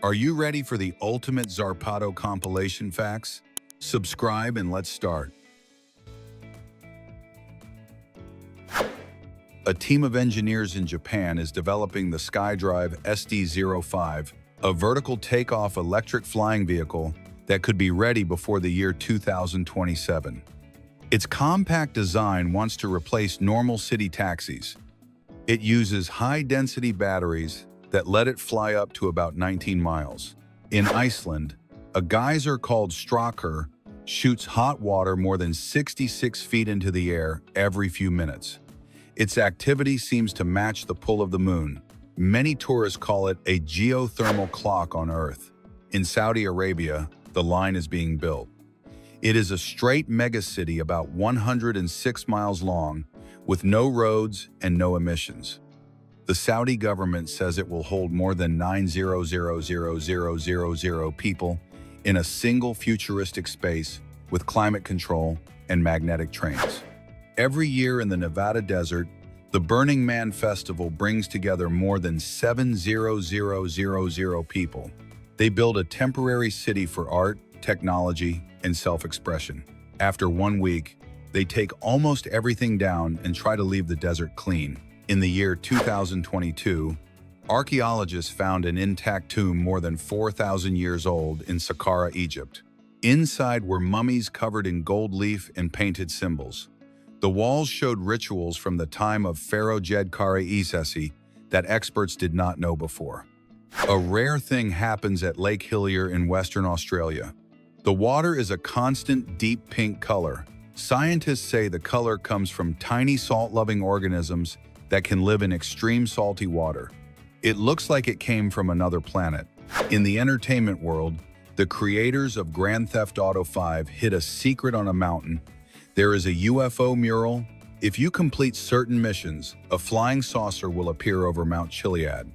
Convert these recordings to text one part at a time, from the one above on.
Are you ready for the ultimate Zarpado compilation facts? Subscribe and let's start. A team of engineers in Japan is developing the SkyDrive SD-05, a vertical takeoff electric flying vehicle that could be ready before the year 2027. Its compact design wants to replace normal city taxis. It uses high-density batteries that let it fly up to about 19 miles. In Iceland, a geyser called Strákur shoots hot water more than 66 feet into the air every few minutes. Its activity seems to match the pull of the moon. Many tourists call it a geothermal clock on Earth. In Saudi Arabia, the line is being built. It is a straight megacity about 106 miles long, with no roads and no emissions. The Saudi government says it will hold more than 900,000 people in a single futuristic space with climate control and magnetic trains. Every year in the Nevada desert, the Burning Man Festival brings together more than 7,000 people. They build a temporary city for art, technology, and self-expression. After 1 week, they take almost everything down and try to leave the desert clean. In the year 2022, archaeologists found an intact tomb more than 4,000 years old in Saqqara, Egypt. Inside were mummies covered in gold leaf and painted symbols. The walls showed rituals from the time of Pharaoh Djedkare that experts did not know before. A rare thing happens at Lake Hillier in Western Australia. The water is a constant deep pink color. Scientists say the color comes from tiny salt-loving organisms that can live in extreme salty water. It looks like it came from another planet. In the entertainment world, the creators of Grand Theft Auto 5 hid a secret on a mountain. There is a UFO mural. If you complete certain missions, a flying saucer will appear over Mount Chiliad.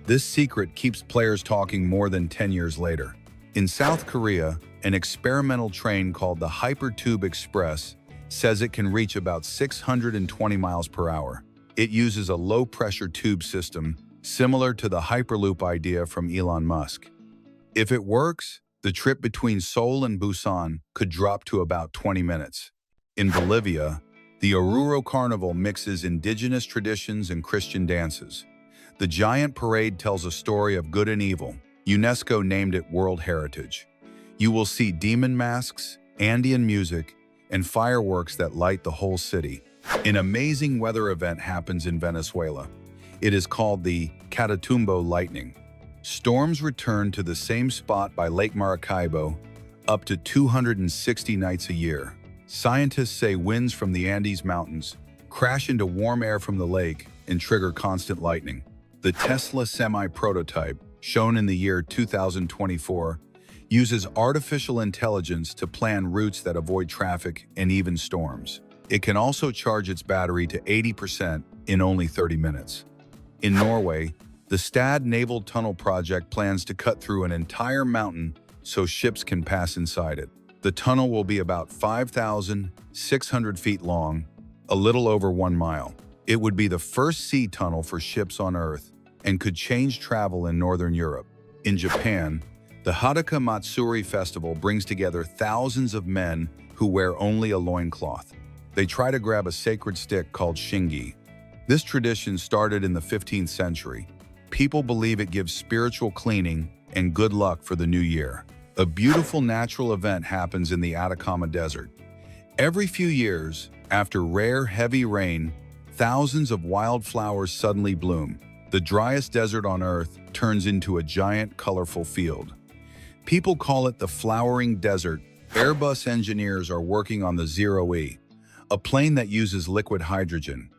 This secret keeps players talking more than 10 years later. In South Korea, an experimental train called the Hypertube Express says it can reach about 620 miles per hour. It uses a low-pressure tube system, similar to the Hyperloop idea from Elon Musk. If it works, the trip between Seoul and Busan could drop to about 20 minutes. In Bolivia, the Oruro Carnival mixes indigenous traditions and Christian dances. The giant parade tells a story of good and evil. UNESCO named it World Heritage. You will see demon masks, Andean music, and fireworks that light the whole city. An amazing weather event happens in Venezuela. It is called the Catatumbo Lightning. Storms return to the same spot by Lake Maracaibo up to 260 nights a year. Scientists say winds from the Andes Mountains crash into warm air from the lake and trigger constant lightning. The Tesla semi-prototype, shown in the year 2024, uses artificial intelligence to plan routes that avoid traffic and even storms. It can also charge its battery to 80% in only 30 minutes. In Norway, the Stad Naval Tunnel project plans to cut through an entire mountain so ships can pass inside it. The tunnel will be about 5,600 feet long, a little over 1 mile. It would be the first sea tunnel for ships on Earth and could change travel in Northern Europe. In Japan, the Hadaka Matsuri Festival brings together thousands of men who wear only a loincloth. They try to grab a sacred stick called shingi. This tradition started in the 15th century. People believe it gives spiritual cleaning and good luck for the new year. A beautiful natural event happens in the Atacama Desert. Every few years, after rare, heavy rain, thousands of wildflowers suddenly bloom. The driest desert on Earth turns into a giant, colorful field. People call it the flowering desert. Airbus engineers are working on the Zero-E, a plane that uses liquid hydrogen.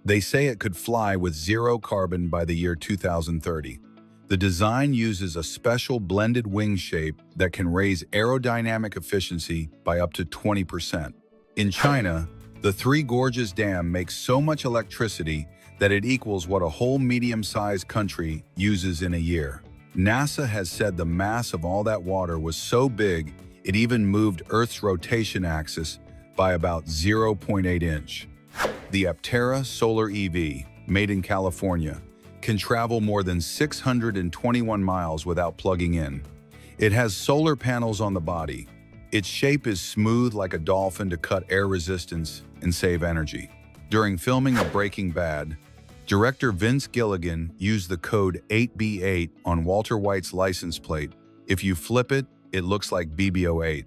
They say it could fly with zero carbon by the year 2030. The design uses a special blended wing shape that can raise aerodynamic efficiency by up to 20%. In China, the Three Gorges Dam makes so much electricity that it equals what a whole medium-sized country uses in a year. NASA has said the mass of all that water was so big it even moved Earth's rotation axis by about 0.8 inch. The Aptera Solar EV, made in California, can travel more than 621 miles without plugging in. It has solar panels on the body. Its shape is smooth like a dolphin to cut air resistance and save energy. During filming of Breaking Bad, director Vince Gilligan used the code 8B8 on Walter White's license plate. If you flip it, it looks like BB-08.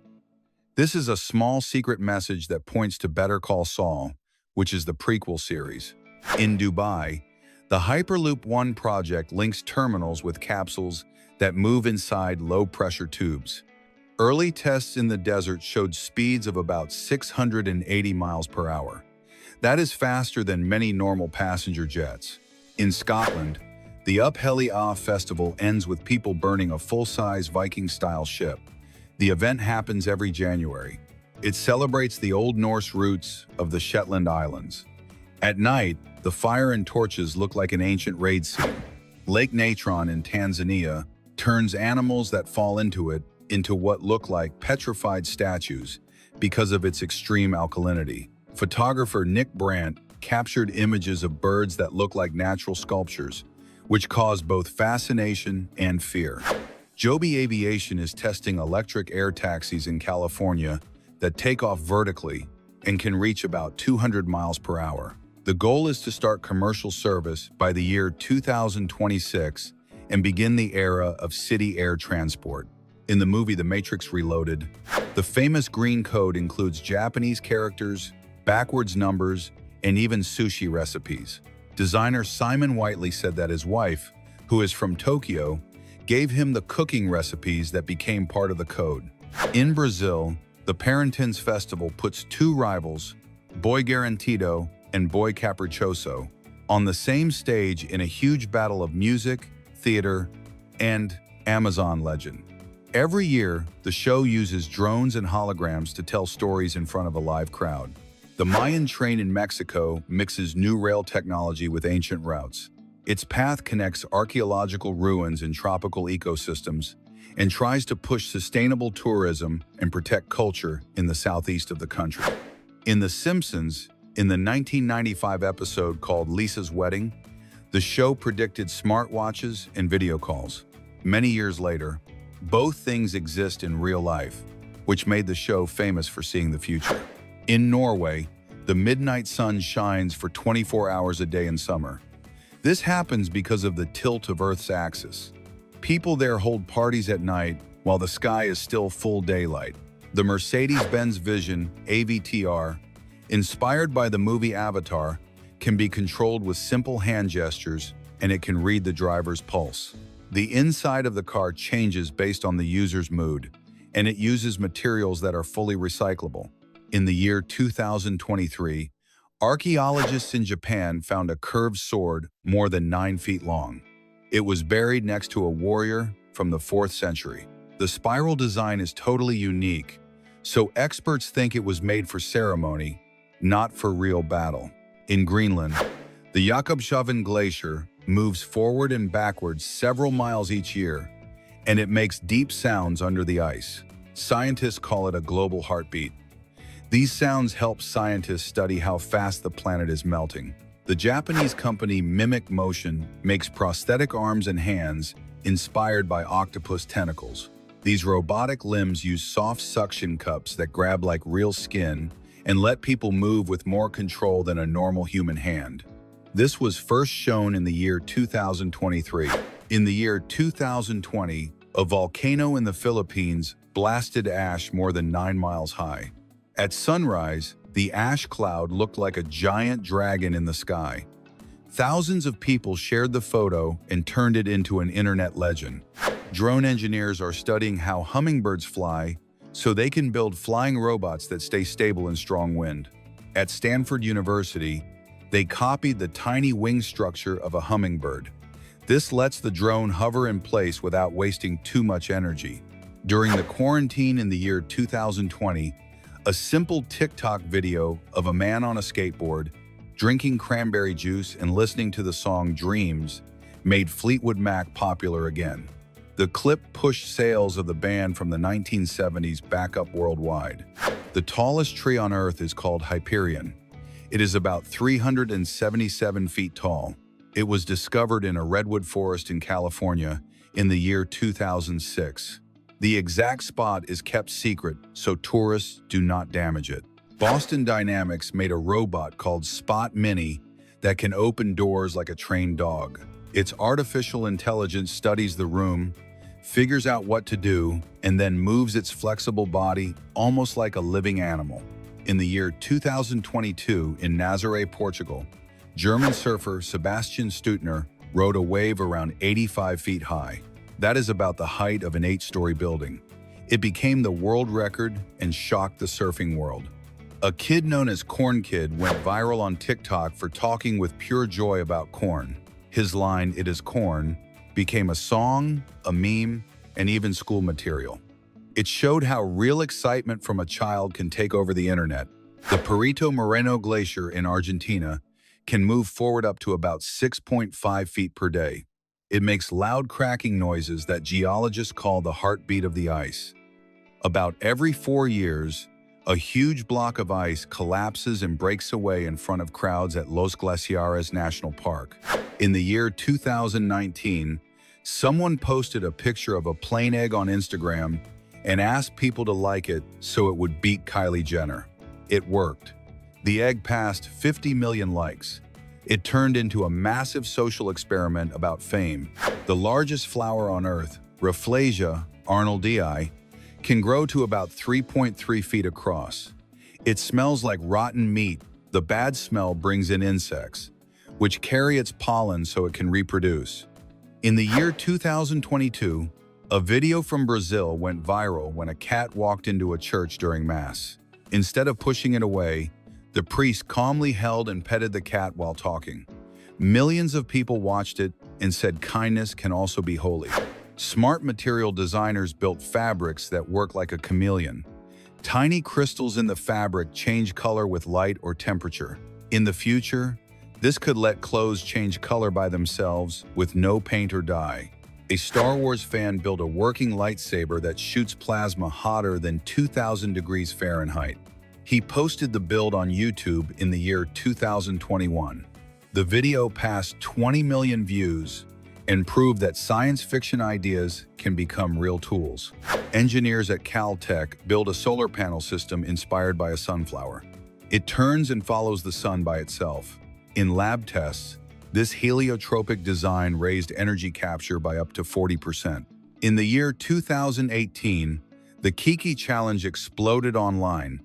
This is a small secret message that points to Better Call Saul, which is the prequel series. In Dubai, the Hyperloop One project links terminals with capsules that move inside low-pressure tubes. Early tests in the desert showed speeds of about 680 miles per hour. That is faster than many normal passenger jets. In Scotland, the Up Heli Ah festival ends with people burning a full-size Viking-style ship. The event happens every January. It celebrates the Old Norse roots of the Shetland Islands. At night, the fire and torches look like an ancient raid scene. Lake Natron in Tanzania turns animals that fall into it into what look like petrified statues because of its extreme alkalinity. Photographer Nick Brandt captured images of birds that look like natural sculptures, which caused both fascination and fear. Joby Aviation is testing electric air taxis in California that take off vertically and can reach about 200 miles per hour. The goal is to start commercial service by the year 2026 and begin the era of city air transport. In the movie The Matrix Reloaded, the famous green code includes Japanese characters, backwards numbers, and even sushi recipes. Designer Simon Whiteley said that his wife, who is from Tokyo, gave him the cooking recipes that became part of the code. In Brazil, the Parintins Festival puts two rivals, Boi Garantido and Boi Caprichoso, on the same stage in a huge battle of music, theater, and Amazon legend. Every year, the show uses drones and holograms to tell stories in front of a live crowd. The Mayan train in Mexico mixes new rail technology with ancient routes. Its path connects archaeological ruins and tropical ecosystems and tries to push sustainable tourism and protect culture in the southeast of the country. In The Simpsons, in the 1995 episode called Lisa's Wedding, the show predicted smartwatches and video calls. Many years later, both things exist in real life, which made the show famous for seeing the future. In Norway, the midnight sun shines for 24 hours a day in summer. This happens because of the tilt of Earth's axis. People there hold parties at night while the sky is still full daylight. The Mercedes-Benz Vision AVTR, inspired by the movie Avatar, can be controlled with simple hand gestures, and it can read the driver's pulse. The inside of the car changes based on the user's mood, and it uses materials that are fully recyclable. In the year 2023, archaeologists in Japan found a curved sword more than 9 feet long. It was buried next to a warrior from the 4th century. The spiral design is totally unique, so experts think it was made for ceremony, not for real battle. In Greenland, the Jakobshavn Glacier moves forward and backwards several miles each year, and it makes deep sounds under the ice. Scientists call it a global heartbeat. These sounds help scientists study how fast the planet is melting. The Japanese company Mimic Motion makes prosthetic arms and hands inspired by octopus tentacles. These robotic limbs use soft suction cups that grab like real skin and let people move with more control than a normal human hand. This was first shown in the year 2023. In the year 2020, a volcano in the Philippines blasted ash more than 9 miles high. At sunrise, the ash cloud looked like a giant dragon in the sky. Thousands of people shared the photo and turned it into an internet legend. Drone engineers are studying how hummingbirds fly so they can build flying robots that stay stable in strong wind. At Stanford University, they copied the tiny wing structure of a hummingbird. This lets the drone hover in place without wasting too much energy. During the quarantine in the year 2020, a simple TikTok video of a man on a skateboard, drinking cranberry juice and listening to the song Dreams made Fleetwood Mac popular again. The clip pushed sales of the band from the 1970s back up worldwide. The tallest tree on Earth is called Hyperion. It is about 377 feet tall. It was discovered in a redwood forest in California in the year 2006. The exact spot is kept secret so tourists do not damage it. Boston Dynamics made a robot called Spot Mini that can open doors like a trained dog. Its artificial intelligence studies the room, figures out what to do, and then moves its flexible body almost like a living animal. In the year 2022 in Nazaré, Portugal, German surfer Sebastian Stutner rode a wave around 85 feet high. That is about the height of an 8-story building. It became the world record and shocked the surfing world. A kid known as Corn Kid went viral on TikTok for talking with pure joy about corn. His line, "It is corn," became a song, a meme, and even school material. It showed how real excitement from a child can take over the internet. The Perito Moreno Glacier in Argentina can move forward up to about 6.5 feet per day. It makes loud cracking noises that geologists call the heartbeat of the ice. About every 4 years, a huge block of ice collapses and breaks away in front of crowds at Los Glaciares National Park. In the year 2019, someone posted a picture of a plain egg on Instagram and asked people to like it so it would beat Kylie Jenner. It worked. The egg passed 50 million likes. It turned into a massive social experiment about fame. The largest flower on Earth, Rafflesia arnoldii, can grow to about 3.3 feet across. It smells like rotten meat. The bad smell brings in insects, which carry its pollen so it can reproduce. In the year 2022, a video from Brazil went viral when a cat walked into a church during Mass. Instead of pushing it away, the priest calmly held and petted the cat while talking. Millions of people watched it and said kindness can also be holy. Smart material designers built fabrics that work like a chameleon. Tiny crystals in the fabric change color with light or temperature. In the future, this could let clothes change color by themselves with no paint or dye. A Star Wars fan built a working lightsaber that shoots plasma hotter than 2,000 degrees Fahrenheit. He posted the build on YouTube in the year 2021. The video passed 20 million views and proved that science fiction ideas can become real tools. Engineers at Caltech build a solar panel system inspired by a sunflower. It turns and follows the sun by itself. In lab tests, this heliotropic design raised energy capture by up to 40%. In the year 2018, the Kiki Challenge exploded online.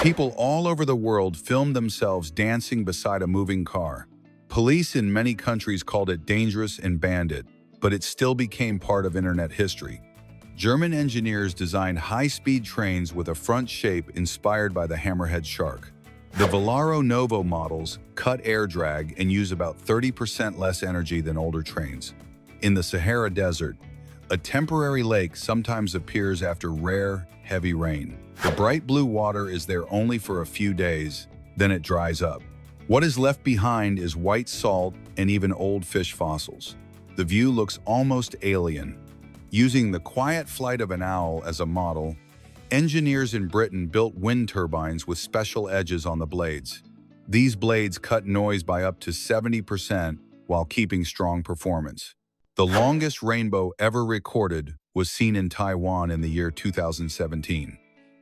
People all over the world filmed themselves dancing beside a moving car. Police in many countries called it dangerous and banned it, but it still became part of internet history. German engineers designed high-speed trains with a front shape inspired by the hammerhead shark. The Velaro Novo models cut air drag and use about 30% less energy than older trains. In the Sahara Desert, a temporary lake sometimes appears after rare, heavy rain. The bright blue water is there only for a few days, then it dries up. What is left behind is white salt and even old fish fossils. The view looks almost alien. Using the quiet flight of an owl as a model, engineers in Britain built wind turbines with special edges on the blades. These blades cut noise by up to 70% while keeping strong performance. The longest rainbow ever recorded was seen in Taiwan in the year 2017.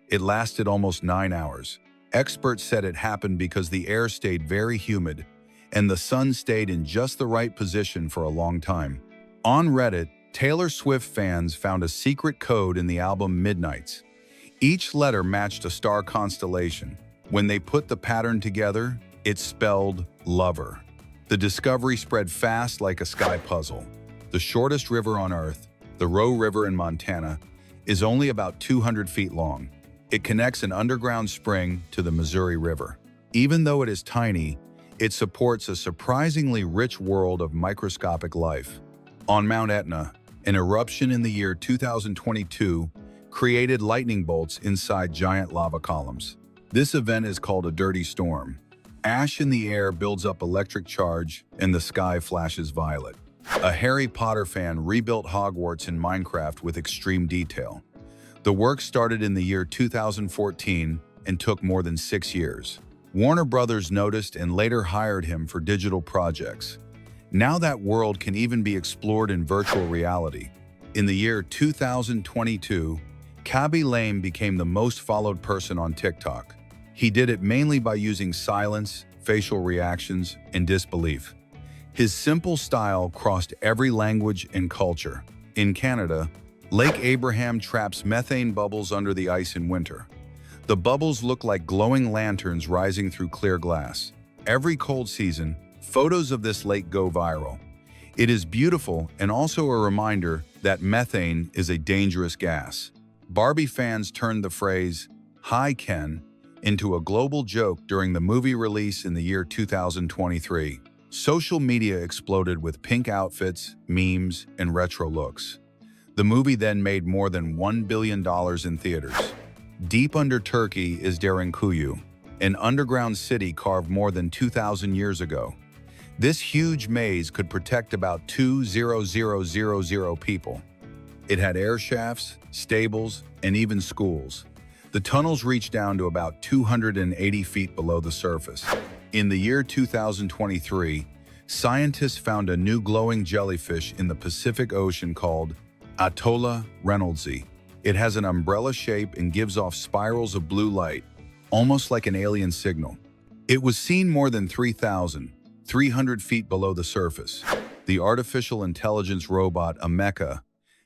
It lasted almost 9 hours. Experts said it happened because the air stayed very humid and the sun stayed in just the right position for a long time. On Reddit, Taylor Swift fans found a secret code in the album Midnights. Each letter matched a star constellation. When they put the pattern together, it spelled lover. The discovery spread fast like a sky puzzle. The shortest river on Earth, the Roe River in Montana, is only about 200 feet long. It connects an underground spring to the Missouri River. Even though it is tiny, it supports a surprisingly rich world of microscopic life. On Mount Etna, an eruption in the year 2022 created lightning bolts inside giant lava columns. This event is called a dirty storm. Ash in the air builds up electric charge and the sky flashes violet. A Harry Potter fan rebuilt Hogwarts in Minecraft with extreme detail. The work started in the year 2014 and took more than 6 years. Warner Brothers noticed and later hired him for digital projects. Now that world can even be explored in virtual reality. In the year 2022, Khaby Lame became the most followed person on TikTok. He did it mainly by using silence, facial reactions, and disbelief. His simple style crossed every language and culture. In Canada, Lake Abraham traps methane bubbles under the ice in winter. The bubbles look like glowing lanterns rising through clear glass. Every cold season, photos of this lake go viral. It is beautiful and also a reminder that methane is a dangerous gas. Barbie fans turned the phrase, "Hi Ken," into a global joke during the movie release in the year 2023. Social media exploded with pink outfits, memes, and retro looks. The movie then made more than $1 billion in theaters. Deep under Turkey is Derinkuyu, an underground city carved more than 2,000 years ago. This huge maze could protect about 2,000 people. It had air shafts, stables, and even schools. The tunnels reached down to about 280 feet below the surface. In the year 2023, scientists found a new glowing jellyfish in the Pacific Ocean called Atolla reynoldsi. It has an umbrella shape and gives off spirals of blue light, almost like an alien signal. It was seen more than 3,300 feet below the surface. The artificial intelligence robot Ameca,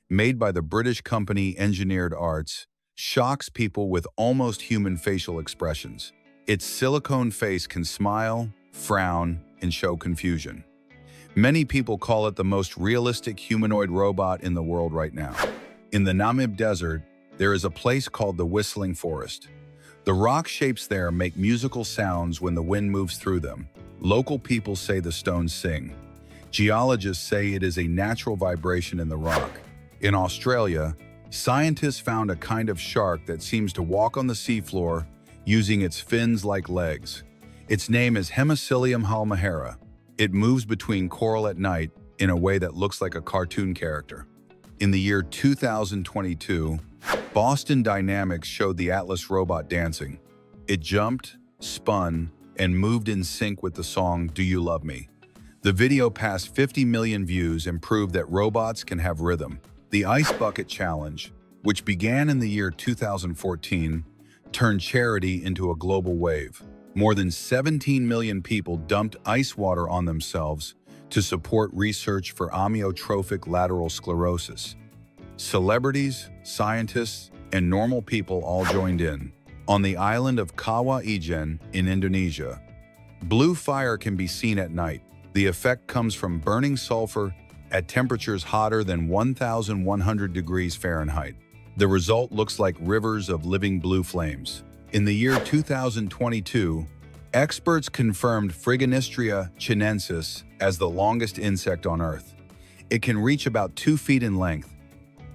made by the British company Engineered Arts, shocks people with almost human facial expressions. Its silicone face can smile, frown, and show confusion. Many people call it the most realistic humanoid robot in the world right now. In the Namib Desert, there is a place called the Whistling Forest. The rock shapes there make musical sounds when the wind moves through them. Local people say the stones sing. Geologists say it is a natural vibration in the rock. In Australia, scientists found a kind of shark that seems to walk on the seafloor using its fins-like legs. Its name is Hemicillium halmahera. It moves between coral at night in a way that looks like a cartoon character. In the year 2022, Boston Dynamics showed the Atlas robot dancing. It jumped, spun, and moved in sync with the song "Do You Love Me?" The video passed 50 million views and proved that robots can have rhythm. The Ice Bucket Challenge, which began in the year 2014, turned charity into a global wave. More than 17 million people dumped ice water on themselves to support research for amyotrophic lateral sclerosis. Celebrities, scientists, and normal people all joined in. On the island of Kawa Ijen in Indonesia, blue fire can be seen at night. The effect comes from burning sulfur at temperatures hotter than 1,100 degrees Fahrenheit. The result looks like rivers of living blue flames. In the year 2022, experts confirmed Phryganistria chinensis as the longest insect on Earth. It can reach about 2 feet in length.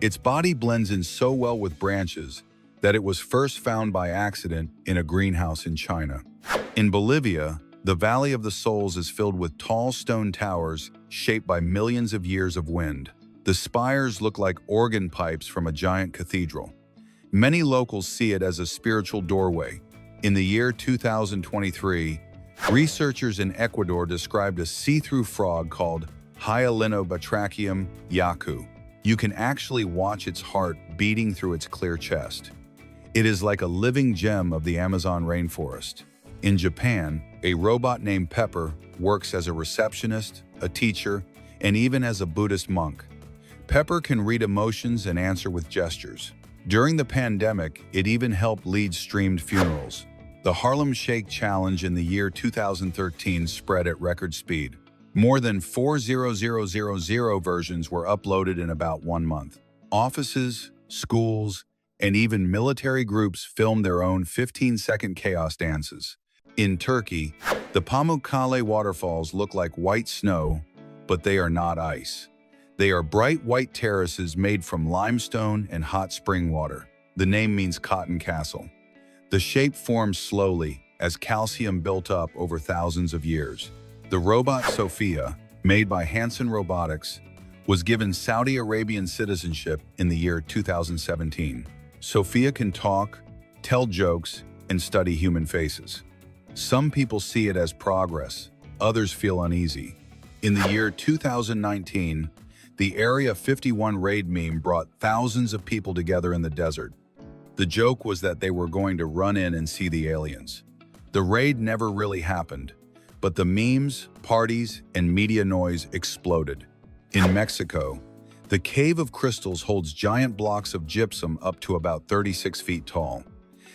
Its body blends in so well with branches that it was first found by accident in a greenhouse in China. In Bolivia, the Valley of the Souls is filled with tall stone towers shaped by millions of years of wind. The spires look like organ pipes from a giant cathedral. Many locals see it as a spiritual doorway. In the year 2023, researchers in Ecuador described a see-through frog called Hyalinobatrachium yaku. You can actually watch its heart beating through its clear chest. It is like a living gem of the Amazon rainforest. In Japan, a robot named Pepper works as a receptionist, a teacher, and even as a Buddhist monk. Pepper can read emotions and answer with gestures. During the pandemic, it even helped lead streamed funerals. The Harlem Shake Challenge in the year 2013 spread at record speed. More than 4,000 versions were uploaded in about 1 month. Offices, schools, and even military groups filmed their own 15-second chaos dances. In Turkey, the Pamukkale waterfalls look like white snow, but they are not ice. They are bright white terraces made from limestone and hot spring water. The name means cotton castle. The shape forms slowly as calcium built up over thousands of years. The robot Sophia, made by Hanson Robotics, was given Saudi Arabian citizenship in the year 2017. Sophia can talk, tell jokes, and study human faces. Some people see it as progress, others feel uneasy. In the year 2019, the Area 51 raid meme brought thousands of people together in the desert. The joke was that they were going to run in and see the aliens. The raid never really happened, but the memes, parties, and media noise exploded. In Mexico, the Cave of Crystals holds giant blocks of gypsum up to about 36 feet tall.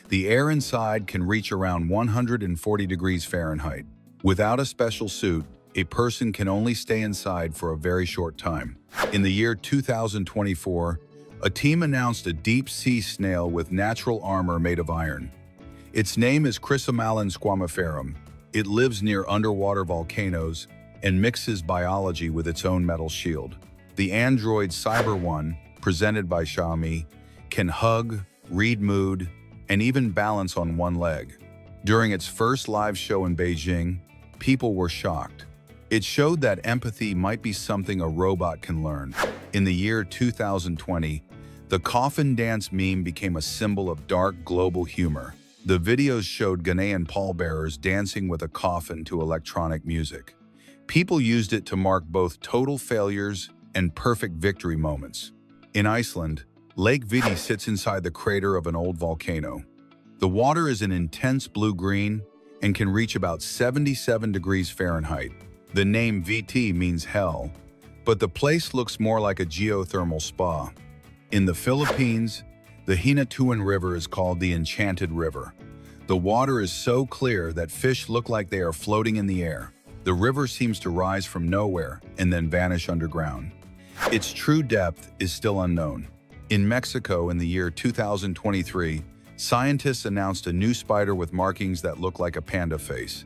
The air inside can reach around 140 degrees Fahrenheit. Without a special suit, a person can only stay inside for a very short time. In the year 2024, a team announced a deep-sea snail with natural armor made of iron. Its name is Chrysomalin squamiferum. It lives near underwater volcanoes and mixes biology with its own metal shield. The android Cyber One, presented by Xiaomi, can hug, read mood, and even balance on one leg. During its first live show in Beijing, people were shocked. It showed that empathy might be something a robot can learn. In the year 2020, the coffin dance meme became a symbol of dark global humor. The videos showed Ghanaian pallbearers dancing with a coffin to electronic music. People used it to mark both total failures and perfect victory moments. In Iceland, Lake Viti sits inside the crater of an old volcano. The water is an intense blue-green and can reach about 77 degrees Fahrenheit. The name VT means hell, but the place looks more like a geothermal spa. In the Philippines, the Hinatuan River is called the Enchanted River. The water is so clear that fish look like they are floating in the air. The river seems to rise from nowhere and then vanish underground. Its true depth is still unknown. In Mexico in the year 2023, scientists announced a new spider with markings that look like a panda face.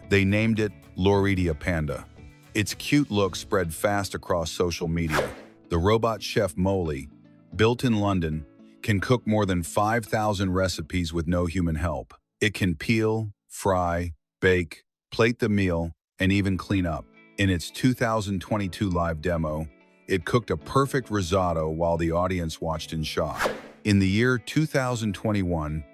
They named it Loridia panda. Its cute look spread fast across social media. The robot chef Molly, built in London, can cook more than 5,000 recipes with no human help. It can peel, fry, bake, plate the meal, and even clean up. In its 2022 live demo, it cooked a perfect risotto while the audience watched in shock. In the year 2021,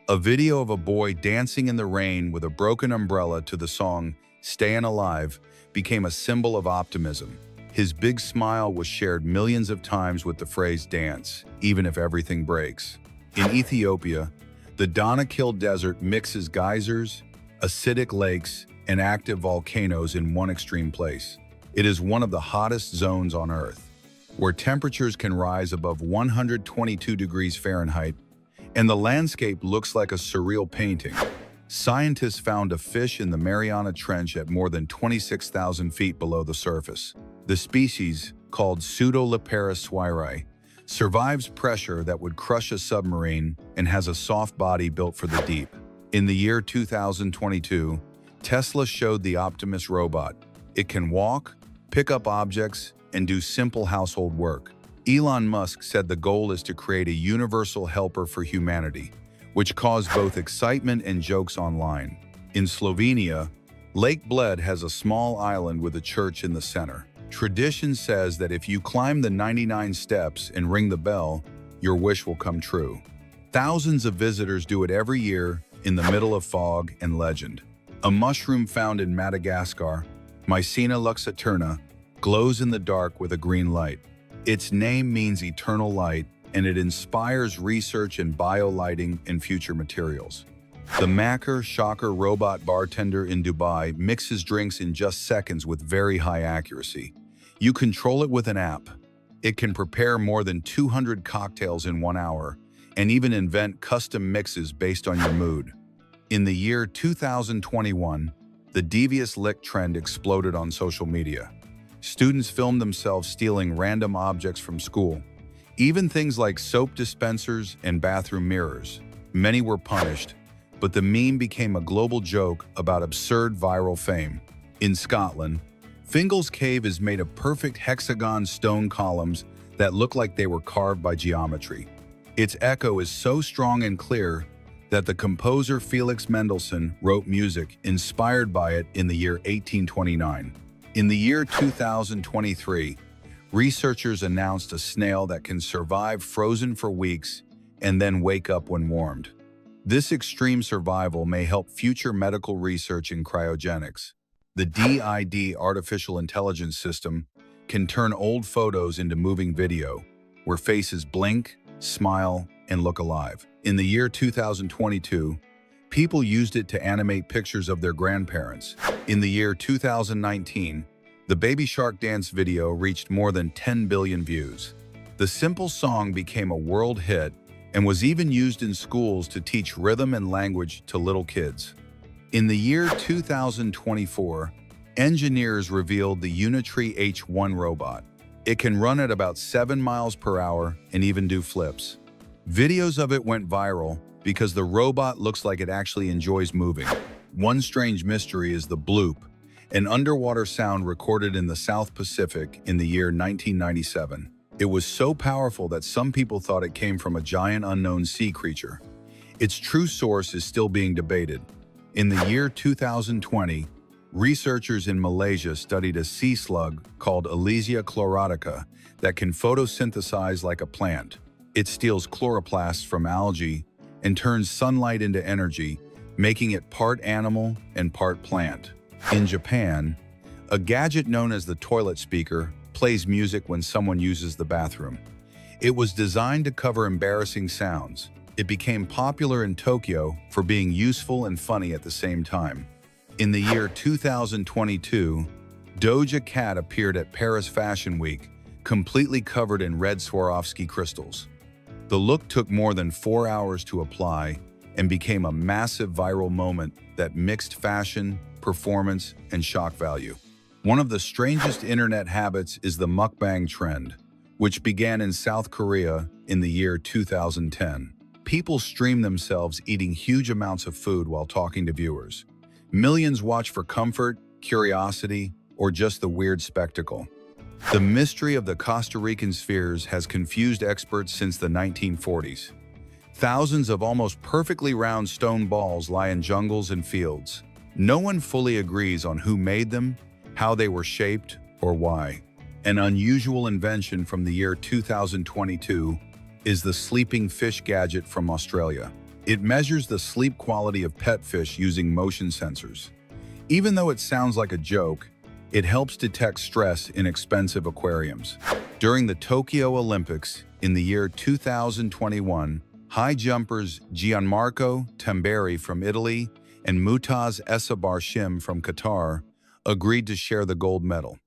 a video of a boy dancing in the rain with a broken umbrella to the song "Stayin' Alive" became a symbol of optimism. His big smile was shared millions of times with the phrase "dance, even if everything breaks." In Ethiopia, the Danakil Desert mixes geysers, acidic lakes, and active volcanoes in one extreme place. It is one of the hottest zones on Earth, where temperatures can rise above 122 degrees Fahrenheit, and the landscape looks like a surreal painting. Scientists found a fish in the Mariana Trench at more than 26,000 feet below the surface. The species, called Pseudoleperis swiri, survives pressure that would crush a submarine and has a soft body built for the deep. In the year 2022, Tesla showed the Optimus robot. It can walk, pick up objects, and do simple household work. Elon Musk said the goal is to create a universal helper for humanity, which caused both excitement and jokes online. In Slovenia, Lake Bled has a small island with a church in the center. Tradition says that if you climb the 99 steps and ring the bell, your wish will come true. Thousands of visitors do it every year in the middle of fog and legend. A mushroom found in Madagascar, Mycena luxaturna, glows in the dark with a green light. Its name means eternal light, and it inspires research in biolighting and future materials. The Macker Shocker robot bartender in Dubai mixes drinks in just seconds with very high accuracy. You control it with an app. It can prepare more than 200 cocktails in 1 hour, and even invent custom mixes based on your mood. In the year 2021, the devious lick trend exploded on social media. Students filmed themselves stealing random objects from school, even things like soap dispensers and bathroom mirrors. Many were punished, but the meme became a global joke about absurd viral fame. In Scotland, Fingal's Cave is made of perfect hexagon stone columns that look like they were carved by geometry. Its echo is so strong and clear that the composer Felix Mendelssohn wrote music inspired by it in the year 1829. In the year 2023, researchers announced a snail that can survive frozen for weeks and then wake up when warmed. This extreme survival may help future medical research in cryogenics. The DID artificial intelligence system can turn old photos into moving video, where faces blink, smile, and look alive. In the year 2022, people used it to animate pictures of their grandparents. In the year 2019, the Baby Shark dance video reached more than 10 billion views. The simple song became a world hit and was even used in schools to teach rhythm and language to little kids. In the year 2024, engineers revealed the Unitree H1 robot. It can run at about 7 miles per hour and even do flips. Videos of it went viral because the robot looks like it actually enjoys moving. One strange mystery is the bloop, an underwater sound recorded in the South Pacific in the year 1997. It was so powerful that some people thought it came from a giant unknown sea creature. Its true source is still being debated. In the year 2020, researchers in Malaysia studied a sea slug called Elysia chlorotica that can photosynthesize like a plant. It steals chloroplasts from algae and turns sunlight into energy, making it part animal and part plant. In Japan, a gadget known as the toilet speaker plays music when someone uses the bathroom. It was designed to cover embarrassing sounds. It became popular in Tokyo for being useful and funny at the same time. In the year 2022, Doja Cat appeared at Paris Fashion Week, completely covered in red Swarovski crystals. The look took more than 4 hours to apply and became a massive viral moment that mixed fashion, performance, and shock value. One of the strangest internet habits is the mukbang trend, which began in South Korea in the year 2010. People stream themselves eating huge amounts of food while talking to viewers. Millions watch for comfort, curiosity, or just the weird spectacle. The mystery of the Costa Rican spheres has confused experts since the 1940s. Thousands of almost perfectly round stone balls lie in jungles and fields. No one fully agrees on who made them, how they were shaped, or why. An unusual invention from the year 2022 is the sleeping fish gadget from Australia. It measures the sleep quality of pet fish using motion sensors. Even though it sounds like a joke, it helps detect stress in expensive aquariums. During the Tokyo Olympics in the year 2021, high jumpers Gianmarco Tamberi from Italy and Mutaz Essa Barshim from Qatar agreed to share the gold medal.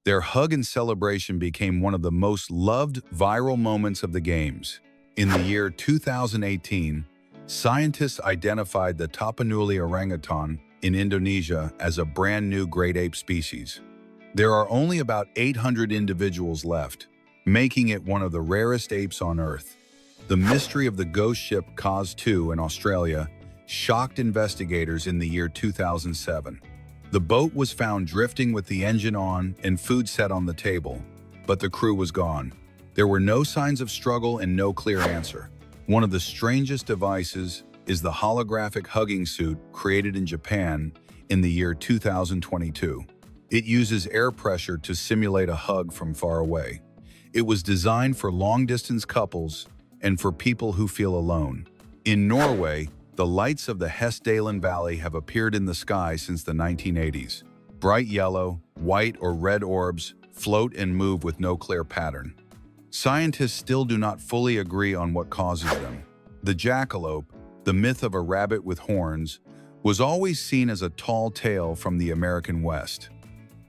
Their hug and celebration became one of the most loved viral moments of the Games. In the year 2018, scientists identified the Tapanuli orangutan in Indonesia as a brand new great ape species. There are only about 800 individuals left, making it one of the rarest apes on Earth. The mystery of the ghost ship Cause 2 in Australia shocked investigators in the year 2007. The boat was found drifting with the engine on and food set on the table, but the crew was gone. There were no signs of struggle and no clear answer. One of the strangest devices is the holographic hugging suit created in Japan in the year 2022. It uses air pressure to simulate a hug from far away. It was designed for long-distance couples and for people who feel alone. In Norway, the lights of the Hessdalen Valley have appeared in the sky since the 1980s. Bright yellow, white, or red orbs float and move with no clear pattern. Scientists still do not fully agree on what causes them. The jackalope, the myth of a rabbit with horns, was always seen as a tall tale from the American West.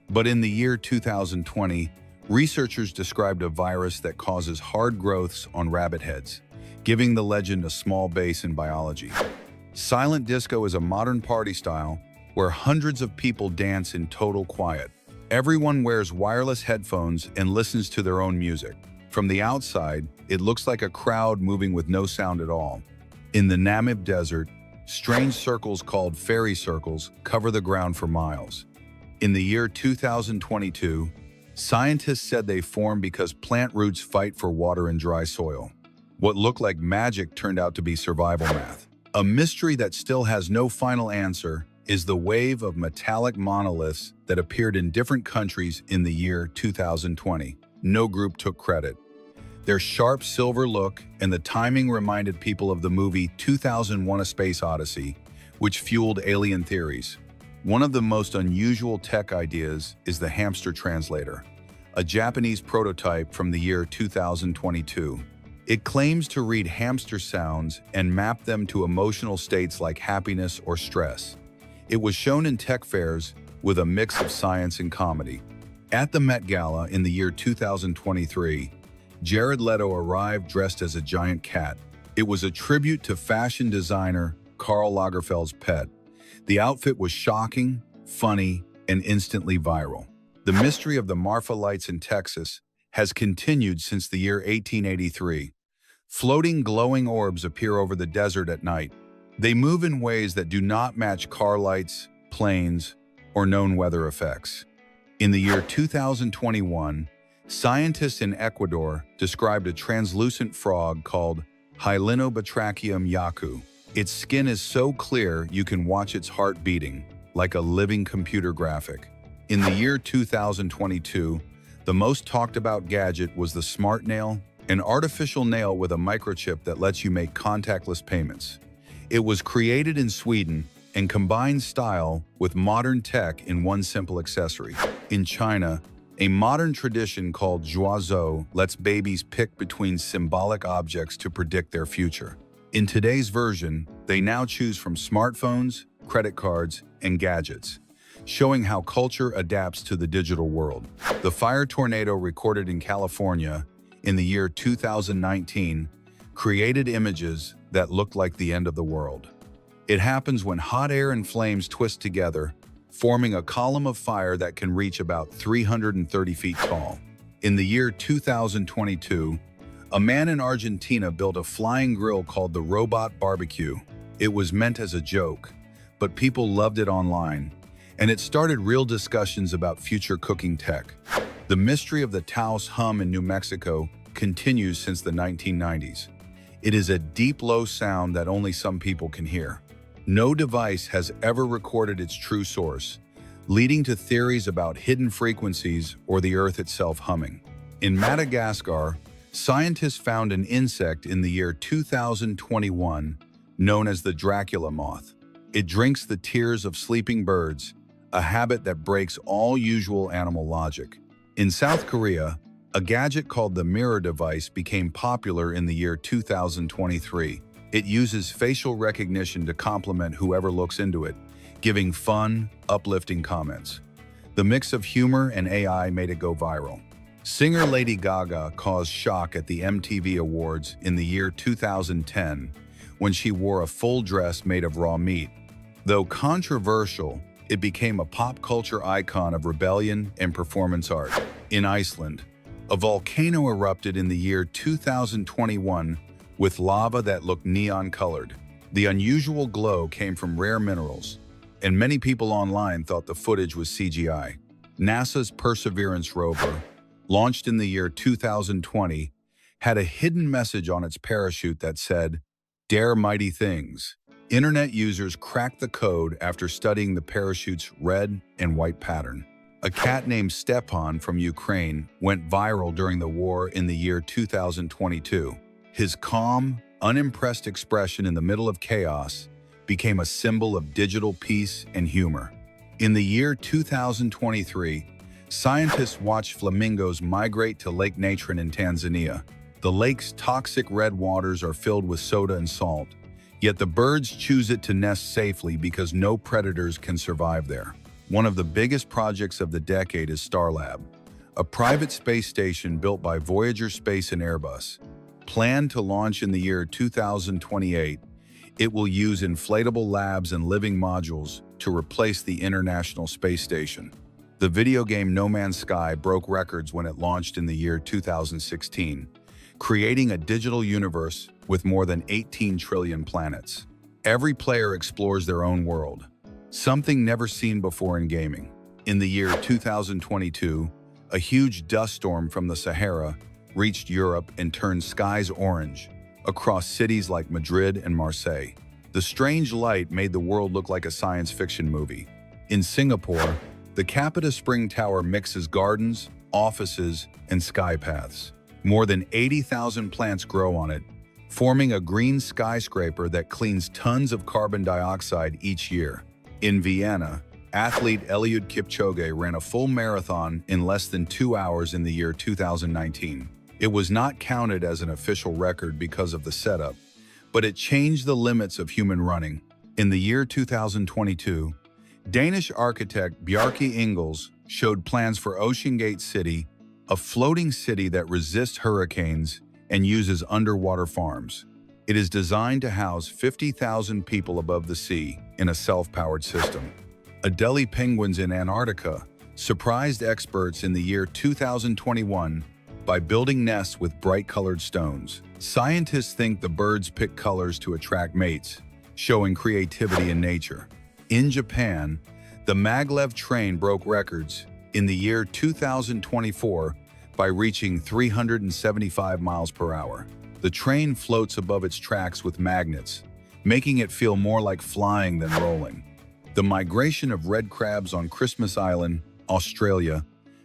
But in the year 2020, researchers described a virus that causes hard growths on rabbit heads, giving the legend a small base in biology. Silent disco is a modern party style where hundreds of people dance in total quiet. Everyone wears wireless headphones and listens to their own music. From the outside, it looks like a crowd moving with no sound at all. In the Namib Desert, strange circles called fairy circles cover the ground for miles. In the year 2022, scientists said they form because plant roots fight for water in dry soil. What looked like magic turned out to be survival math. A mystery that still has no final answer is the wave of metallic monoliths that appeared in different countries in the year 2020. No group took credit. Their sharp silver look and the timing reminded people of the movie 2001: A Space Odyssey, which fueled alien theories. One of the most unusual tech ideas is the hamster translator, a Japanese prototype from the year 2022. It claims to read hamster sounds and map them to emotional states like happiness or stress. It was shown in tech fairs with a mix of science and comedy. At the Met Gala in the year 2023, Jared Leto arrived dressed as a giant cat. It was a tribute to fashion designer Karl Lagerfeld's pet. The outfit was shocking, funny, and instantly viral. The mystery of the Marfa lights in Texas has continued since the year 1883. Floating glowing orbs appear over the desert at night. They move in ways that do not match car lights, planes, or known weather effects. In the year 2021, scientists in Ecuador described a translucent frog called Hylinobatrachium yaku. Its skin is so clear you can watch its heart beating, like a living computer graphic. In the year 2022, the most talked about gadget was the Smart Nail, an artificial nail with a microchip that lets you make contactless payments. It was created in Sweden and combines style with modern tech in one simple accessory. In China, a modern tradition called Zhuazhou lets babies pick between symbolic objects to predict their future. In today's version, they now choose from smartphones, credit cards, and gadgets, showing how culture adapts to the digital world. The fire tornado recorded in California in the year 2019 created images that looked like the end of the world. It happens when hot air and flames twist together, forming a column of fire that can reach about 330 feet tall. In the year 2022, a man in Argentina built a flying grill called the Robot Barbecue. It was meant as a joke, but people loved it online, and it started real discussions about future cooking tech. The mystery of the Taos hum in New Mexico continues since the 1990s. It is a deep, low sound that only some people can hear. No device has ever recorded its true source, leading to theories about hidden frequencies or the Earth itself humming. In Madagascar, scientists found an insect in the year 2021 known as the Dracula moth. It drinks the tears of sleeping birds, a habit that breaks all usual animal logic. In South Korea, a gadget called the mirror device became popular in the year 2023. It uses facial recognition to compliment whoever looks into it, giving fun, uplifting comments. The mix of humor and AI made it go viral. Singer Lady Gaga caused shock at the MTV Awards in the year 2010 when she wore a full dress made of raw meat. Though controversial, it became a pop culture icon of rebellion and performance art. In Iceland, a volcano erupted in the year 2021 with lava that looked neon-colored. The unusual glow came from rare minerals, and many people online thought the footage was CGI. NASA's Perseverance rover, launched in the year 2020, had a hidden message on its parachute that said, "Dare mighty things." Internet users cracked the code after studying the parachute's red and white pattern. A cat named Stepan from Ukraine went viral during the war in the year 2022. His calm, unimpressed expression in the middle of chaos became a symbol of digital peace and humor. In the year 2023, scientists watched flamingos migrate to Lake Natron in Tanzania. The lake's toxic red waters are filled with soda and salt, yet the birds choose it to nest safely because no predators can survive there. One of the biggest projects of the decade is Starlab, a private space station built by Voyager Space and Airbus. Planned to launch in the year 2028, it will use inflatable labs and living modules to replace the International Space Station. The video game No Man's Sky broke records when it launched in the year 2016, creating a digital universe with more than 18 trillion planets. Every player explores their own world, something never seen before in gaming. In the year 2022, a huge dust storm from the Sahara reached Europe and turned skies orange across cities like Madrid and Marseille. The strange light made the world look like a science fiction movie. In Singapore, the Capita Spring Tower mixes gardens, offices, and sky paths. More than 80,000 plants grow on it, forming a green skyscraper that cleans tons of carbon dioxide each year. In Vienna, athlete Eliud Kipchoge ran a full marathon in less than 2 hours in the year 2019. It was not counted as an official record because of the setup, but it changed the limits of human running. In the year 2022, Danish architect Bjarke Ingels showed plans for OceanGate City, a floating city that resists hurricanes and uses underwater farms. It is designed to house 50,000 people above the sea in a self-powered system. Adelie penguins in Antarctica surprised experts in the year 2021 by building nests with bright-colored stones. Scientists think the birds pick colors to attract mates, showing creativity in nature. In Japan, the maglev train broke records in the year 2024 by reaching 375 miles per hour. The train floats above its tracks with magnets, making it feel more like flying than rolling. The migration of red crabs on Christmas Island, Australia,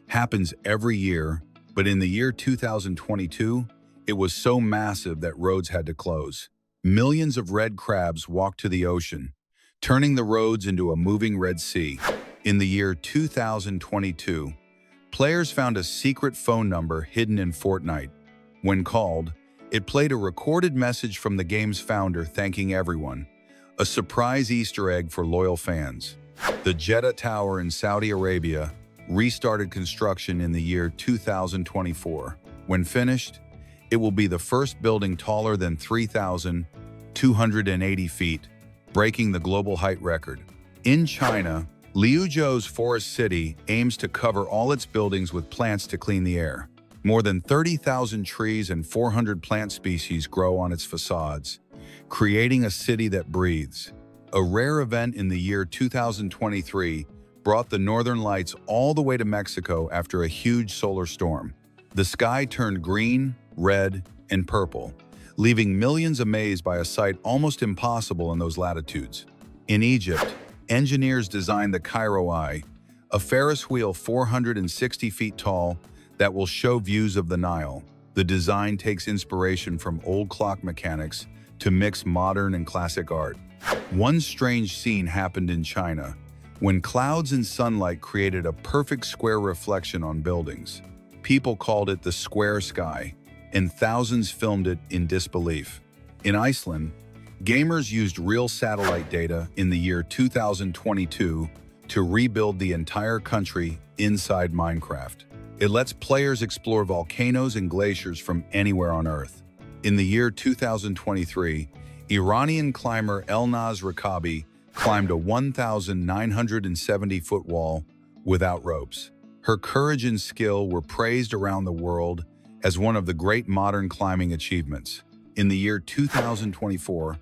happens every year, but in the year 2022, it was so massive that roads had to close. Millions of red crabs walked to the ocean, turning the roads into a moving Red Sea. In the year 2022, players found a secret phone number hidden in Fortnite. When called, it played a recorded message from the game's founder thanking everyone, a surprise Easter egg for loyal fans. The Jeddah Tower in Saudi Arabia restarted construction in the year 2024. When finished, it will be the first building taller than 3,280 feet, breaking the global height record. In China, Liuzhou's Forest City aims to cover all its buildings with plants to clean the air. More than 30,000 trees and 400 plant species grow on its facades, creating a city that breathes. A rare event in the year 2023 brought the northern lights all the way to Mexico after a huge solar storm. The sky turned green, red, and purple, leaving millions amazed by a sight almost impossible in those latitudes. In Egypt, engineers designed the Cairo Eye, a Ferris wheel 460 feet tall that will show views of the Nile. The design takes inspiration from old clock mechanics to mix modern and classic art. One strange scene happened in China, when clouds and sunlight created a perfect square reflection on buildings. People called it the square sky, and thousands filmed it in disbelief. In Iceland, gamers used real satellite data in the year 2022 to rebuild the entire country inside Minecraft. It lets players explore volcanoes and glaciers from anywhere on Earth. In the year 2023, Iranian climber Elnaz Rakabi climbed a 1,970-foot wall without ropes. Her courage and skill were praised around the world as one of the great modern climbing achievements. In the year 2024,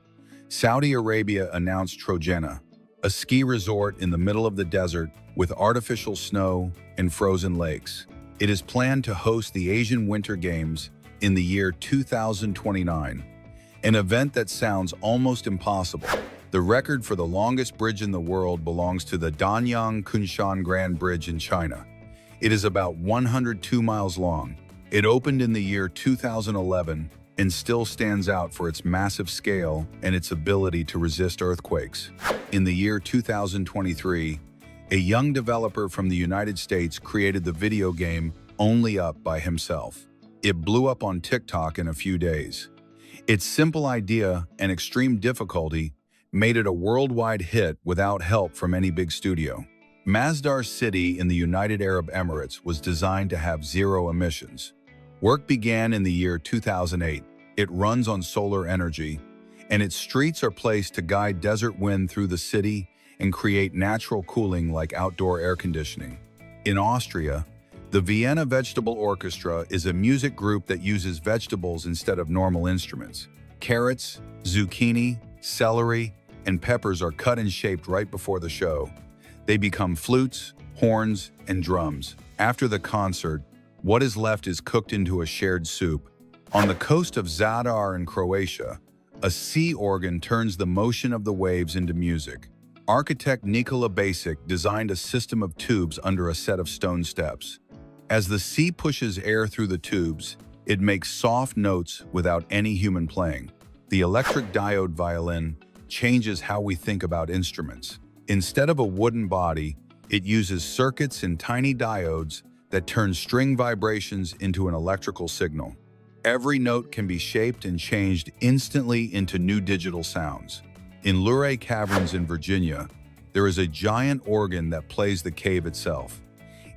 Saudi Arabia announced Trojena, a ski resort in the middle of the desert with artificial snow and frozen lakes. It is planned to host the Asian Winter Games in the year 2029, an event that sounds almost impossible. The record for the longest bridge in the world belongs to the Danyang Kunshan Grand Bridge in China. It is about 102 miles long. It opened in the year 2011 and still stands out for its massive scale and its ability to resist earthquakes. In the year 2023, a young developer from the United States created the video game Only Up by himself. It blew up on TikTok in a few days. Its simple idea and extreme difficulty made it a worldwide hit without help from any big studio. Masdar City in the United Arab Emirates was designed to have zero emissions. Work began in the year 2008. It runs on solar energy, and its streets are placed to guide desert wind through the city and create natural cooling like outdoor air conditioning. In Austria, the Vienna Vegetable Orchestra is a music group that uses vegetables instead of normal instruments. Carrots, zucchini, celery, and peppers are cut and shaped right before the show. They become flutes, horns, and drums. After the concert, what is left is cooked into a shared soup. On the coast of Zadar in Croatia, a sea organ turns the motion of the waves into music. Architect Nikola Basic designed a system of tubes under a set of stone steps. As the sea pushes air through the tubes, it makes soft notes without any human playing. The electric diode violin changes how we think about instruments. Instead of a wooden body, it uses circuits and tiny diodes that turn string vibrations into an electrical signal. Every note can be shaped and changed instantly into new digital sounds. In Luray Caverns in Virginia, there is a giant organ that plays the cave itself.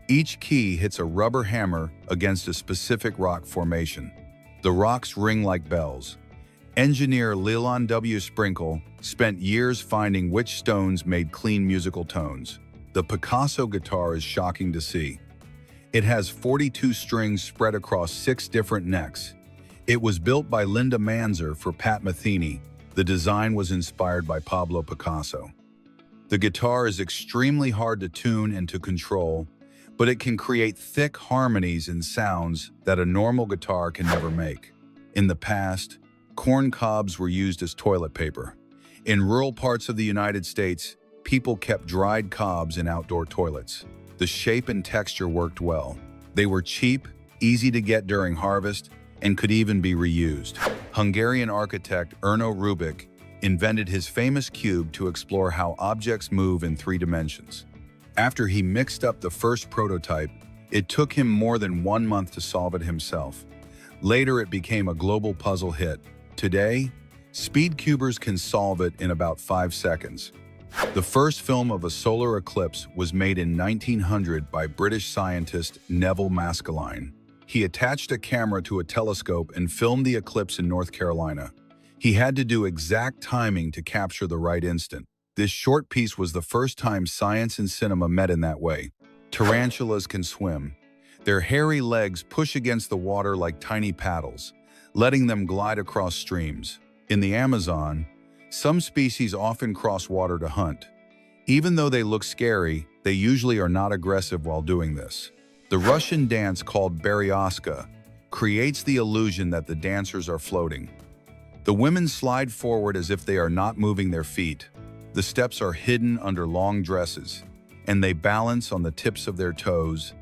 Each key hits a rubber hammer against a specific rock formation. The rocks ring like bells. Engineer Leland W. Sprinkle spent years finding which stones made clean musical tones. The Picasso guitar is shocking to see. It has 42 strings spread across 6 different necks. It was built by Linda Manzer for Pat Metheny. The design was inspired by Pablo Picasso. The guitar is extremely hard to tune and to control, but it can create thick harmonies and sounds that a normal guitar can never make. In the past, corn cobs were used as toilet paper. In rural parts of the United States, people kept dried cobs in outdoor toilets. The shape and texture worked well. They were cheap, easy to get during harvest, and could even be reused. Hungarian architect Erno Rubik invented his famous cube to explore how objects move in 3 dimensions. After he mixed up the first prototype, it took him more than 1 month to solve it himself. Later, it became a global puzzle hit. Today, speed cubers can solve it in about 5 seconds. The first film of a solar eclipse was made in 1900 by British scientist Neville Maskelyne. He attached a camera to a telescope and filmed the eclipse in North Carolina. He had to do exact timing to capture the right instant. This short piece was the first time science and cinema met in that way. Tarantulas can swim. Their hairy legs push against the water like tiny paddles, letting them glide across streams. In the Amazon, some species often cross water to hunt. Even though they look scary, they usually are not aggressive while doing this. The Russian dance called Berezka creates the illusion that the dancers are floating. The women slide forward as if they are not moving their feet. The steps are hidden under long dresses, and they balance on the tips of their toes.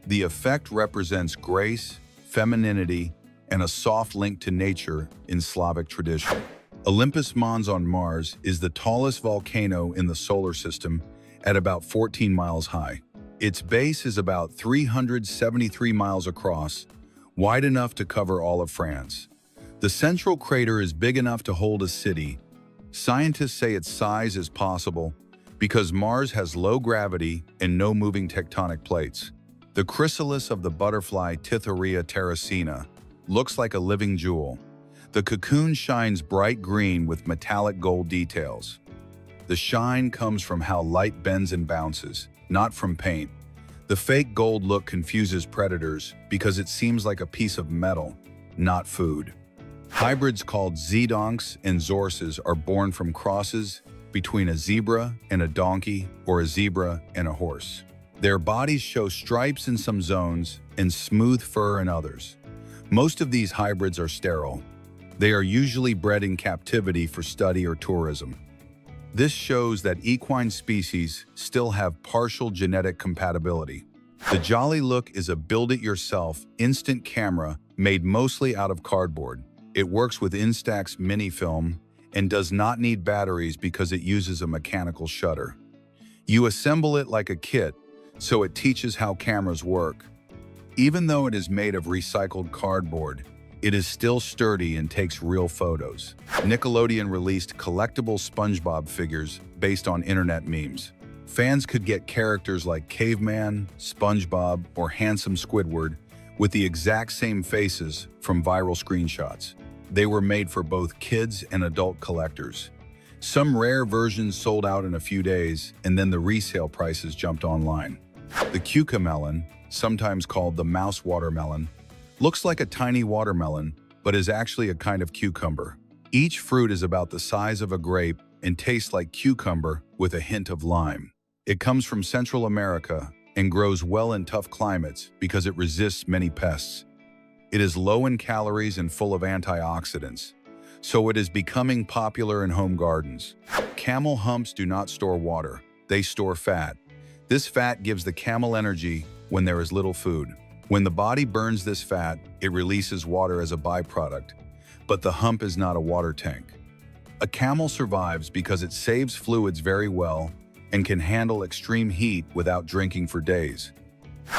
The effect represents grace, femininity, and a soft link to nature in Slavic tradition. Olympus Mons on Mars is the tallest volcano in the solar system at about 14 miles high. Its base is about 373 miles across, wide enough to cover all of France. The central crater is big enough to hold a city. Scientists say its size is possible because Mars has low gravity and no moving tectonic plates. The chrysalis of the butterfly Titharia terracina looks like a living jewel. The cocoon shines bright green with metallic gold details. The shine comes from how light bends and bounces, not from paint. The fake gold look confuses predators because it seems like a piece of metal, not food. Hybrids called zedonks and zorses are born from crosses between a zebra and a donkey or a zebra and a horse. Their bodies show stripes in some zones and smooth fur in others. Most of these hybrids are sterile. They are usually bred in captivity for study or tourism. This shows that equine species still have partial genetic compatibility. The Jolly Look is a build-it-yourself instant camera made mostly out of cardboard. It works with Instax mini film and does not need batteries because it uses a mechanical shutter. You assemble it like a kit, so it teaches how cameras work. Even though it is made of recycled cardboard, it is still sturdy and takes real photos. Nickelodeon released collectible SpongeBob figures based on internet memes. Fans could get characters like Caveman, SpongeBob, or Handsome Squidward with the exact same faces from viral screenshots. They were made for both kids and adult collectors. Some rare versions sold out in a few days, and then the resale prices jumped online. The cucamelon, sometimes called the mouse watermelon, looks like a tiny watermelon, but is actually a kind of cucumber. Each fruit is about the size of a grape and tastes like cucumber with a hint of lime. It comes from Central America and grows well in tough climates because it resists many pests. It is low in calories and full of antioxidants, so it is becoming popular in home gardens. Camel humps do not store water, they store fat. This fat gives the camel energy when there is little food. When the body burns this fat, it releases water as a byproduct, but the hump is not a water tank. A camel survives because it saves fluids very well and can handle extreme heat without drinking for days.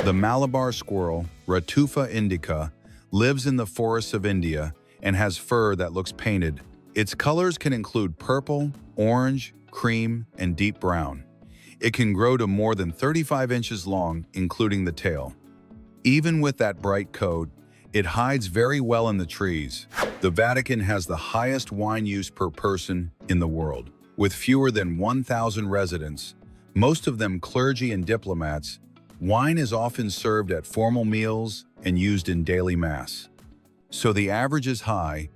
The Malabar squirrel, Ratufa indica, lives in the forests of India and has fur that looks painted. Its colors can include purple, orange, cream, and deep brown. It can grow to more than 35 inches long, including the tail. Even with that bright coat, it hides very well in the trees. The Vatican has the highest wine use per person in the world. With fewer than 1,000 residents, most of them clergy and diplomats, wine is often served at formal meals and used in daily mass. So the average is high,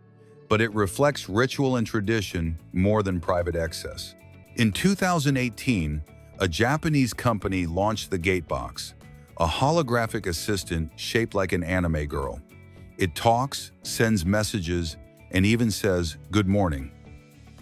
but it reflects ritual and tradition more than private excess. In 2018, a Japanese company launched the Gatebox, a holographic assistant shaped like an anime girl. It talks, sends messages, and even says, "Good morning."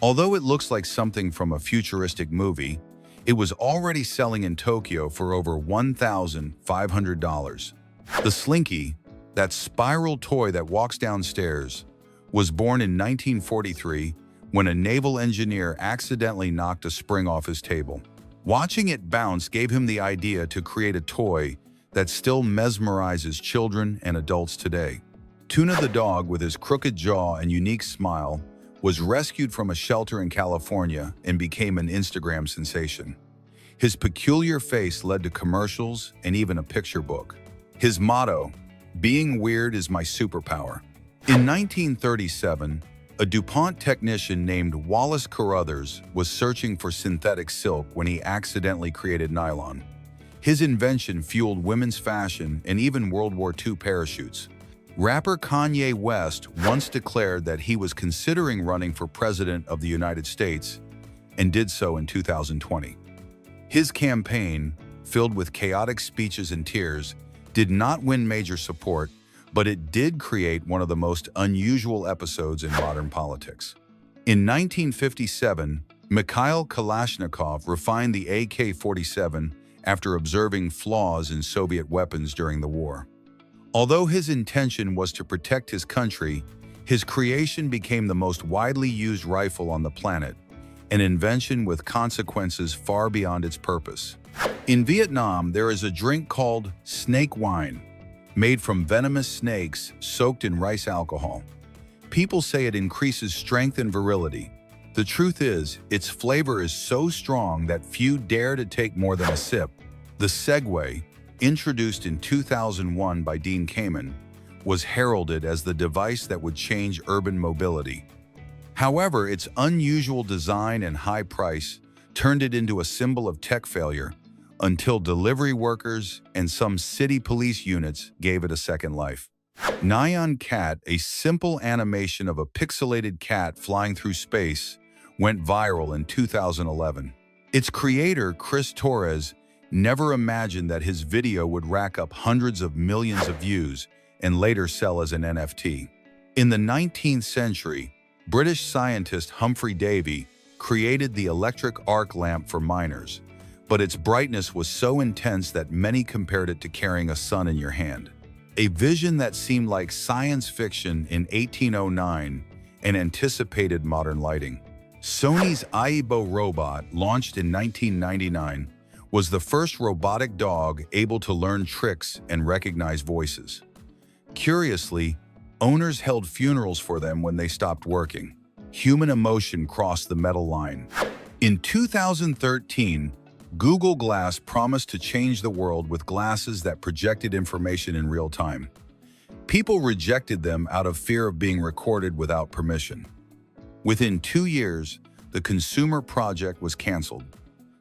Although it looks like something from a futuristic movie, it was already selling in Tokyo for over $1,500. The Slinky, that spiral toy that walks downstairs, was born in 1943 when a naval engineer accidentally knocked a spring off his table. Watching it bounce gave him the idea to create a toy that still mesmerizes children and adults today. Tuna the dog, with his crooked jaw and unique smile, was rescued from a shelter in California and became an Instagram sensation. His peculiar face led to commercials and even a picture book. His motto, "Being weird is my superpower." In 1937, a DuPont technician named Wallace Carruthers was searching for synthetic silk when he accidentally created nylon. His invention fueled women's fashion and even World War II parachutes. Rapper Kanye West once declared that he was considering running for president of the United States and did so in 2020. His campaign, filled with chaotic speeches and tears, did not win major support, but it did create one of the most unusual episodes in modern politics. In 1957, Mikhail Kalashnikov refined the AK-47 after observing flaws in Soviet weapons during the war. Although his intention was to protect his country, his creation became the most widely used rifle on the planet, an invention with consequences far beyond its purpose. In Vietnam, there is a drink called snake wine, made from venomous snakes soaked in rice alcohol. People say it increases strength and virility. The truth is, its flavor is so strong that few dare to take more than a sip. The Segway, introduced in 2001 by Dean Kamen, was heralded as the device that would change urban mobility. However, its unusual design and high price turned it into a symbol of tech failure until delivery workers and some city police units gave it a second life. Nyan Cat, a simple animation of a pixelated cat flying through space, went viral in 2011. Its creator, Chris Torres, never imagined that his video would rack up hundreds of millions of views and later sell as an NFT. In the 19th century, British scientist Humphrey Davy created the electric arc lamp for miners, but its brightness was so intense that many compared it to carrying a sun in your hand. A vision that seemed like science fiction in 1809 and anticipated modern lighting. Sony's Aibo robot, launched in 1999, was the first robotic dog able to learn tricks and recognize voices. Curiously, owners held funerals for them when they stopped working. Human emotion crossed the metal line. In 2013, Google Glass promised to change the world with glasses that projected information in real time. People rejected them out of fear of being recorded without permission. Within 2 years, the consumer project was canceled.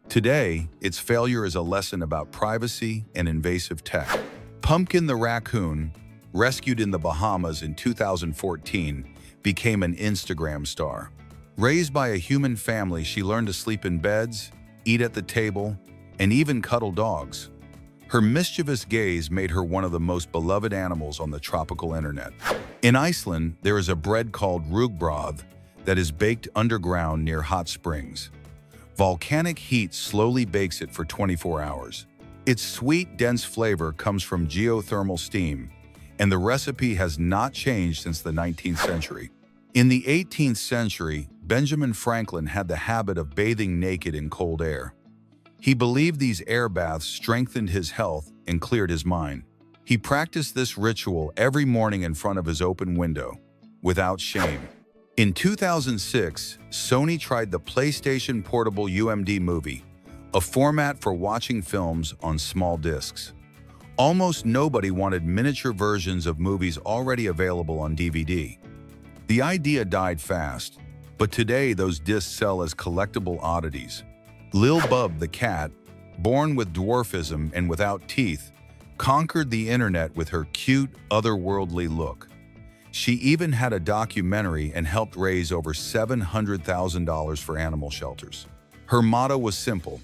Today, its failure is a lesson about privacy and invasive tech. Pumpkin the raccoon, rescued in the Bahamas in 2014, became an Instagram star. Raised by a human family, she learned to sleep in beds, eat at the table, and even cuddle dogs. Her mischievous gaze made her one of the most beloved animals on the tropical internet. In Iceland, there is a bread called rugbrauð that is baked underground near hot springs. Volcanic heat slowly bakes it for 24 hours. Its sweet, dense flavor comes from geothermal steam, and the recipe has not changed since the 19th century. In the 18th century, Benjamin Franklin had the habit of bathing naked in cold air. He believed these air baths strengthened his health and cleared his mind. He practiced this ritual every morning in front of his open window, without shame. In 2006, Sony tried the PlayStation Portable UMD Movie, a format for watching films on small discs. Almost nobody wanted miniature versions of movies already available on DVD. The idea died fast, but today those discs sell as collectible oddities. Lil Bub the cat, born with dwarfism and without teeth, conquered the internet with her cute, otherworldly look. She even had a documentary and helped raise over $700,000 for animal shelters. Her motto was simple: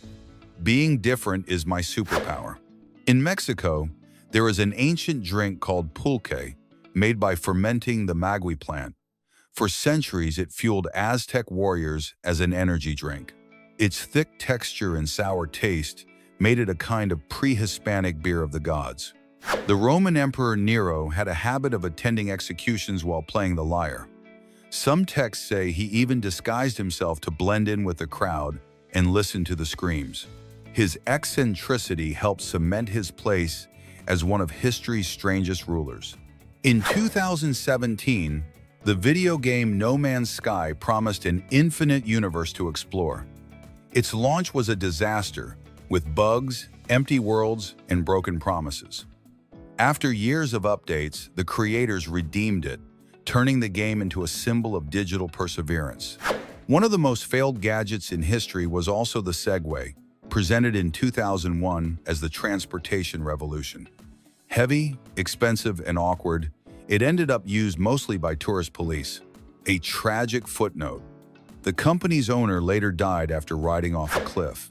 being different is my superpower. In Mexico, there is an ancient drink called pulque, made by fermenting the maguey plant. For centuries, it fueled Aztec warriors as an energy drink. Its thick texture and sour taste made it a kind of pre-Hispanic beer of the gods. The Roman Emperor Nero had a habit of attending executions while playing the lyre. Some texts say he even disguised himself to blend in with the crowd and listen to the screams. His eccentricity helped cement his place as one of history's strangest rulers. In 2017, the video game No Man's Sky promised an infinite universe to explore. Its launch was a disaster, with bugs, empty worlds, and broken promises. After years of updates, the creators redeemed it, turning the game into a symbol of digital perseverance. One of the most failed gadgets in history was also the Segway, presented in 2001 as the transportation revolution. Heavy, expensive, and awkward, it ended up used mostly by tourist police. A tragic footnote: the company's owner later died after riding off a cliff.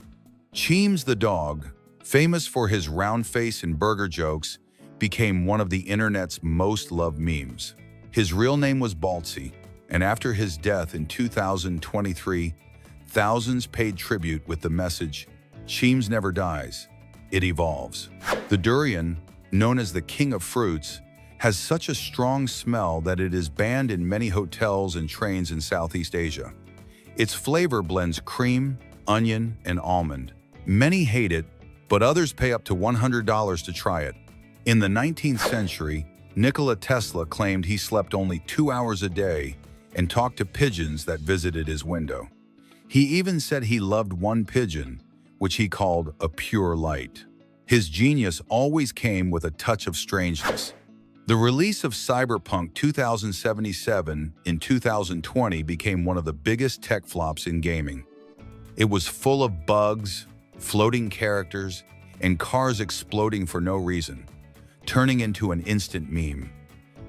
Cheems the dog, famous for his round face and burger jokes, became one of the internet's most loved memes. His real name was Baltzy, and after his death in 2023, thousands paid tribute with the message, "Cheems never dies, it evolves." The durian, known as the king of fruits, has such a strong smell that it is banned in many hotels and trains in Southeast Asia. Its flavor blends cream, onion, and almond. Many hate it, but others pay up to $100 to try it. In the 19th century, Nikola Tesla claimed he slept only 2 hours a day and talked to pigeons that visited his window. He even said he loved one pigeon, which he called a pure light. His genius always came with a touch of strangeness. The release of Cyberpunk 2077 in 2020 became one of the biggest tech flops in gaming. It was full of bugs, floating characters, and cars exploding for no reason, turning into an instant meme.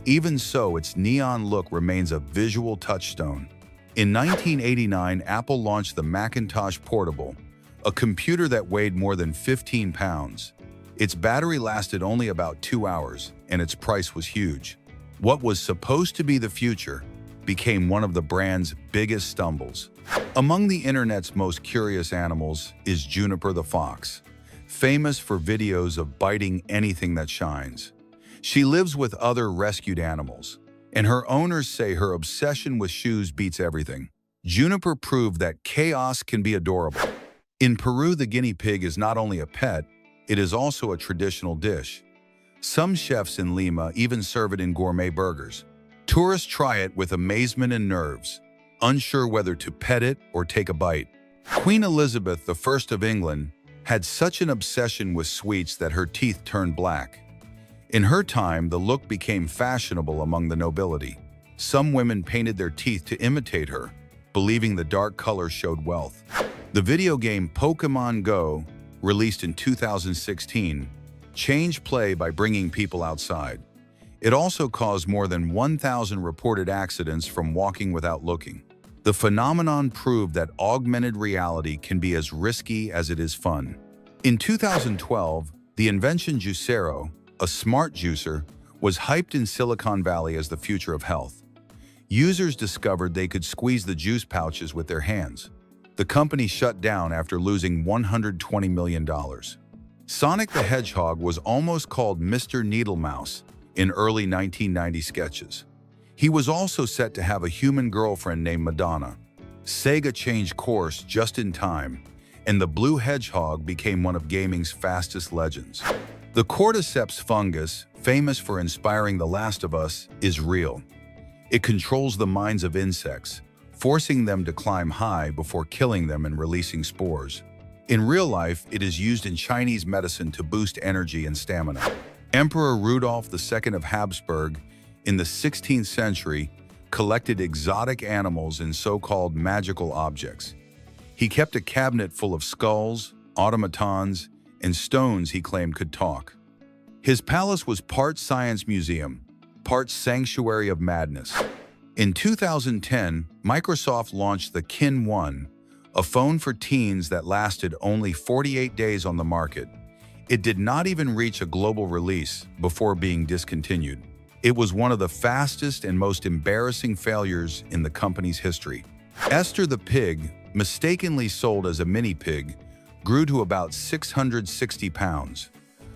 Even so, its neon look remains a visual touchstone. In 1989, Apple launched the Macintosh Portable, a computer that weighed more than 15 pounds. Its battery lasted only about 2 hours, and its price was huge. What was supposed to be the future became one of the brand's biggest stumbles. Among the internet's most curious animals is Juniper the fox, famous for videos of biting anything that shines. She lives with other rescued animals, and her owners say her obsession with shoes beats everything. Juniper proved that chaos can be adorable. In Peru, the guinea pig is not only a pet, it is also a traditional dish. Some chefs in Lima even serve it in gourmet burgers. Tourists try it with amazement and nerves, unsure whether to pet it or take a bite. Queen Elizabeth I of England had such an obsession with sweets that her teeth turned black. In her time, the look became fashionable among the nobility. Some women painted their teeth to imitate her, believing the dark color showed wealth. The video game Pokémon Go, released in 2016, changed play by bringing people outside. It also caused more than 1,000 reported accidents from walking without looking. The phenomenon proved that augmented reality can be as risky as it is fun. In 2012, the invention Juicero, a smart juicer, was hyped in Silicon Valley as the future of health. Users discovered they could squeeze the juice pouches with their hands. The company shut down after losing $120 million. Sonic the Hedgehog was almost called Mr. Needlemouse in early 1990 sketches. He was also set to have a human girlfriend named Madonna. Sega changed course just in time and the blue hedgehog became one of gaming's fastest legends. The cordyceps fungus, famous for inspiring The Last of Us, is real. It controls the minds of insects, forcing them to climb high before killing them and releasing spores. In real life, it is used in Chinese medicine to boost energy and stamina. Emperor Rudolf II of Habsburg, in the 16th century, collected exotic animals and so-called magical objects. He kept a cabinet full of skulls, automatons, and stones he claimed could talk. His palace was part science museum, part sanctuary of madness. In 2010, Microsoft launched the Kin 1, a phone for teens that lasted only 48 days on the market. It did not even reach a global release before being discontinued. It was one of the fastest and most embarrassing failures in the company's history. Esther the pig, mistakenly sold as a mini pig, grew to about 660 pounds.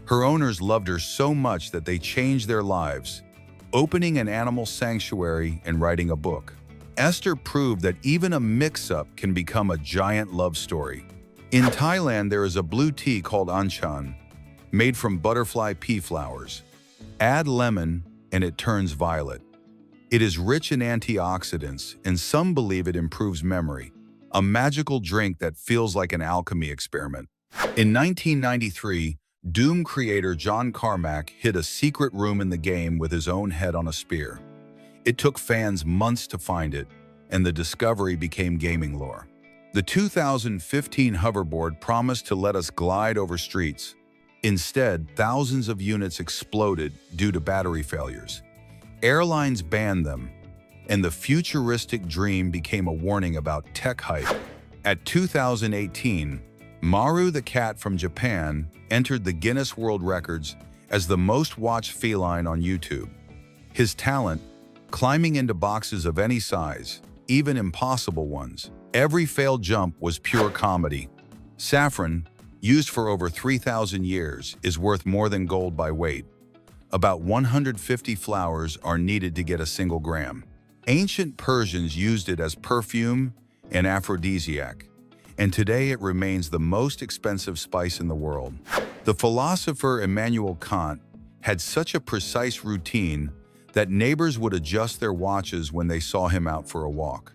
Her owners loved her so much that they changed their lives, opening an animal sanctuary and writing a book. Esther proved that even a mix-up can become a giant love story. In Thailand, there is a blue tea called anchan, made from butterfly pea flowers. Add lemon and it turns violet. It is rich in antioxidants, and some believe it improves memory. A magical drink that feels like an alchemy experiment. In 1993, Doom creator John Carmack hid a secret room in the game with his own head on a spear. It took fans months to find it, and the discovery became gaming lore. The 2015 hoverboard promised to let us glide over streets. Instead, thousands of units exploded due to battery failures. Airlines banned them, and the futuristic dream became a warning about tech hype. At 2018, Maru the cat from Japan entered the Guinness World Records as the most watched feline on YouTube. His talent, climbing into boxes of any size, even impossible ones. Every failed jump was pure comedy. Saffron, used for over 3,000 years, is worth more than gold by weight. About 150 flowers are needed to get a single gram. Ancient Persians used it as perfume and aphrodisiac, and today it remains the most expensive spice in the world. The philosopher Immanuel Kant had such a precise routine that neighbors would adjust their watches when they saw him out for a walk.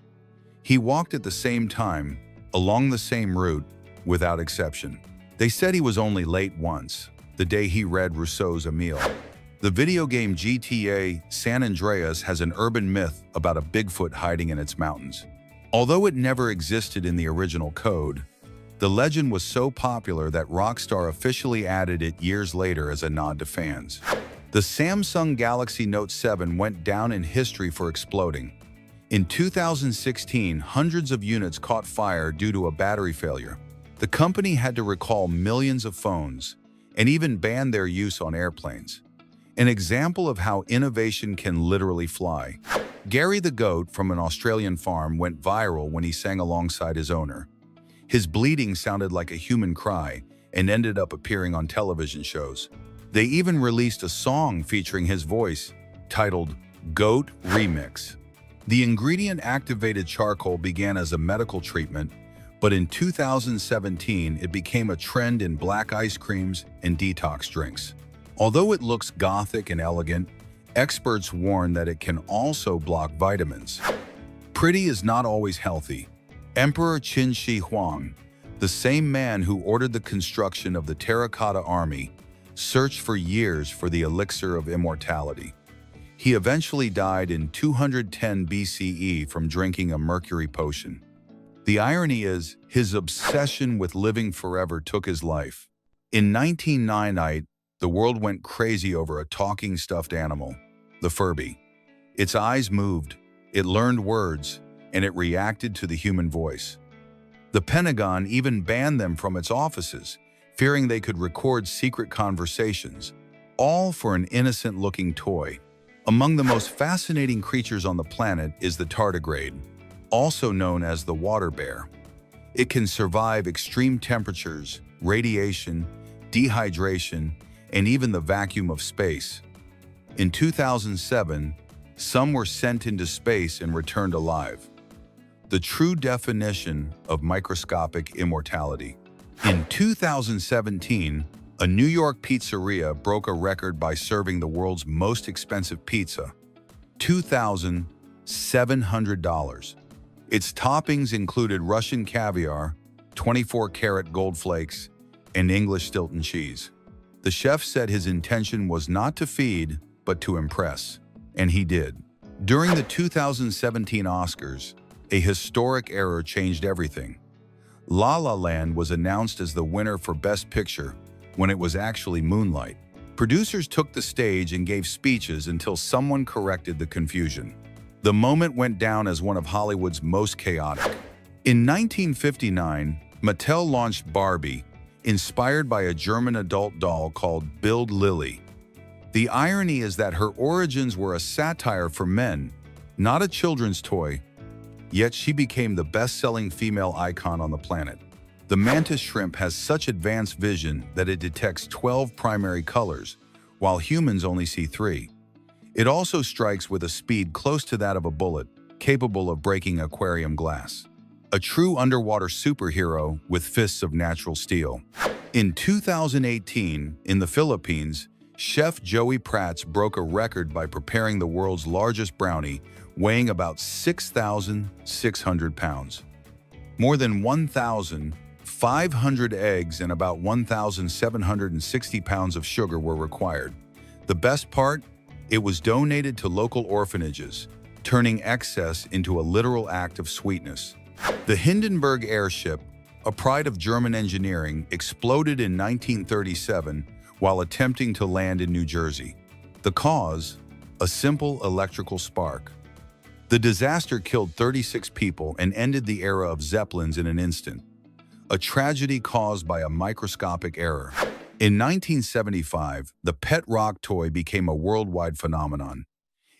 He walked at the same time, along the same route, without exception. They said he was only late once, the day he read Rousseau's Emile. The video game GTA San Andreas has an urban myth about a Bigfoot hiding in its mountains. Although it never existed in the original code, the legend was so popular that Rockstar officially added it years later as a nod to fans. The Samsung Galaxy Note 7 went down in history for exploding. In 2016, hundreds of units caught fire due to a battery failure. The company had to recall millions of phones and even ban their use on airplanes. An example of how innovation can literally fly. Gary the goat from an Australian farm went viral when he sang alongside his owner. His bleating sounded like a human cry and ended up appearing on television shows. They even released a song featuring his voice, titled Goat Remix. The ingredient activated charcoal began as a medical treatment, but in 2017 it became a trend in black ice creams and detox drinks. Although it looks gothic and elegant, experts warn that it can also block vitamins. Pretty is not always healthy. Emperor Qin Shi Huang, the same man who ordered the construction of the Terracotta Army, searched for years for the elixir of immortality. He eventually died in 210 BCE from drinking a mercury potion. The irony is, his obsession with living forever took his life. In 1998, the world went crazy over a talking stuffed animal, the Furby. Its eyes moved, it learned words, and it reacted to the human voice. The Pentagon even banned them from its offices, fearing they could record secret conversations, all for an innocent-looking toy. Among the most fascinating creatures on the planet is the tardigrade, also known as the water bear. It can survive extreme temperatures, radiation, dehydration, and even the vacuum of space. In 2007, some were sent into space and returned alive. The true definition of microscopic immortality. In 2017, a New York pizzeria broke a record by serving the world's most expensive pizza, $2,700. Its toppings included Russian caviar, 24-karat gold flakes, and English Stilton cheese. The chef said his intention was not to feed, but to impress, and he did. During the 2017 Oscars, a historic error changed everything. La La Land was announced as the winner for Best Picture when it was actually Moonlight. Producers took the stage and gave speeches until someone corrected the confusion. The moment went down as one of Hollywood's most chaotic. In 1959, Mattel launched Barbie, inspired by a German adult doll called Bild Lilly. The irony is that her origins were a satire for men, not a children's toy, yet she became the best-selling female icon on the planet. The mantis shrimp has such advanced vision that it detects 12 primary colors, while humans only see 3. It also strikes with a speed close to that of a bullet, capable of breaking aquarium glass. A true underwater superhero with fists of natural steel. In 2018, in the Philippines, Chef Joey Prats broke a record by preparing the world's largest brownie, weighing about 6,600 pounds. More than 1,500 eggs and about 1,760 pounds of sugar were required. The best part? It was donated to local orphanages, turning excess into a literal act of sweetness. The Hindenburg airship, a pride of German engineering, exploded in 1937 while attempting to land in New Jersey. The cause? A simple electrical spark. The disaster killed 36 people and ended the era of Zeppelins in an instant. A tragedy caused by a microscopic error. In 1975, the pet rock toy became a worldwide phenomenon.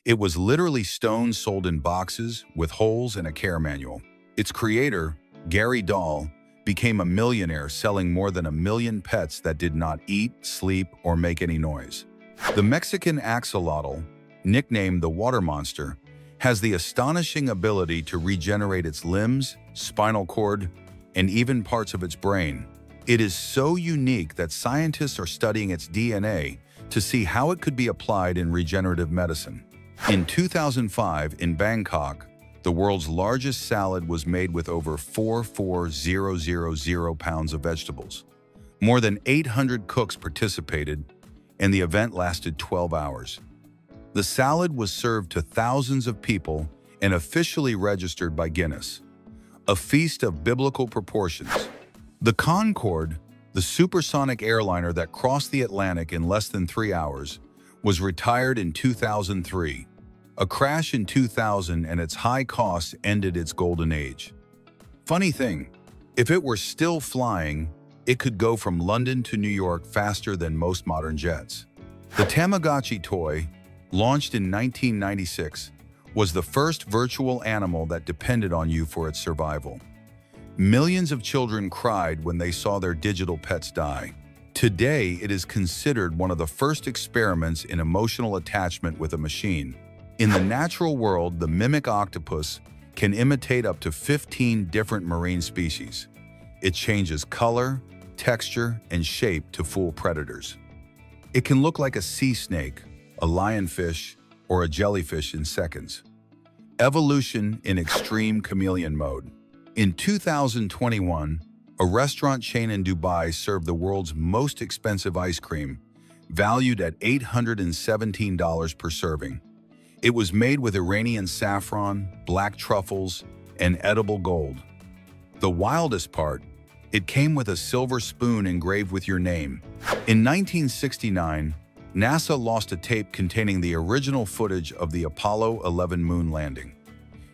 It was literally stones sold in boxes with holes and a care manual. Its creator, Gary Dahl, became a millionaire selling more than 1 million pets that did not eat, sleep, or make any noise. The Mexican axolotl, nicknamed the water monster, has the astonishing ability to regenerate its limbs, spinal cord, and even parts of its brain. It is so unique that scientists are studying its DNA to see how it could be applied in regenerative medicine. In 2005, in Bangkok, the world's largest salad was made with over 4,400 pounds of vegetables. More than 800 cooks participated, and the event lasted 12 hours. The salad was served to thousands of people and officially registered by Guinness. A feast of biblical proportions. The Concorde, the supersonic airliner that crossed the Atlantic in less than 3 hours, was retired in 2003. A crash in 2000 and its high costs ended its golden age. Funny thing, if it were still flying, it could go from London to New York faster than most modern jets. The Tamagotchi toy, launched in 1996, was the first virtual animal that depended on you for its survival. Millions of children cried when they saw their digital pets die. Today, it is considered one of the first experiments in emotional attachment with a machine. In the natural world, the mimic octopus can imitate up to 15 different marine species. It changes color, texture, and shape to fool predators. It can look like a sea snake, a lionfish, or a jellyfish in seconds. Evolution in extreme chameleon mode. In 2021, a restaurant chain in Dubai served the world's most expensive ice cream, valued at $817 per serving. It was made with Iranian saffron, black truffles, and edible gold. The wildest part, it came with a silver spoon engraved with your name. In 1969, NASA lost a tape containing the original footage of the Apollo 11 moon landing.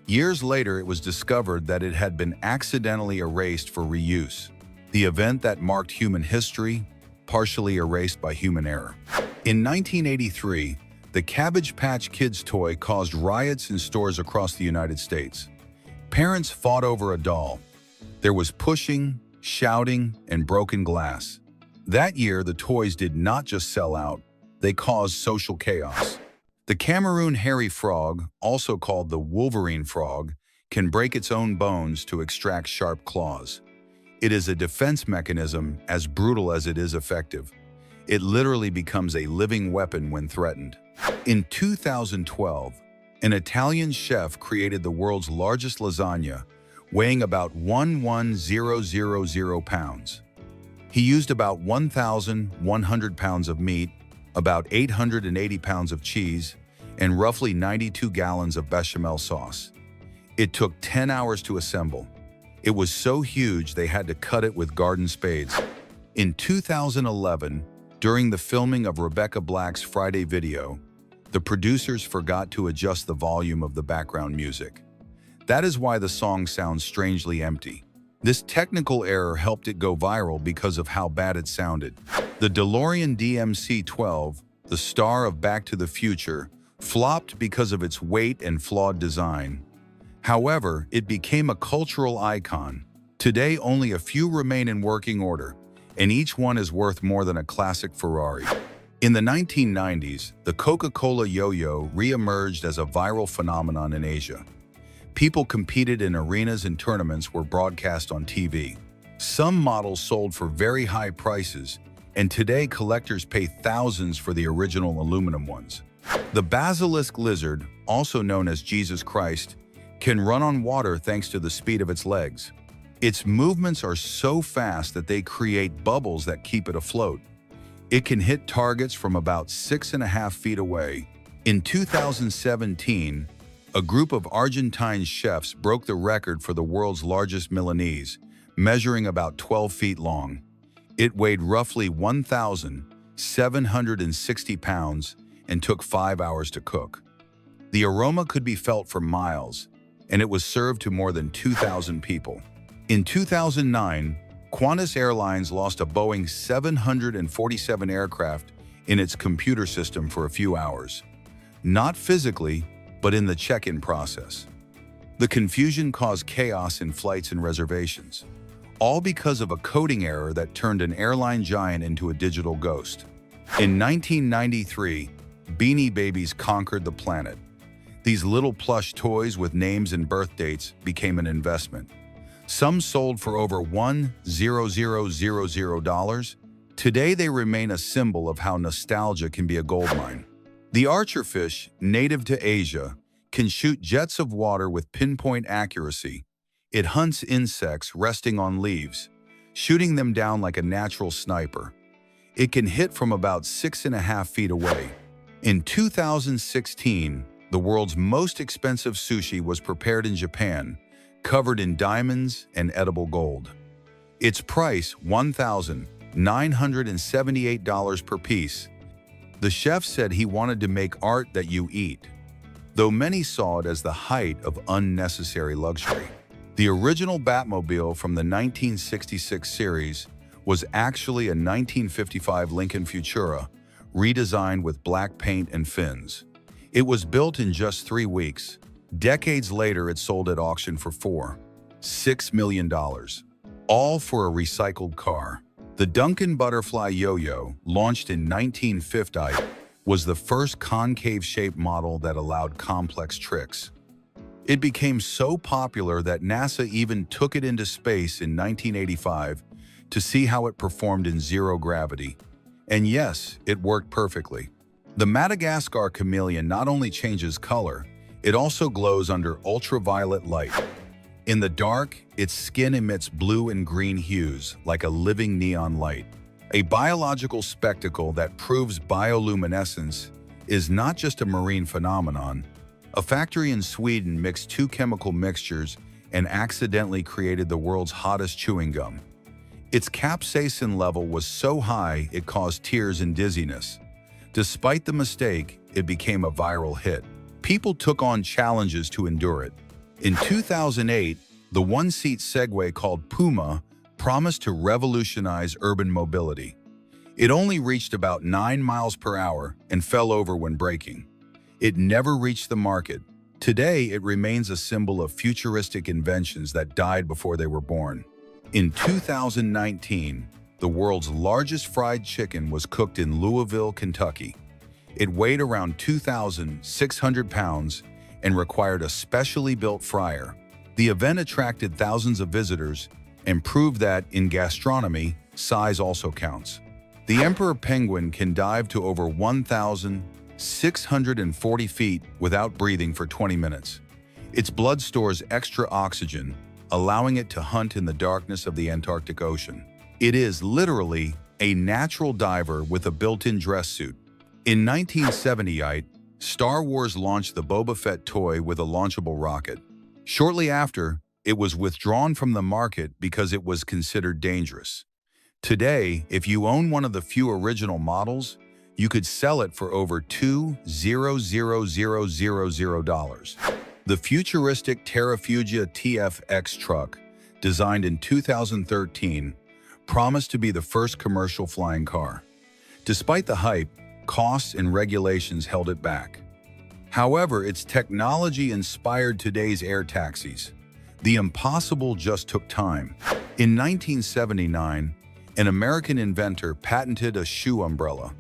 Years later, it was discovered that it had been accidentally erased for reuse, the event that marked human history, partially erased by human error. In 1983, the Cabbage Patch Kids toy caused riots in stores across the United States. Parents fought over a doll. There was pushing, shouting, and broken glass. That year, the toys did not just sell out, they caused social chaos. The Cameroon hairy frog, also called the Wolverine frog, can break its own bones to extract sharp claws. It is a defense mechanism as brutal as it is effective. It literally becomes a living weapon when threatened. In 2012, an Italian chef created the world's largest lasagna, weighing about 11,000 pounds. He used about 1,100 pounds of meat, about 880 pounds of cheese, and roughly 92 gallons of bechamel sauce. It took 10 hours to assemble. It was so huge they had to cut it with garden spades. In 2011, during the filming of Rebecca Black's Friday video, the producers forgot to adjust the volume of the background music. That is why the song sounds strangely empty. This technical error helped it go viral because of how bad it sounded. The DeLorean DMC-12, the star of Back to the Future, flopped because of its weight and flawed design. However, it became a cultural icon. Today, only a few remain in working order, and each one is worth more than a classic Ferrari. In the 1990s, the Coca-Cola yo-yo re-emerged as a viral phenomenon in Asia. People competed in arenas and tournaments were broadcast on TV. Some models sold for very high prices, and today collectors pay thousands for the original aluminum ones. The basilisk lizard, also known as Jesus Christ, can run on water thanks to the speed of its legs. Its movements are so fast that they create bubbles that keep it afloat. It can hit targets from about 6.5 feet away. In 2017, a group of Argentine chefs broke the record for the world's largest Milanese, measuring about 12 feet long. It weighed roughly 1,760 pounds and took 5 hours to cook. The aroma could be felt for miles, and it was served to more than 2,000 people. In 2009, Qantas Airlines lost a Boeing 747 aircraft in its computer system for a few hours. Not physically, but in the check-in process. The confusion caused chaos in flights and reservations, all because of a coding error that turned an airline giant into a digital ghost. In 1993, Beanie Babies conquered the planet. These little plush toys with names and birth dates became an investment. Some sold for over $1,000. Today they remain a symbol of how nostalgia can be a goldmine. The archerfish, native to Asia, can shoot jets of water with pinpoint accuracy. It hunts insects resting on leaves, shooting them down like a natural sniper. It can hit from about 6.5 feet away. In 2016, the world's most expensive sushi was prepared in Japan, covered in diamonds and edible gold. Its price, $1,978 per piece. The chef said he wanted to make art that you eat, though many saw it as the height of unnecessary luxury. The original Batmobile from the 1966 series was actually a 1955 Lincoln Futura, redesigned with black paint and fins. It was built in just 3 weeks. Decades later, it sold at auction for $6 million, all for a recycled car. The Duncan Butterfly Yo-Yo, launched in 1950, was the first concave-shaped model that allowed complex tricks. It became so popular that NASA even took it into space in 1985 to see how it performed in zero gravity. And yes, it worked perfectly. The Madagascar chameleon not only changes color, it also glows under ultraviolet light. In the dark, its skin emits blue and green hues like a living neon light. A biological spectacle that proves bioluminescence is not just a marine phenomenon. A factory in Sweden mixed 2 chemical mixtures and accidentally created the world's hottest chewing gum. Its capsaicin level was so high it caused tears and dizziness. Despite the mistake, it became a viral hit. People took on challenges to endure it. In 2008, the one-seat Segway called Puma promised to revolutionize urban mobility. It only reached about 9 miles per hour and fell over when braking. It never reached the market. Today, it remains a symbol of futuristic inventions that died before they were born. In 2019, the world's largest fried chicken was cooked in Louisville, Kentucky. It weighed around 2,600 pounds and required a specially built fryer. The event attracted thousands of visitors, and proved that, in gastronomy, size also counts. The emperor penguin can dive to over 1,640 feet without breathing for 20 minutes. Its blood stores extra oxygen, allowing it to hunt in the darkness of the Antarctic Ocean. It is literally a natural diver with a built-in dress suit. In 1978, Star Wars launched the Boba Fett toy with a launchable rocket. Shortly after, it was withdrawn from the market because it was considered dangerous. Today, if you own one of the few original models, you could sell it for over $2,000,000. The futuristic Terrafugia TFX truck, designed in 2013, promised to be the first commercial flying car. Despite the hype, costs and regulations held it back. However, its technology inspired today's air taxis. The impossible just took time. In 1979, an American inventor patented a shoe umbrella.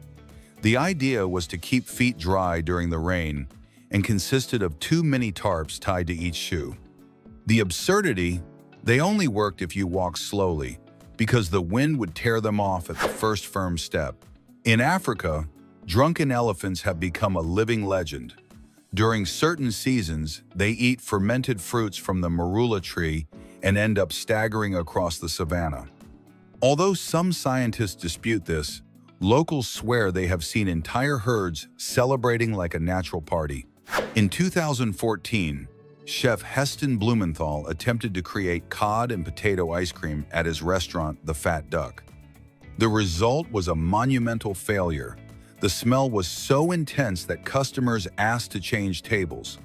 The idea was to keep feet dry during the rain and consisted of two mini tarps tied to each shoe. The absurdity: they only worked if you walked slowly, because the wind would tear them off at the first firm step. In Africa, drunken elephants have become a living legend. During certain seasons, they eat fermented fruits from the marula tree and end up staggering across the savannah. Although some scientists dispute this, locals swear they have seen entire herds celebrating like a natural party. In 2014, Chef Heston Blumenthal attempted to create cod and potato ice cream at his restaurant, The Fat Duck. The result was a monumental failure. The smell was so intense that customers asked to change tables.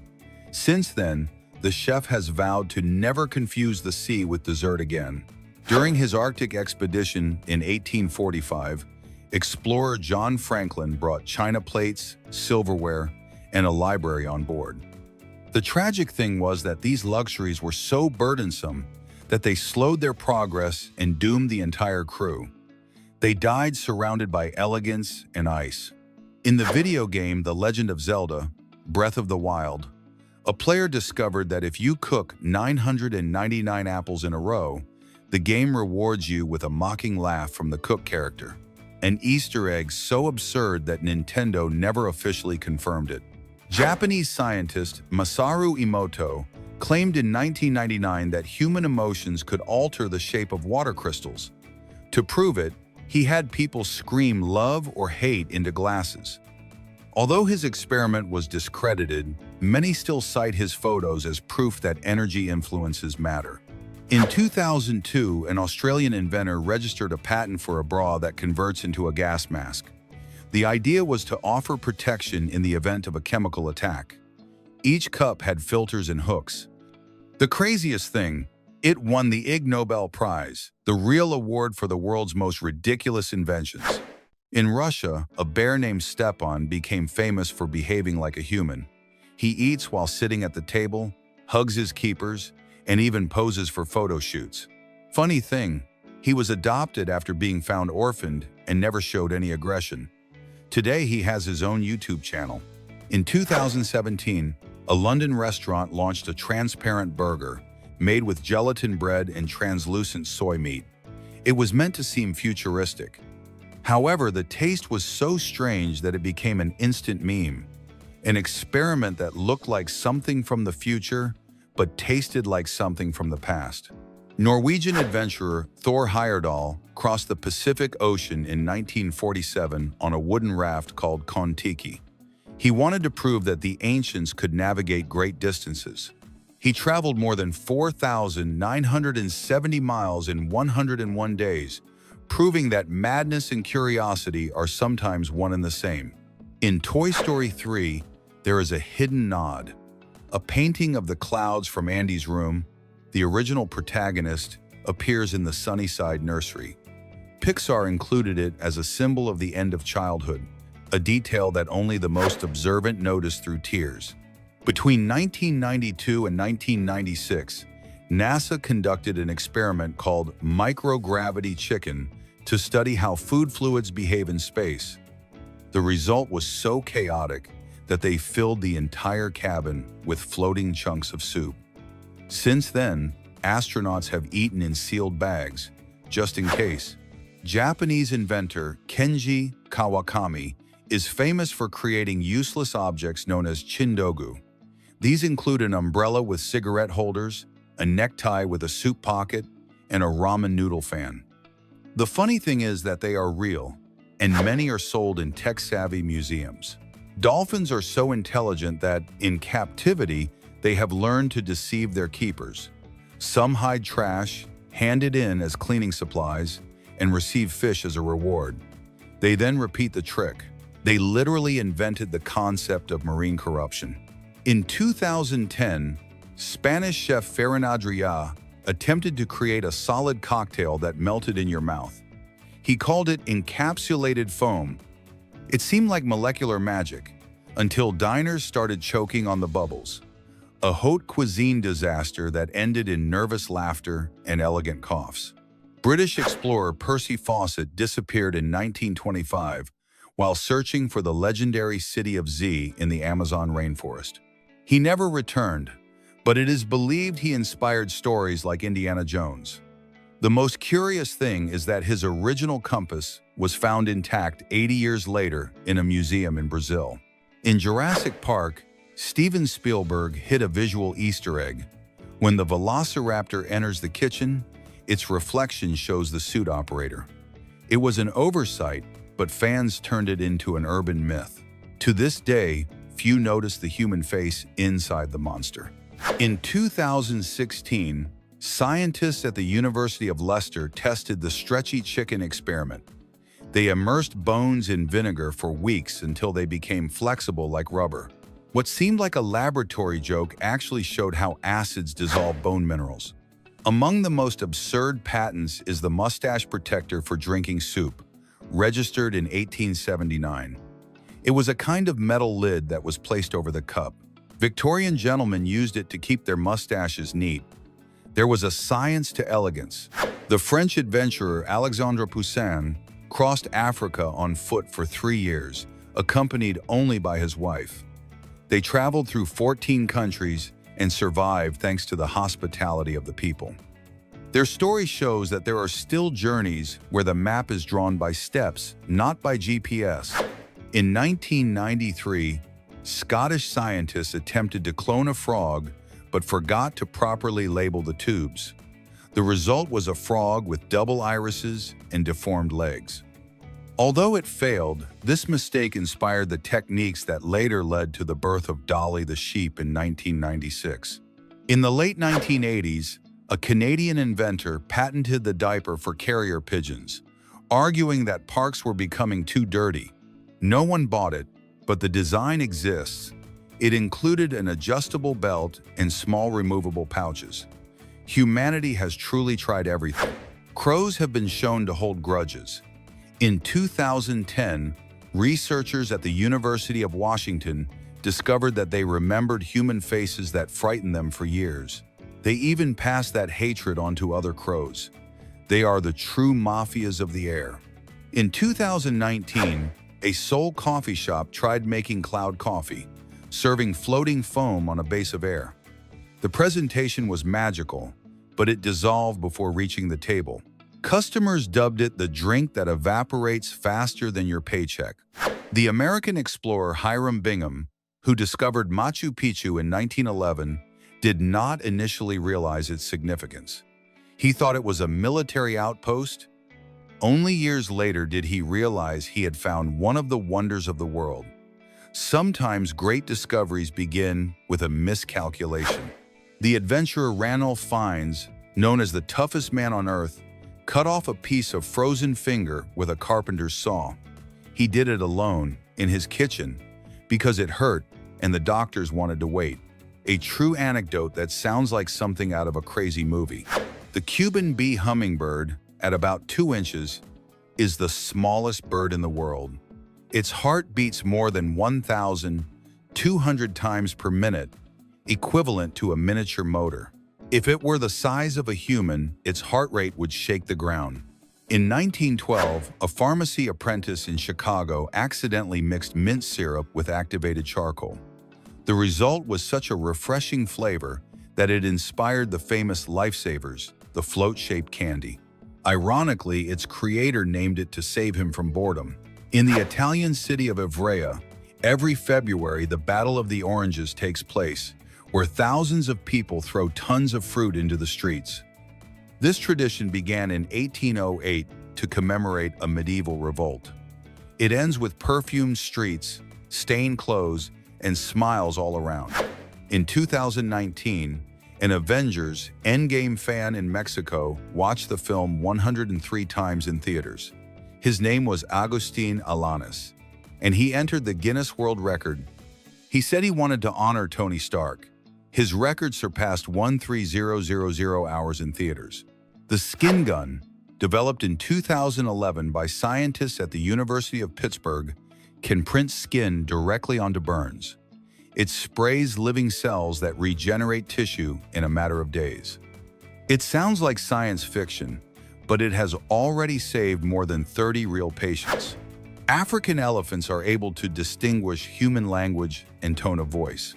Since then, the chef has vowed to never confuse the sea with dessert again. During his Arctic expedition in 1845, explorer John Franklin brought china plates, silverware, and a library on board. The tragic thing was that these luxuries were so burdensome that they slowed their progress and doomed the entire crew. They died surrounded by elegance and ice. In the video game The Legend of Zelda: Breath of the Wild, a player discovered that if you cook 999 apples in a row, the game rewards you with a mocking laugh from the cook character. An Easter egg so absurd that Nintendo never officially confirmed it. Japanese scientist Masaru Emoto claimed in 1999 that human emotions could alter the shape of water crystals. To prove it, he had people scream love or hate into glasses. Although his experiment was discredited, many still cite his photos as proof that energy influences matter. In 2002, an Australian inventor registered a patent for a bra that converts into a gas mask. The idea was to offer protection in the event of a chemical attack. Each cup had filters and hooks. The craziest thing, it won the Ig Nobel Prize, the real award for the world's most ridiculous inventions. In Russia, a bear named Stepan became famous for behaving like a human. He eats while sitting at the table, hugs his keepers, and even poses for photo shoots. Funny thing, he was adopted after being found orphaned and never showed any aggression. Today, he has his own YouTube channel. In 2017, a London restaurant launched a transparent burger made with gelatin bread and translucent soy meat. It was meant to seem futuristic. However, the taste was so strange that it became an instant meme, an experiment that looked like something from the future, but tasted like something from the past. Norwegian adventurer Thor Heyerdahl crossed the Pacific Ocean in 1947 on a wooden raft called Kon-Tiki. He wanted to prove that the ancients could navigate great distances. He traveled more than 4,970 miles in 101 days, proving that madness and curiosity are sometimes one and the same. In Toy Story 3, there is a hidden nod. A painting of the clouds from Andy's room, the original protagonist, appears in the Sunnyside nursery. Pixar included it as a symbol of the end of childhood, a detail that only the most observant noticed through tears. Between 1992 and 1996, NASA conducted an experiment called Microgravity Chicken to study how food fluids behave in space. The result was so chaotic that they filled the entire cabin with floating chunks of soup. Since then, astronauts have eaten in sealed bags, just in case. Japanese inventor Kenji Kawakami is famous for creating useless objects known as chindogu. These include an umbrella with cigarette holders, a necktie with a soup pocket, and a ramen noodle fan. The funny thing is that they are real, and many are sold in tech-savvy museums. Dolphins are so intelligent that, in captivity, they have learned to deceive their keepers. Some hide trash, hand it in as cleaning supplies, and receive fish as a reward. They then repeat the trick. They literally invented the concept of marine corruption. In 2010, Spanish chef Ferran Adrià attempted to create a solid cocktail that melted in your mouth. He called it encapsulated foam. It seemed like molecular magic, until diners started choking on the bubbles. A haute cuisine disaster that ended in nervous laughter and elegant coughs. British explorer Percy Fawcett disappeared in 1925 while searching for the legendary city of Z in the Amazon rainforest. He never returned, but it is believed he inspired stories like Indiana Jones. The most curious thing is that his original compass was found intact 80 years later in a museum in Brazil. In Jurassic Park, Steven Spielberg hid a visual Easter egg. When the velociraptor enters the kitchen, its reflection shows the suit operator. It was an oversight, but fans turned it into an urban myth. To this day, few notice the human face inside the monster. In 2016, scientists at the University of Leicester tested the stretchy chicken experiment. They immersed bones in vinegar for weeks until they became flexible like rubber. What seemed like a laboratory joke actually showed how acids dissolve bone minerals. Among the most absurd patents is the mustache protector for drinking soup, registered in 1879. It was a kind of metal lid that was placed over the cup. Victorian gentlemen used it to keep their mustaches neat. There was a science to elegance. The French adventurer Alexandre Poussin crossed Africa on foot for 3 years, accompanied only by his wife. They traveled through 14 countries and survived thanks to the hospitality of the people. Their story shows that there are still journeys where the map is drawn by steps, not by GPS. In 1993, Scottish scientists attempted to clone a frog but forgot to properly label the tubes. The result was a frog with double irises and deformed legs. Although it failed, this mistake inspired the techniques that later led to the birth of Dolly the sheep in 1996. In the late 1980s, a Canadian inventor patented the diaper for carrier pigeons, arguing that parks were becoming too dirty. No one bought it, but the design exists. It included an adjustable belt and small removable pouches. Humanity has truly tried everything. Crows have been shown to hold grudges. In 2010, researchers at the University of Washington discovered that they remembered human faces that frightened them for years. They even passed that hatred on to other crows. They are the true mafias of the air. In 2019, a Seoul coffee shop tried making cloud coffee, serving floating foam on a base of air. The presentation was magical, but it dissolved before reaching the table. Customers dubbed it the drink that evaporates faster than your paycheck. The American explorer Hiram Bingham, who discovered Machu Picchu in 1911, did not initially realize its significance. He thought it was a military outpost. Only years later did he realize he had found one of the wonders of the world. Sometimes great discoveries begin with a miscalculation. The adventurer Ranulph Fiennes, known as the toughest man on earth, cut off a piece of frozen finger with a carpenter's saw. He did it alone, in his kitchen, because it hurt and the doctors wanted to wait. A true anecdote that sounds like something out of a crazy movie. The Cuban bee hummingbird, at about 2 inches, is the smallest bird in the world. Its heart beats more than 1,200 times per minute, equivalent to a miniature motor. If it were the size of a human, its heart rate would shake the ground. In 1912, a pharmacy apprentice in Chicago accidentally mixed mint syrup with activated charcoal. The result was such a refreshing flavor that it inspired the famous Lifesavers, the float-shaped candy. Ironically, its creator named it to save him from boredom. In the Italian city of Ivrea, every February the Battle of the Oranges takes place, where thousands of people throw tons of fruit into the streets. This tradition began in 1808 to commemorate a medieval revolt. It ends with perfumed streets, stained clothes, and smiles all around. In 2019, an Avengers Endgame fan in Mexico watched the film 103 times in theaters. His name was Agustin Alanis, and he entered the Guinness World Record. He said he wanted to honor Tony Stark. His record surpassed 13,000 hours in theaters. The skin gun, developed in 2011 by scientists at the University of Pittsburgh, can print skin directly onto burns. It sprays living cells that regenerate tissue in a matter of days. It sounds like science fiction, but it has already saved more than 30 real patients. African elephants are able to distinguish human language and tone of voice.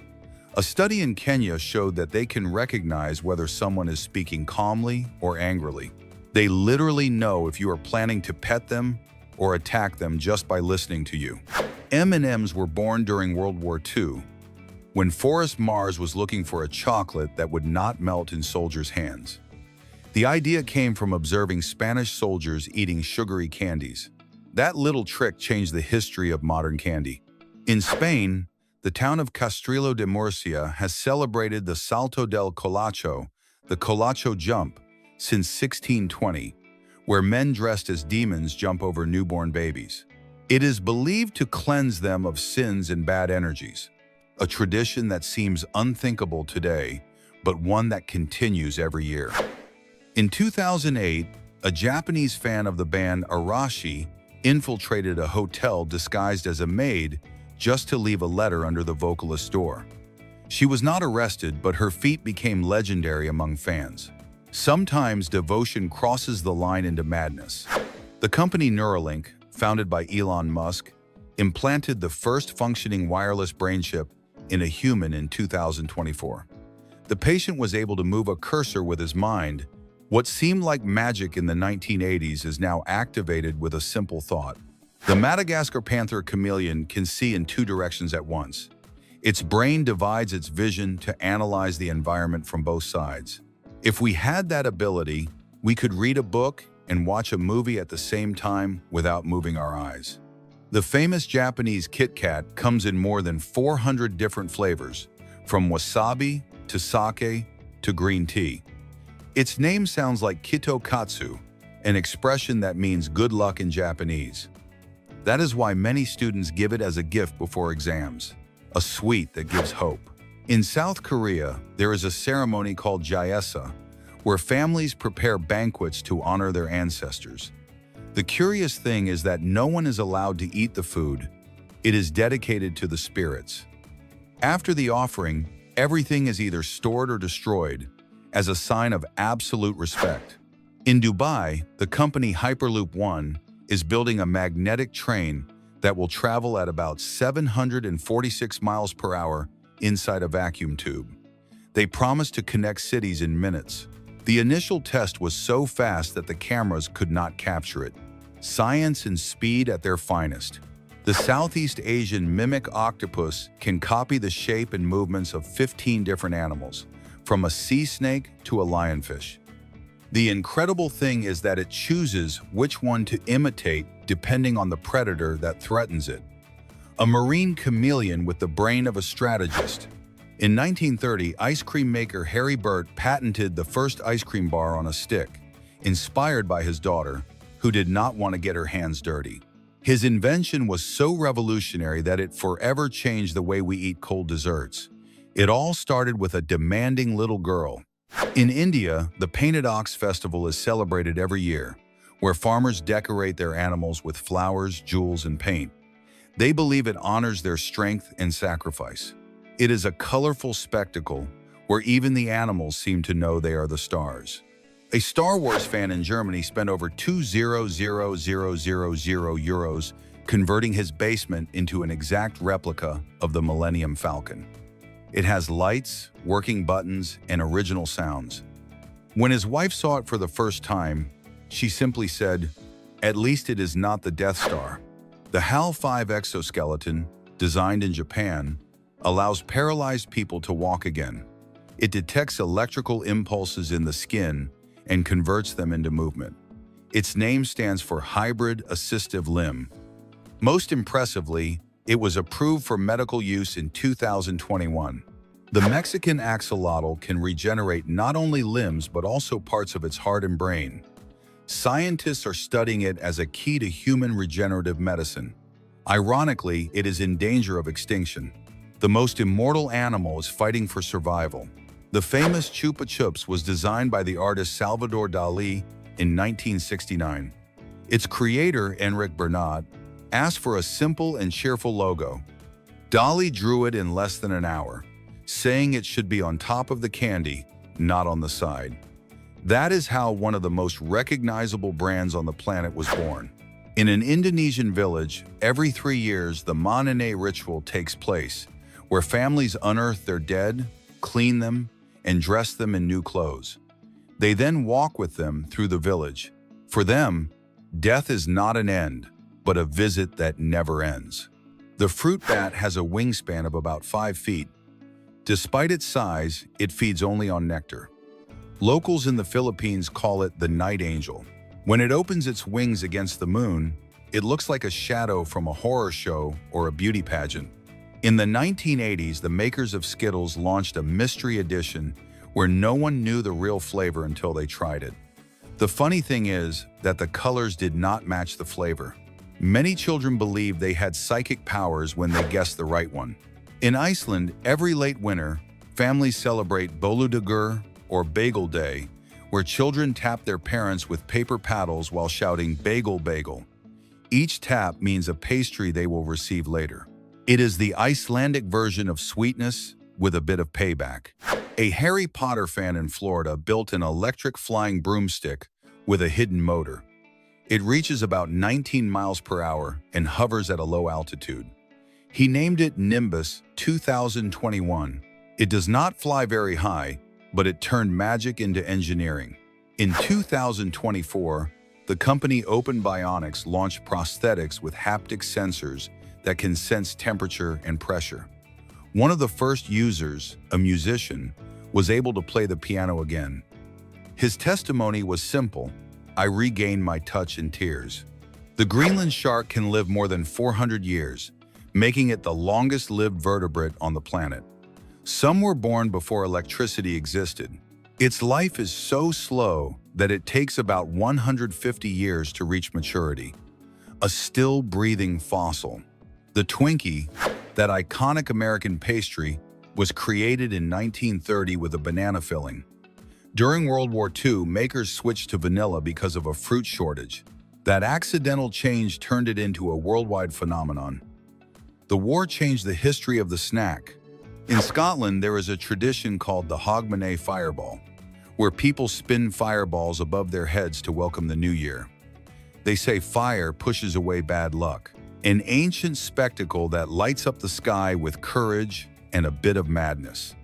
A study in Kenya showed that they can recognize whether someone is speaking calmly or angrily. They literally know if you are planning to pet them or attack them just by listening to you. M&Ms were born during World War II, when Forrest Mars was looking for a chocolate that would not melt in soldiers' hands. The idea came from observing Spanish soldiers eating sugary candies. That little trick changed the history of modern candy. In Spain, the town of Castrillo de Murcia has celebrated the Salto del Colacho, the Colacho jump, since 1620, where men dressed as demons jump over newborn babies. It is believed to cleanse them of sins and bad energies, a tradition that seems unthinkable today, but one that continues every year. In 2008, a Japanese fan of the band Arashi infiltrated a hotel disguised as a maid just to leave a letter under the vocalist's door. She was not arrested, but her feat became legendary among fans. Sometimes devotion crosses the line into madness. The company Neuralink, founded by Elon Musk, implanted the first functioning wireless brain chip in a human in 2024. The patient was able to move a cursor with his mind. What seemed like magic in the 1980s is now activated with a simple thought. The Madagascar panther chameleon can see in two directions at once. Its brain divides its vision to analyze the environment from both sides. If we had that ability, we could read a book and watch a movie at the same time without moving our eyes. The famous Japanese Kit Kat comes in more than 400 different flavors, from wasabi to sake to green tea. Its name sounds like kitokatsu, an expression that means good luck in Japanese. That is why many students give it as a gift before exams, a sweet that gives hope. In South Korea, there is a ceremony called Jaesa, where families prepare banquets to honor their ancestors. The curious thing is that no one is allowed to eat the food. It is dedicated to the spirits. After the offering, everything is either stored or destroyed as a sign of absolute respect. In Dubai, the company Hyperloop One is building a magnetic train that will travel at about 746 miles per hour inside a vacuum tube. They promise to connect cities in minutes. The initial test was so fast that the cameras could not capture it. Science and speed at their finest. The Southeast Asian mimic octopus can copy the shape and movements of 15 different animals, from a sea snake to a lionfish. The incredible thing is that it chooses which one to imitate depending on the predator that threatens it. A marine chameleon with the brain of a strategist. In 1930, ice cream maker Harry Burt patented the first ice cream bar on a stick, inspired by his daughter, who did not want to get her hands dirty. His invention was so revolutionary that it forever changed the way we eat cold desserts. It all started with a demanding little girl. In India, the Painted Ox Festival is celebrated every year, where farmers decorate their animals with flowers, jewels, and paint. They believe it honors their strength and sacrifice. It is a colorful spectacle where even the animals seem to know they are the stars. A Star Wars fan in Germany spent over 200,000 euros converting his basement into an exact replica of the Millennium Falcon. It has lights, working buttons, and original sounds. When his wife saw it for the first time, she simply said, "At least it is not the Death Star." The HAL-5 exoskeleton, designed in Japan, allows paralyzed people to walk again. It detects electrical impulses in the skin and converts them into movement. Its name stands for Hybrid Assistive Limb. Most impressively, it was approved for medical use in 2021. The Mexican axolotl can regenerate not only limbs but also parts of its heart and brain. Scientists are studying it as a key to human regenerative medicine. Ironically, it is in danger of extinction. The most immortal animal is fighting for survival. The famous Chupa Chups was designed by the artist Salvador Dalí in 1969. Its creator, Enric Bernat, asked for a simple and cheerful logo. Dalí drew it in less than an hour, saying it should be on top of the candy, not on the side. That is how one of the most recognizable brands on the planet was born. In an Indonesian village, every 3 years the Manene ritual takes place, where families unearth their dead, clean them, and dress them in new clothes. They then walk with them through the village. For them, death is not an end, but a visit that never ends. The fruit bat has a wingspan of about 5 feet. Despite its size, it feeds only on nectar. Locals in the Philippines call it the night angel. When it opens its wings against the moon, it looks like a shadow from a horror show or a beauty pageant. In the 1980s, the makers of Skittles launched a mystery edition where no one knew the real flavor until they tried it. The funny thing is that the colors did not match the flavor. Many children believed they had psychic powers when they guessed the right one. In Iceland, every late winter, families celebrate Bóludagur or Bagel Day, where children tap their parents with paper paddles while shouting "Bagel, bagel." Each tap means a pastry they will receive later. It is the Icelandic version of sweetness with a bit of payback. A Harry Potter fan in Florida built an electric flying broomstick with a hidden motor. It reaches about 19 miles per hour and hovers at a low altitude. He named it Nimbus 2021. It does not fly very high, but it turned magic into engineering. In 2024, the company Open Bionics launched prosthetics with haptic sensors that can sense temperature and pressure. One of the first users, a musician, was able to play the piano again. His testimony was simple: "I regained my touch and tears." The Greenland shark can live more than 400 years, making it the longest-lived vertebrate on the planet. Some were born before electricity existed. Its life is so slow that it takes about 150 years to reach maturity. A still-breathing fossil. The Twinkie, that iconic American pastry, was created in 1930 with a banana filling. During World War II, makers switched to vanilla because of a fruit shortage. That accidental change turned it into a worldwide phenomenon. The war changed the history of the snack. In Scotland, there is a tradition called the Hogmanay Fireball, where people spin fireballs above their heads to welcome the new year. They say fire pushes away bad luck. An ancient spectacle that lights up the sky with courage and a bit of madness.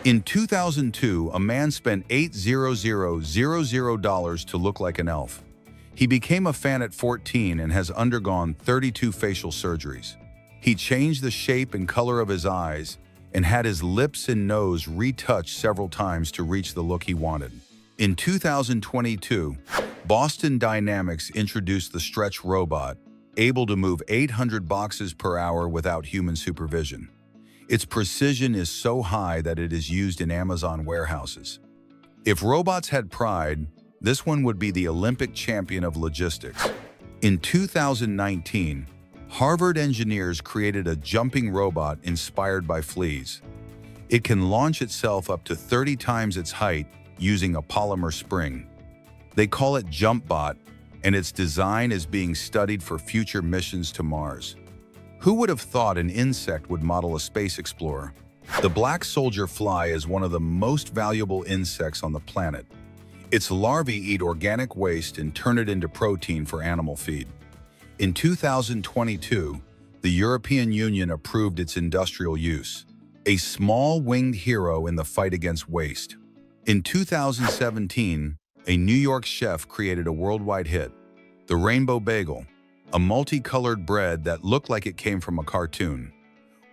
In 2002, a man spent $8,000 to look like an elf. He became a fan at 14 and has undergone 32 facial surgeries. He changed the shape and color of his eyes and had his lips and nose retouched several times to reach the look he wanted. In 2022, Boston Dynamics introduced the Stretch robot, able to move 800 boxes per hour without human supervision. Its precision is so high that it is used in Amazon warehouses. If robots had pride, this one would be the Olympic champion of logistics. In 2019, Harvard engineers created a jumping robot inspired by fleas. It can launch itself up to 30 times its height using a polymer spring. They call it JumpBot, and its design is being studied for future missions to Mars. Who would have thought an insect would model a space explorer? The black soldier fly is one of the most valuable insects on the planet. Its larvae eat organic waste and turn it into protein for animal feed. In 2022, the European Union approved its industrial use. a small winged hero in the fight against waste. In 2017, a New York chef created a worldwide hit, the Rainbow Bagel, a multicolored bread that looked like it came from a cartoon.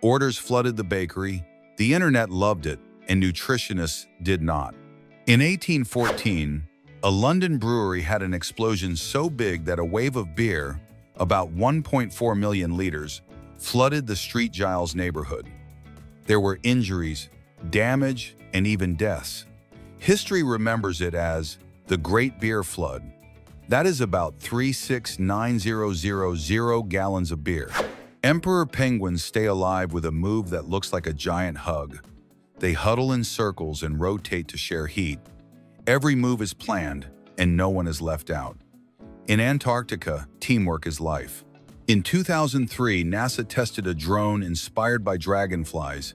Orders flooded the bakery, the internet loved it, and nutritionists did not. In 1814, a London brewery had an explosion so big that a wave of beer, about 1.4 million liters, flooded the Street Giles neighborhood. There were injuries, damage, and even deaths. History remembers it as the Great Beer Flood. That is about 369,000 gallons of beer. Emperor penguins stay alive with a move that looks like a giant hug. They huddle in circles and rotate to share heat. Every move is planned, and no one is left out. In Antarctica, teamwork is life. In 2003, NASA tested a drone inspired by dragonflies,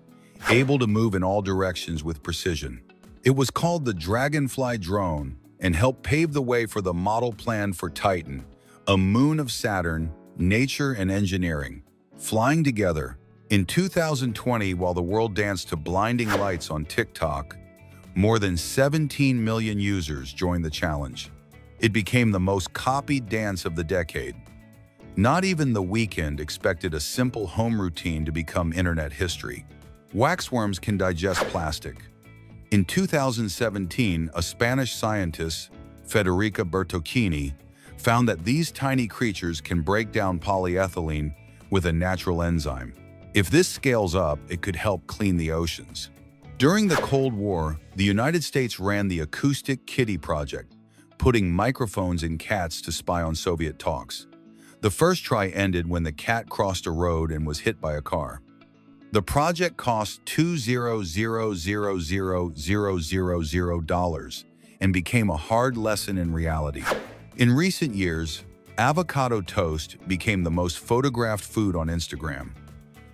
able to move in all directions with precision. It was called the Dragonfly drone and helped pave the way for the model plan for Titan, a moon of Saturn, nature and engineering, flying together. In 2020, while the world danced to blinding lights on TikTok, more than 17 million users joined the challenge. It became the most copied dance of the decade. Not even The Weeknd expected a simple home routine to become internet history. Waxworms can digest plastic. In 2017, a Spanish scientist, Federica Bertocchini, found that these tiny creatures can break down polyethylene with a natural enzyme. If this scales up, it could help clean the oceans. During the Cold War, the United States ran the Acoustic Kitty Project, putting microphones in cats to spy on Soviet talks. The first try ended when the cat crossed a road and was hit by a car. The project cost $2,000,000 and became a hard lesson in reality. In recent years, avocado toast became the most photographed food on Instagram.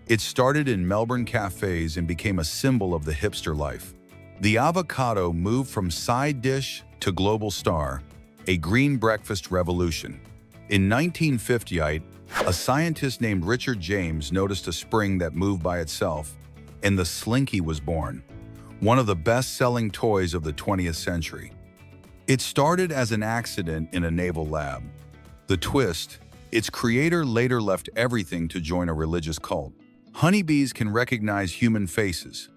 It started in Melbourne cafes and became a symbol of the hipster life. The avocado moved from side dish to global star, a green breakfast revolution. In 1958, a scientist named Richard James noticed a spring that moved by itself, and the Slinky was born, one of the best-selling toys of the 20th century. It started as an accident in a naval lab. The twist, its creator later left everything to join a religious cult. Honeybees can recognize human faces.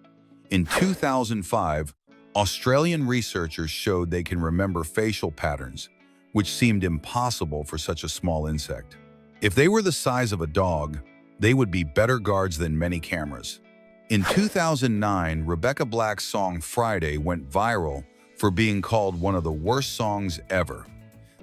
In 2005, Australian researchers showed they can remember facial patterns, which seemed impossible for such a small insect. If they were the size of a dog, they would be better guards than many cameras. In 2009, Rebecca Black's song Friday went viral for being called one of the worst songs ever.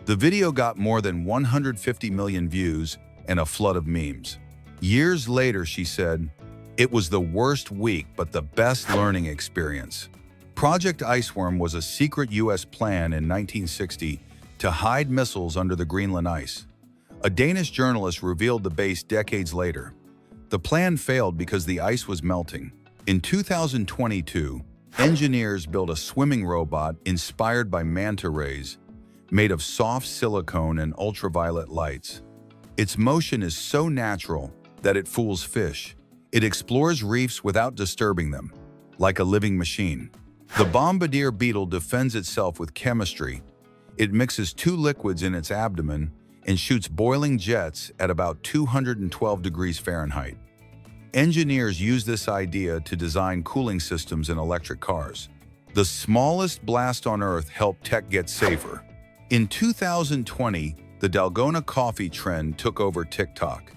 The video got more than 150 million views and a flood of memes. Years later, she said, "It was the worst week but the best learning experience." Project Iceworm was a secret U.S. plan in 1960 to hide missiles under the Greenland ice. A Danish journalist revealed the base decades later. The plan failed because the ice was melting. In 2022, engineers built a swimming robot inspired by manta rays, made of soft silicone and ultraviolet lights. Its motion is so natural that it fools fish. It explores reefs without disturbing them, like a living machine. The bombardier beetle defends itself with chemistry. It mixes two liquids in its abdomen and shoots boiling jets at about 212 degrees Fahrenheit. Engineers use this idea to design cooling systems in electric cars. The smallest blast on Earth helped tech get safer. In 2020, the Dalgona coffee trend took over TikTok.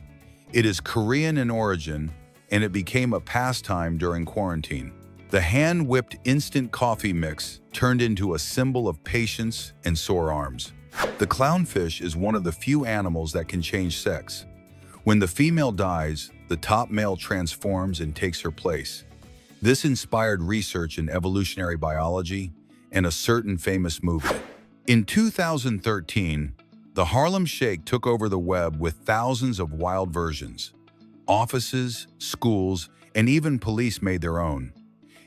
It is Korean in origin, and it became a pastime during quarantine. The hand-whipped instant coffee mix turned into a symbol of patience and sore arms. The clownfish is one of the few animals that can change sex. When the female dies, the top male transforms and takes her place. This inspired research in evolutionary biology and a certain famous movie. In 2013, the Harlem Shake took over the web with thousands of wild versions. Offices, schools, and even police made their own.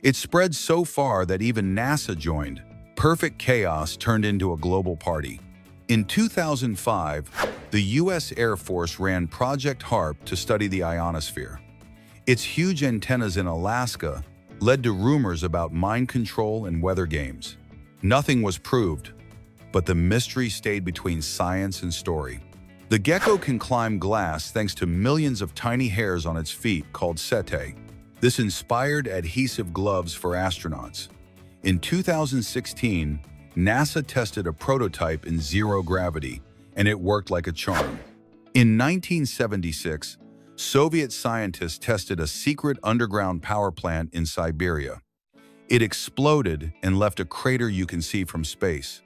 It spread so far that even NASA joined. Perfect chaos turned into a global party. In 2005, the U.S. Air Force ran Project HARP to study the ionosphere. Its huge antennas in Alaska led to rumors about mind control and weather games. Nothing was proved, but the mystery stayed between science and story. The gecko can climb glass thanks to millions of tiny hairs on its feet called setae. This inspired adhesive gloves for astronauts. In 2016, NASA tested a prototype in zero gravity, and it worked like a charm. In 1976, Soviet scientists tested a secret underground power plant in Siberia. It exploded and left a crater you can see from space.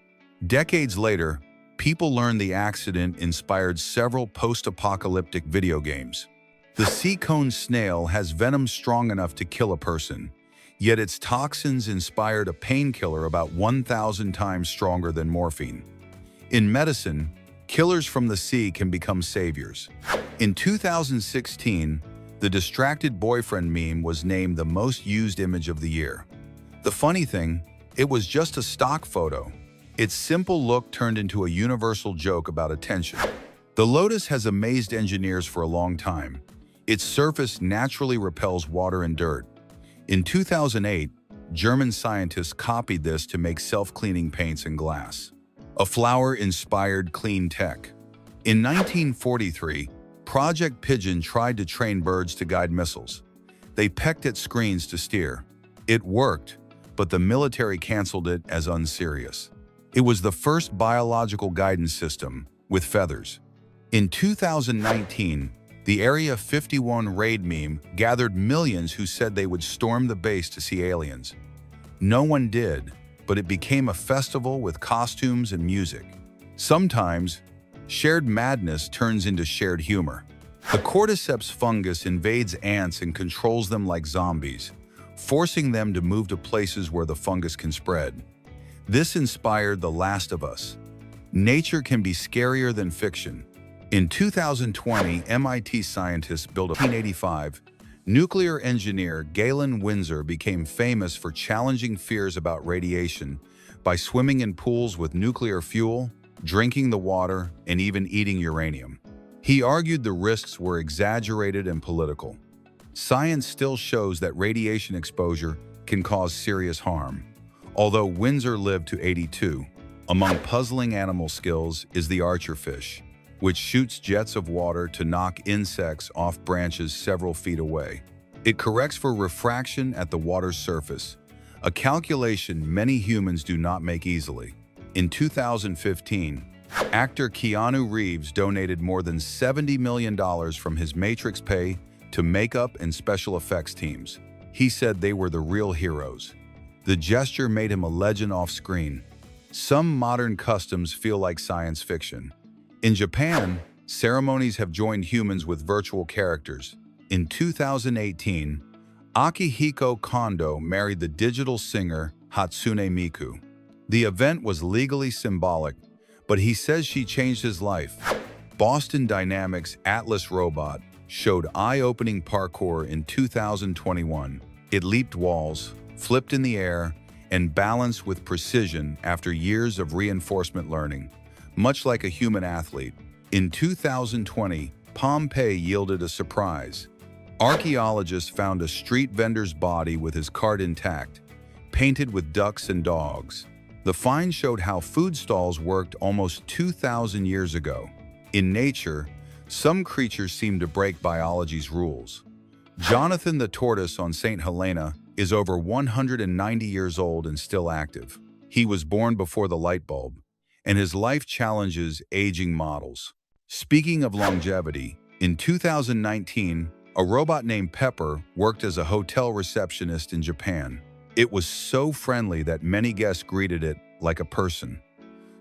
Decades later, people learned the accident inspired several post-apocalyptic video games. The sea cone snail has venom strong enough to kill a person, yet its toxins inspired a painkiller about 1,000 times stronger than morphine. In medicine, killers from the sea can become saviors. In 2016, the distracted boyfriend meme was named the most used image of the year. The funny thing, it was just a stock photo. Its simple look turned into a universal joke about attention. The lotus has amazed engineers for a long time. Its surface naturally repels water and dirt. In 2008, German scientists copied this to make self-cleaning paints and glass. A flower inspired clean tech. In 1943, Project Pigeon tried to train birds to guide missiles. They pecked at screens to steer. It worked, but the military canceled it as unserious. It was the first biological guidance system with feathers. In 2019, the Area 51 raid meme gathered millions who said they would storm the base to see aliens. No one did, but it became a festival with costumes and music. Sometimes, shared madness turns into shared humor. The cordyceps fungus invades ants and controls them like zombies, forcing them to move to places where the fungus can spread. This inspired The Last of Us. Nature can be scarier than fiction. In 2020, MIT scientists built a 1985 nuclear engineer Galen Windsor became famous for challenging fears about radiation by swimming in pools with nuclear fuel, drinking the water, and even eating uranium. He argued the risks were exaggerated and political. Science still shows that radiation exposure can cause serious harm. Although Windsor lived to 82, among puzzling animal skills is the archerfish, which shoots jets of water to knock insects off branches several feet away. It corrects for refraction at the water's surface, a calculation many humans do not make easily. In 2015, actor Keanu Reeves donated more than $70 million from his Matrix pay to makeup and special effects teams. He said they were the real heroes. The gesture made him a legend off-screen. Some modern customs feel like science fiction. In Japan, ceremonies have joined humans with virtual characters. In 2018, Akihiko Kondo married the digital singer Hatsune Miku. The event was legally symbolic, but he says she changed his life. Boston Dynamics' Atlas robot showed eye-opening parkour in 2021. It leaped walls, flipped in the air, and balanced with precision after years of reinforcement learning. Much like a human athlete, in 2020, Pompeii yielded a surprise. Archaeologists found a street vendor's body with his cart intact, painted with ducks and dogs. The find showed how food stalls worked almost 2,000 years ago. In nature, some creatures seem to break biology's rules. Jonathan the tortoise on St. Helena is over 190 years old and still active. He was born before the light bulb, and his life challenges aging models. Speaking of longevity, in 2019, a robot named Pepper worked as a hotel receptionist in Japan. It was so friendly that many guests greeted it like a person.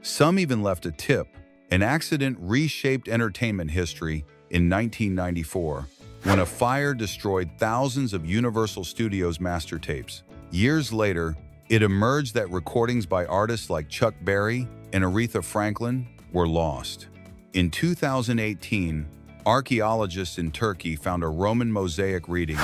Some even left a tip. An accident reshaped entertainment history in 1994 when a fire destroyed thousands of Universal Studios master tapes. Years later, it emerged that recordings by artists like Chuck Berry and Aretha Franklin were lost. In 2018, archaeologists in Turkey found a Roman mosaic reading,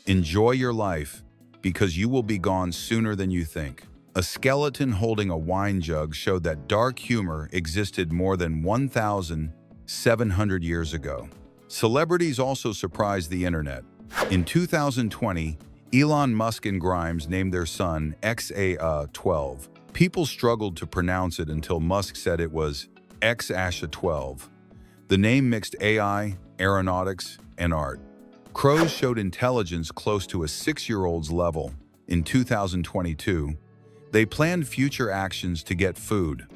"Enjoy your life, because you will be gone sooner than you think." A skeleton holding a wine jug showed that dark humor existed more than 1,700 years ago. Celebrities also surprised the internet. In 2020, Elon Musk and Grimes named their son XA12. People struggled to pronounce it until Musk said it was X-12. The name mixed AI, aeronautics, and art. Crows showed intelligence close to a 6-year-old's level. In 2022, they planned future actions to get food,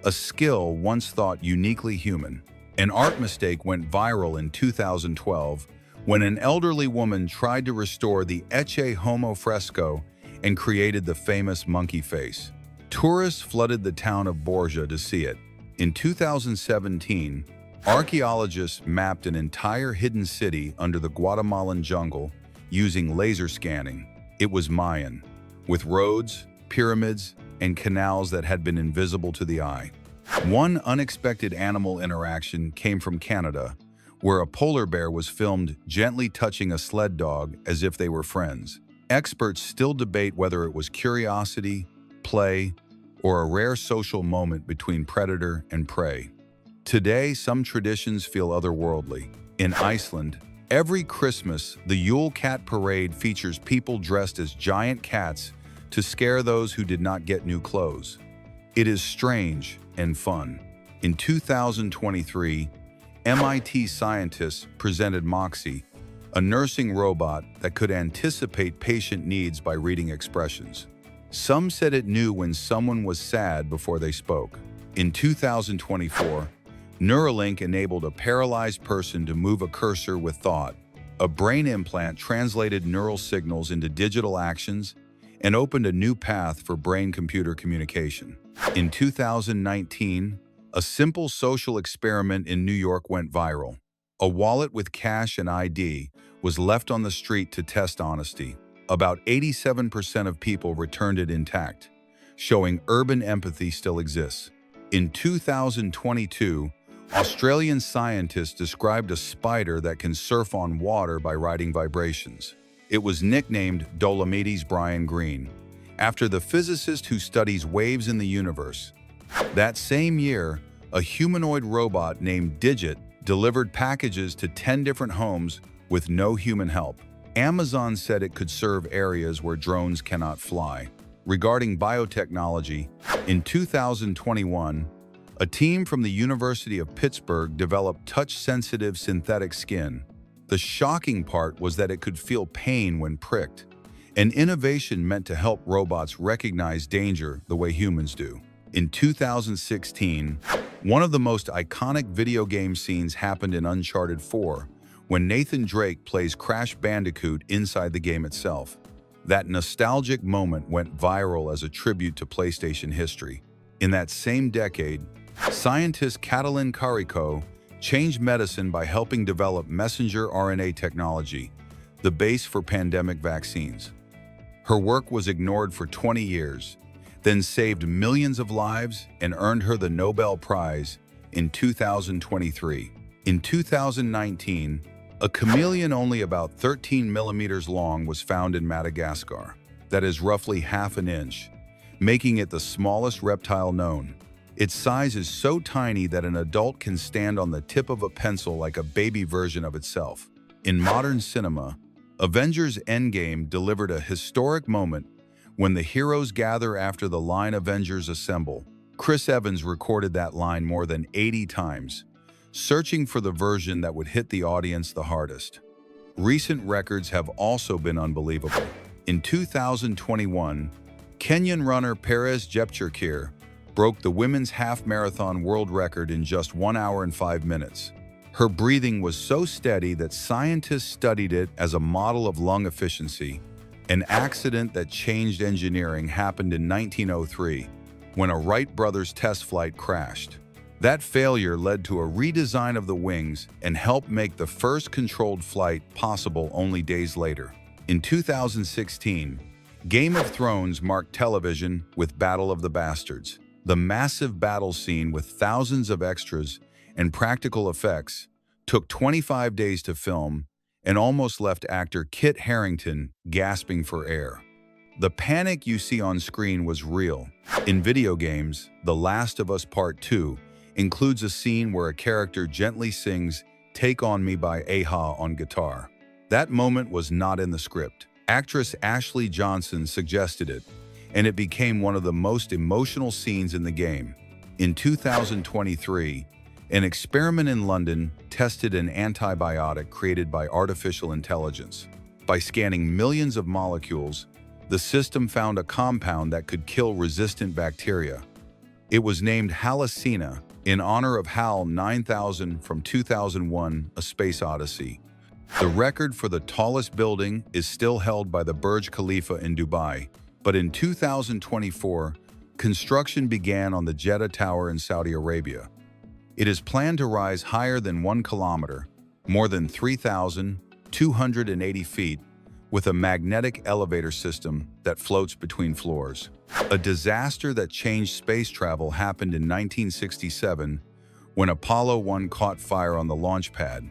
a skill once thought uniquely human. An art mistake went viral in 2012 when an elderly woman tried to restore the Ecce Homo fresco and created the famous monkey face. Tourists flooded the town of Borja to see it. In 2017, archaeologists mapped an entire hidden city under the Guatemalan jungle using laser scanning. It was Mayan, with roads, pyramids, and canals that had been invisible to the eye. One unexpected animal interaction came from Canada, where a polar bear was filmed gently touching a sled dog as if they were friends. Experts still debate whether it was curiosity, play, or a rare social moment between predator and prey. Today, some traditions feel otherworldly. In Iceland, every Christmas, the Yule Cat Parade features people dressed as giant cats to scare those who did not get new clothes. It is strange and fun. In 2023, MIT scientists presented Moxie, a nursing robot that could anticipate patient needs by reading expressions. Some said it knew when someone was sad before they spoke. In 2024, Neuralink enabled a paralyzed person to move a cursor with thought. A brain implant translated neural signals into digital actions and opened a new path for brain-computer communication. In 2019, a simple social experiment in New York went viral. A wallet with cash and ID was left on the street to test honesty. About 87% of people returned it intact, showing urban empathy still exists. In 2022, Australian scientists described a spider that can surf on water by riding vibrations. It was nicknamed Dolomites Brian Greene, after the physicist who studies waves in the universe. That same year, a humanoid robot named Digit delivered packages to 10 different homes with no human help. Amazon said it could serve areas where drones cannot fly. Regarding biotechnology, in 2021, a team from the University of Pittsburgh developed touch-sensitive synthetic skin. The shocking part was that it could feel pain when pricked, an innovation meant to help robots recognize danger the way humans do. In 2016, one of the most iconic video game scenes happened in Uncharted 4, when Nathan Drake plays Crash Bandicoot inside the game itself. That nostalgic moment went viral as a tribute to PlayStation history. In that same decade, scientist Catalin Carico changed medicine by helping develop messenger RNA technology, the base for pandemic vaccines. Her work was ignored for 20 years, then saved millions of lives and earned her the Nobel Prize in 2023. In 2019, a chameleon only about 13 millimeters long was found in Madagascar. That is roughly half an inch, making it the smallest reptile known. Its size is so tiny that an adult can stand on the tip of a pencil like a baby version of itself. In modern cinema, Avengers Endgame delivered a historic moment when the heroes gather after the line "Avengers assemble." Chris Evans recorded that line more than 80 times, searching for the version that would hit the audience the hardest. Recent records have also been unbelievable. In 2021, Kenyan runner Perez Jepchirchir broke the women's half-marathon world record in just 1 hour and 5 minutes. Her breathing was so steady that scientists studied it as a model of lung efficiency. An accident that changed engineering happened in 1903, when a Wright brothers test flight crashed. That failure led to a redesign of the wings and helped make the first controlled flight possible only days later. In 2016, Game of Thrones marked television with Battle of the Bastards. The massive battle scene with thousands of extras and practical effects took 25 days to film and almost left actor Kit Harington gasping for air. The panic you see on screen was real. In video games, The Last of Us Part 2 includes a scene where a character gently sings "Take On Me" by Aha on guitar. That moment was not in the script. Actress Ashley Johnson suggested it, and it became one of the most emotional scenes in the game. In 2023, an experiment in London tested an antibiotic created by artificial intelligence. By scanning millions of molecules, the system found a compound that could kill resistant bacteria. It was named Halicina in honor of HAL 9000 from 2001: A Space Odyssey. The record for the tallest building is still held by the Burj Khalifa in Dubai, but in 2024, construction began on the Jeddah Tower in Saudi Arabia. It is planned to rise higher than 1 kilometer, more than 3,280 feet, with a magnetic elevator system that floats between floors. A disaster that changed space travel happened in 1967 when Apollo 1 caught fire on the launch pad.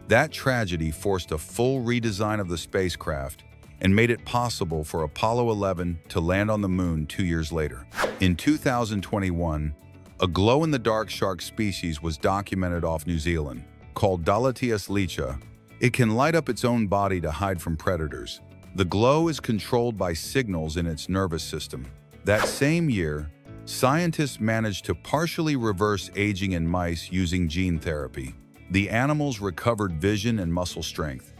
That tragedy forced a full redesign of the spacecraft and made it possible for Apollo 11 to land on the moon 2 years later. In 2021, a glow-in-the-dark shark species was documented off New Zealand. Called Dalateus lecha, it can light up its own body to hide from predators. The glow is controlled by signals in its nervous system. That same year, scientists managed to partially reverse aging in mice using gene therapy. The animals recovered vision and muscle strength,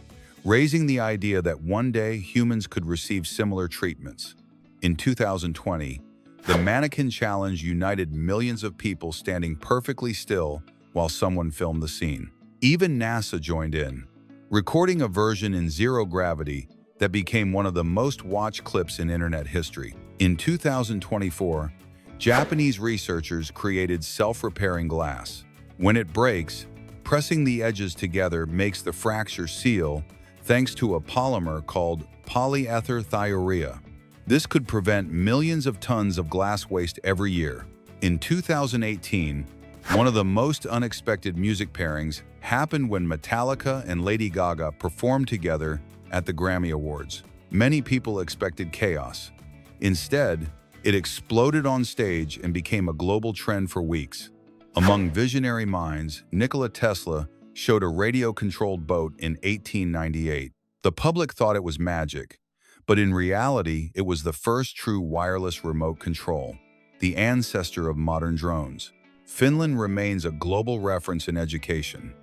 raising the idea that one day humans could receive similar treatments. In 2020, the Mannequin Challenge united millions of people standing perfectly still while someone filmed the scene. Even NASA joined in, recording a version in zero gravity that became one of the most watched clips in internet history. In 2024, Japanese researchers created self-repairing glass. When it breaks, pressing the edges together makes the fracture seal thanks to a polymer called polyether. This could prevent millions of tons of glass waste every year. In 2018, one of the most unexpected music pairings happened when Metallica and Lady Gaga performed together at the Grammy Awards. Many people expected chaos. Instead, it exploded on stage and became a global trend for weeks. Among visionary minds, Nikola Tesla showed a radio-controlled boat in 1898. The public thought it was magic, but in reality, it was the first true wireless remote control, the ancestor of modern drones. Finland remains a global reference in education.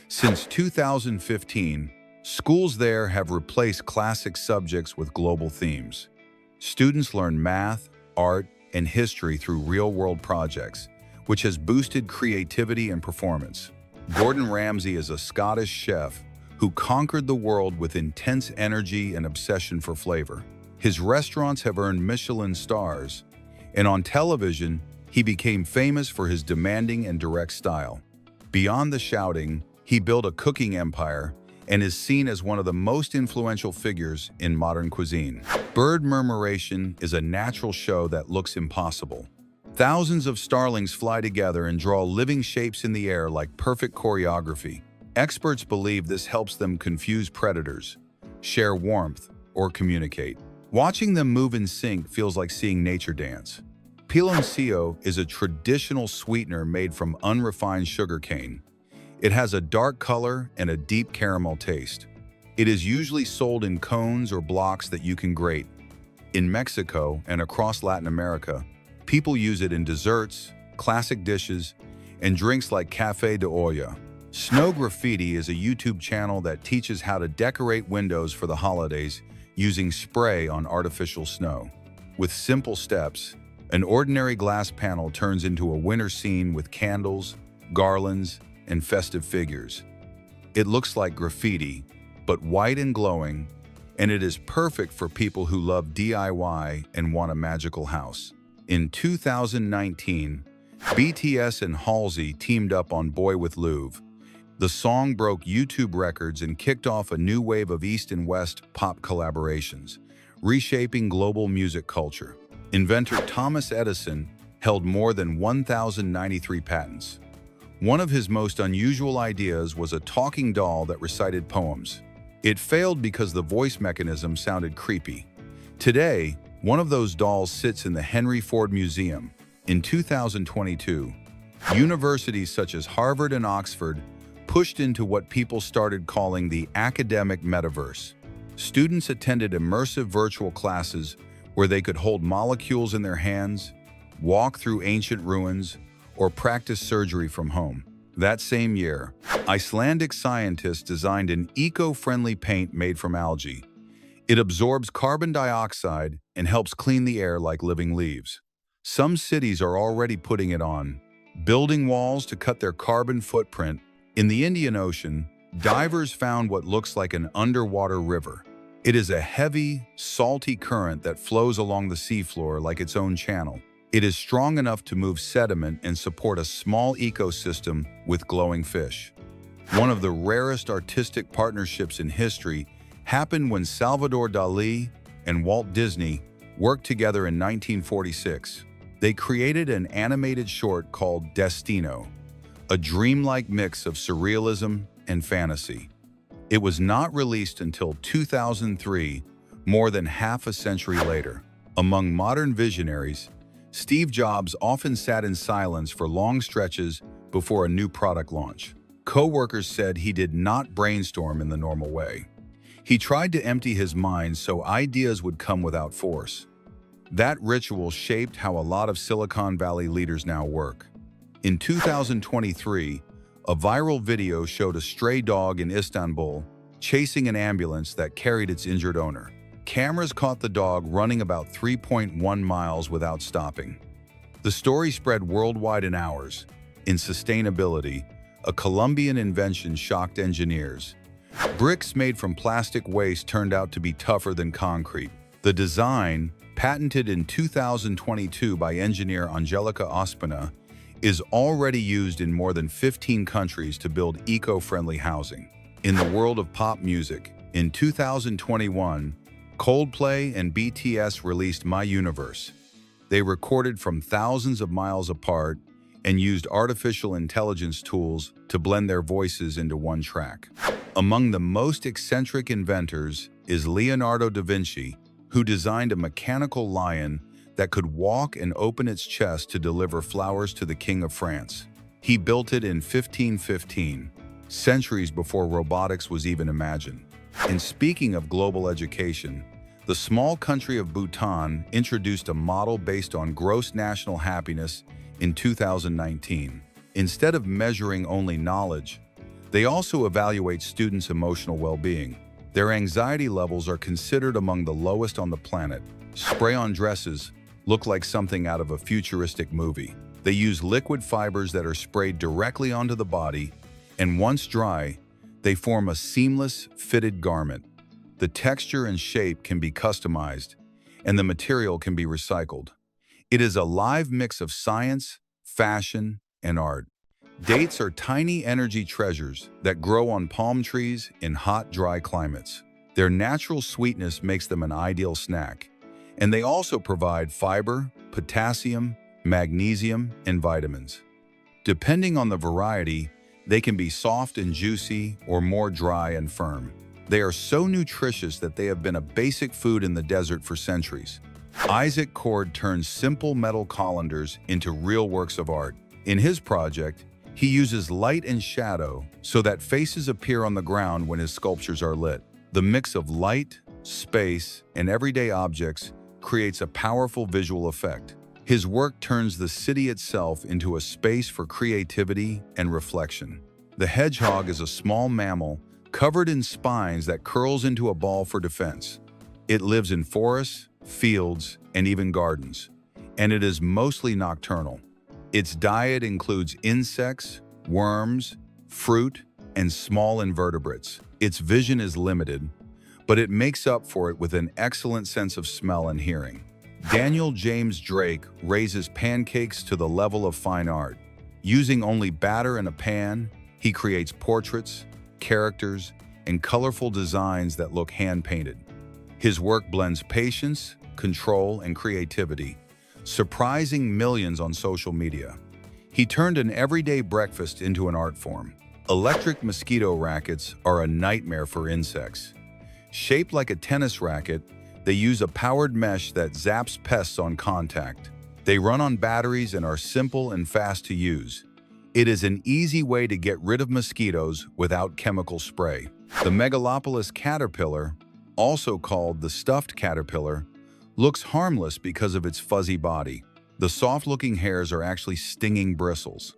Since 2015, schools there have replaced classic subjects with global themes. Students learn math, art, and history through real-world projects, which has boosted creativity and performance. Gordon Ramsay is a Scottish chef who conquered the world with intense energy and obsession for flavor. His restaurants have earned Michelin stars, and on television, he became famous for his demanding and direct style. Beyond the shouting, he built a cooking empire and is seen as one of the most influential figures in modern cuisine. Bird murmuration is a natural show that looks impossible. Thousands of starlings fly together and draw living shapes in the air like perfect choreography. Experts believe this helps them confuse predators, share warmth, or communicate. Watching them move in sync feels like seeing nature dance. Piloncillo is a traditional sweetener made from unrefined sugarcane. It has a dark color and a deep caramel taste. It is usually sold in cones or blocks that you can grate. In Mexico and across Latin America, people use it in desserts, classic dishes, and drinks like café de olla. Snow Graffiti is a YouTube channel that teaches how to decorate windows for the holidays using spray on artificial snow. With simple steps, an ordinary glass panel turns into a winter scene with candles, garlands, and festive figures. It looks like graffiti, but white and glowing, and it is perfect for people who love DIY and want a magical house. In 2019, BTS and Halsey teamed up on Boy with Louvre. The song broke YouTube records and kicked off a new wave of East and West pop collaborations, reshaping global music culture. Inventor Thomas Edison held more than 1,093 patents. One of his most unusual ideas was a talking doll that recited poems. It failed because the voice mechanism sounded creepy. Today, one of those dolls sits in the Henry Ford Museum. In 2022, universities such as Harvard and Oxford pushed into what people started calling the academic metaverse. Students attended immersive virtual classes where they could hold molecules in their hands, walk through ancient ruins, or practice surgery from home. That same year, Icelandic scientists designed an eco-friendly paint made from algae. It absorbs carbon dioxide and helps clean the air like living leaves. Some cities are already putting it on, building walls to cut their carbon footprint. In the Indian Ocean, divers found what looks like an underwater river. It is a heavy, salty current that flows along the seafloor like its own channel. It is strong enough to move sediment and support a small ecosystem with glowing fish. One of the rarest artistic partnerships in history happened when Salvador Dalí and Walt Disney worked together in 1946. They created an animated short called Destino, a dreamlike mix of surrealism and fantasy. It was not released until 2003, more than half a century later. Among modern visionaries, Steve Jobs often sat in silence for long stretches before a new product launch. Co-workers said he did not brainstorm in the normal way. He tried to empty his mind so ideas would come without force. That ritual shaped how a lot of Silicon Valley leaders now work. In 2023, a viral video showed a stray dog in Istanbul chasing an ambulance that carried its injured owner. Cameras caught the dog running about 3.1 miles without stopping. The story spread worldwide in hours. In sustainability, a Colombian invention shocked engineers. Bricks made from plastic waste turned out to be tougher than concrete. The design, patented in 2022 by engineer Angelica Ospina, is already used in more than 15 countries to build eco-friendly housing. In the world of pop music, in 2021, Coldplay and BTS released My Universe. They recorded from thousands of miles apart and used artificial intelligence tools to blend their voices into one track. Among the most eccentric inventors is Leonardo da Vinci, who designed a mechanical lion that could walk and open its chest to deliver flowers to the King of France. He built it in 1515, centuries before robotics was even imagined. And speaking of global education, the small country of Bhutan introduced a model based on gross national happiness in 2019. Instead of measuring only knowledge, they also evaluate students' emotional well-being. Their anxiety levels are considered among the lowest on the planet. Spray-on dresses look like something out of a futuristic movie. They use liquid fibers that are sprayed directly onto the body, and once dry, they form a seamless, fitted garment. The texture and shape can be customized, and the material can be recycled. It is a live mix of science, fashion, and art. Dates are tiny energy treasures that grow on palm trees in hot, dry climates. Their natural sweetness makes them an ideal snack, and they also provide fiber, potassium, magnesium, and vitamins. Depending on the variety, they can be soft and juicy or more dry and firm. They are so nutritious that they have been a basic food in the desert for centuries. Isaac Cord turns simple metal colanders into real works of art. In his project, he uses light and shadow so that faces appear on the ground when his sculptures are lit. The mix of light, space, and everyday objects creates a powerful visual effect. His work turns the city itself into a space for creativity and reflection. The hedgehog is a small mammal covered in spines that curls into a ball for defense. It lives in forests, fields, and even gardens, and it is mostly nocturnal. Its diet includes insects, worms, fruit, and small invertebrates. Its vision is limited, but it makes up for it with an excellent sense of smell and hearing. Daniel James Drake raises pancakes to the level of fine art. Using only batter and a pan, he creates portraits, characters, and colorful designs that look hand-painted. His work blends patience, control, and creativity, surprising millions on social media. He turned an everyday breakfast into an art form. Electric mosquito rackets are a nightmare for insects. Shaped like a tennis racket, they use a powered mesh that zaps pests on contact. They run on batteries and are simple and fast to use. It is an easy way to get rid of mosquitoes without chemical spray. The Megalopolis caterpillar, also called the stuffed caterpillar, looks harmless because of its fuzzy body. The soft-looking hairs are actually stinging bristles.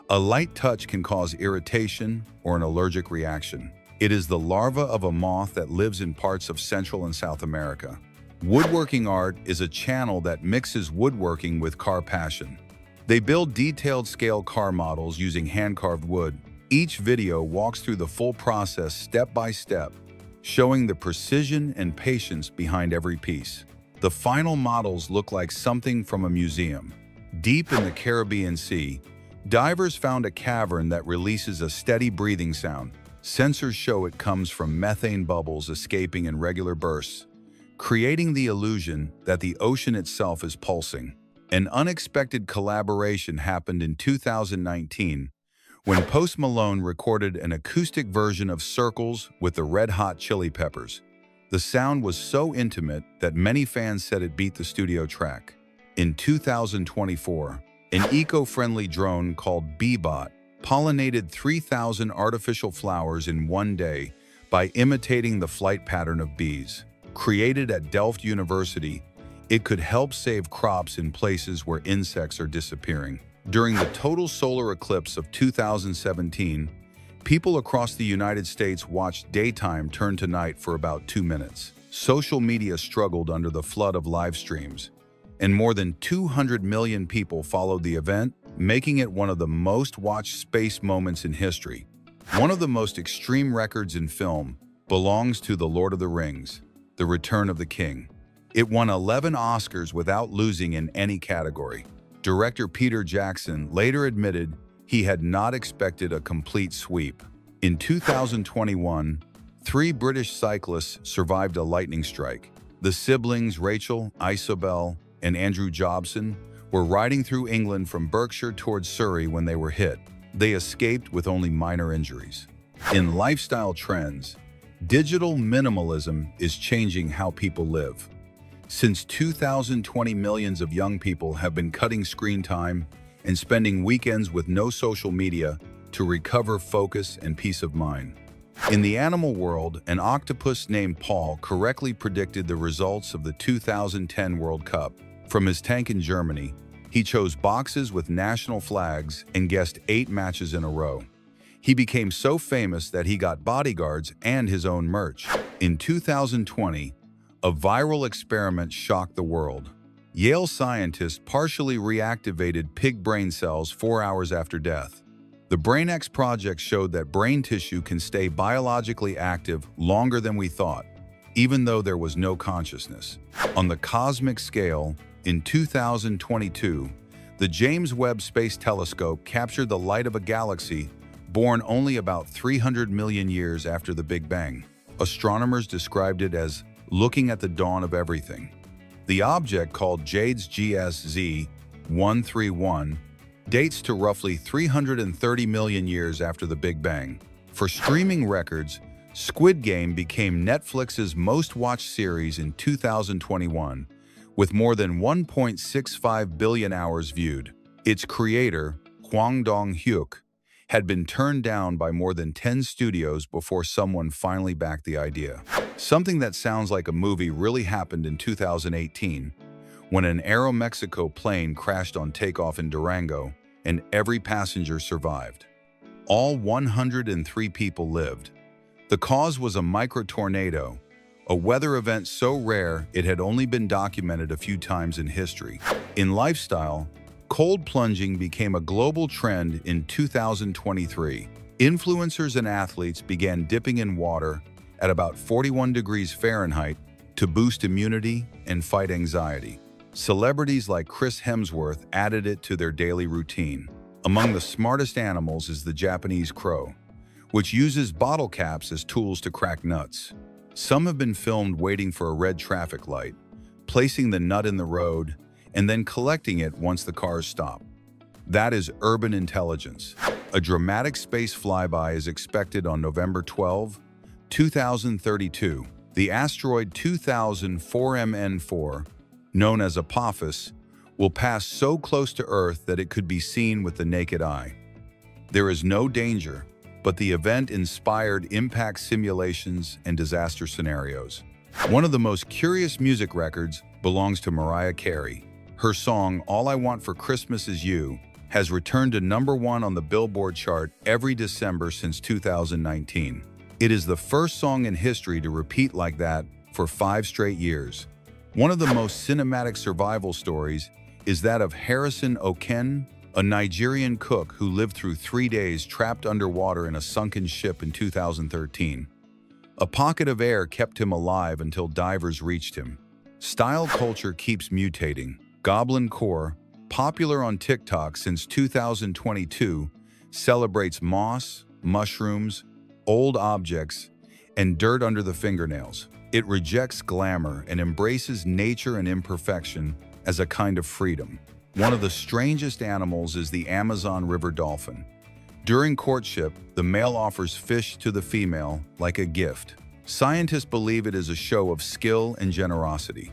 A light touch can cause irritation or an allergic reaction. It is the larva of a moth that lives in parts of Central and South America. Woodworking art is a channel that mixes woodworking with car passion. They build detailed scale car models using hand-carved wood. Each video walks through the full process step by step, showing the precision and patience behind every piece. The final models look like something from a museum. Deep in the Caribbean Sea, divers found a cavern that releases a steady breathing sound. Sensors show it comes from methane bubbles escaping in regular bursts, creating the illusion that the ocean itself is pulsing. An unexpected collaboration happened in 2019 when Post Malone recorded an acoustic version of Circles with the Red Hot Chili Peppers. The sound was so intimate that many fans said it beat the studio track. In 2024, an eco-friendly drone called Beebot pollinated 3,000 artificial flowers in one day by imitating the flight pattern of bees. Created at Delft University, it could help save crops in places where insects are disappearing. During the total solar eclipse of 2017, people across the United States watched daytime turn to night for about 2 minutes. Social media struggled under the flood of live streams, and more than 200 million people followed the event, making it one of the most watched space moments in history. One of the most extreme records in film belongs to The Lord of the Rings, The Return of the King. It won 11 Oscars without losing in any category. Director Peter Jackson later admitted he had not expected a complete sweep. In 2021, 3 British cyclists survived a lightning strike. The siblings Rachel, Isobel, and Andrew Jobson were riding through England from Berkshire towards Surrey when they were hit. They escaped with only minor injuries. In lifestyle trends, digital minimalism is changing how people live. Since 2020, millions of young people have been cutting screen time and spending weekends with no social media to recover focus and peace of mind. In the animal world, an octopus named Paul correctly predicted the results of the 2010 World Cup. From his tank in Germany, he chose boxes with national flags and guessed 8 matches in a row. He became so famous that he got bodyguards and his own merch. In 2020, a viral experiment shocked the world. Yale scientists partially reactivated pig brain cells 4 hours after death. The BrainX project showed that brain tissue can stay biologically active longer than we thought, even though there was no consciousness. On the cosmic scale, in 2022, the James Webb Space Telescope captured the light of a galaxy born only about 300 million years after the Big Bang. Astronomers described it as looking at the dawn of everything. The object, called JADES GSZ 131, dates to roughly 330 million years after the Big Bang. For streaming records, Squid Game became Netflix's most-watched series in 2021, with more than 1.65 billion hours viewed. Its creator, Hwang Dong-hyuk, had been turned down by more than 10 studios before someone finally backed the idea. Something that sounds like a movie really happened in 2018, when an Aeromexico plane crashed on takeoff in Durango, and every passenger survived. All 103 people lived. The cause was a microtornado, a weather event so rare it had only been documented a few times in history. In lifestyle, cold plunging became a global trend in 2023. Influencers and athletes began dipping in water at about 41 degrees Fahrenheit to boost immunity and fight anxiety. Celebrities like Chris Hemsworth added it to their daily routine. Among the smartest animals is the Japanese crow, which uses bottle caps as tools to crack nuts. Some have been filmed waiting for a red traffic light, placing the nut in the road, and then collecting it once the cars stop. That is urban intelligence. A dramatic space flyby is expected on November 12, 2032. The asteroid 2004MN4, known as Apophis, will pass so close to Earth that it could be seen with the naked eye. There is no danger, but the event inspired impact simulations and disaster scenarios. One of the most curious music records belongs to Mariah Carey. Her song, All I Want for Christmas Is You, has returned to #1 on the Billboard chart every December since 2019. It is the first song in history to repeat like that for 5 straight years. One of the most cinematic survival stories is that of Harrison Oken, a Nigerian cook who lived through 3 days trapped underwater in a sunken ship in 2013. A pocket of air kept him alive until divers reached him. Style culture keeps mutating. Goblin Core, popular on TikTok since 2022, celebrates moss, mushrooms, old objects, and dirt under the fingernails. It rejects glamour and embraces nature and imperfection as a kind of freedom. One of the strangest animals is the Amazon river dolphin. During courtship, the male offers fish to the female like a gift. Scientists believe it is a show of skill and generosity.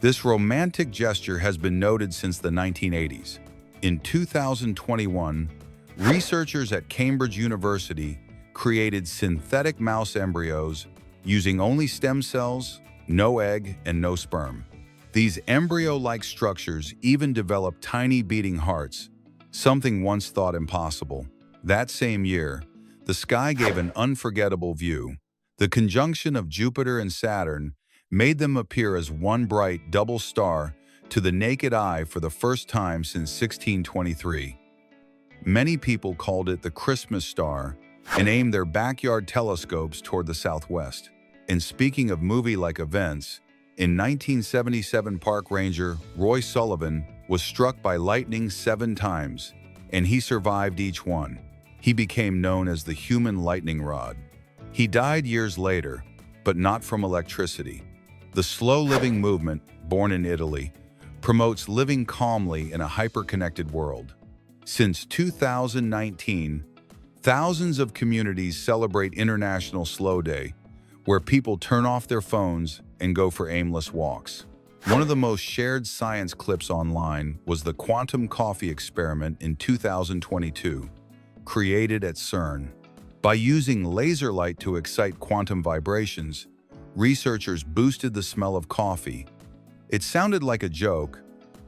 This romantic gesture has been noted since the 1980s. In 2021, researchers at Cambridge University created synthetic mouse embryos using only stem cells, no egg, and no sperm. These embryo-like structures even develop tiny beating hearts, something once thought impossible. That same year, the sky gave an unforgettable view. The conjunction of Jupiter and Saturn made them appear as one bright double star to the naked eye for the first time since 1623. Many people called it the Christmas star and aimed their backyard telescopes toward the southwest. And speaking of movie-like events, in 1977 park ranger Roy Sullivan was struck by lightning 7 times, and he survived each one. He became known as the human lightning rod. He died years later, but not from electricity. The slow-living movement, born in Italy, promotes living calmly in a hyper-connected world. Since 2019, thousands of communities celebrate International Slow Day, where people turn off their phones and go for aimless walks. One of the most shared science clips online was the quantum coffee experiment in 2022, created at CERN. By using laser light to excite quantum vibrations, researchers boosted the smell of coffee. It sounded like a joke,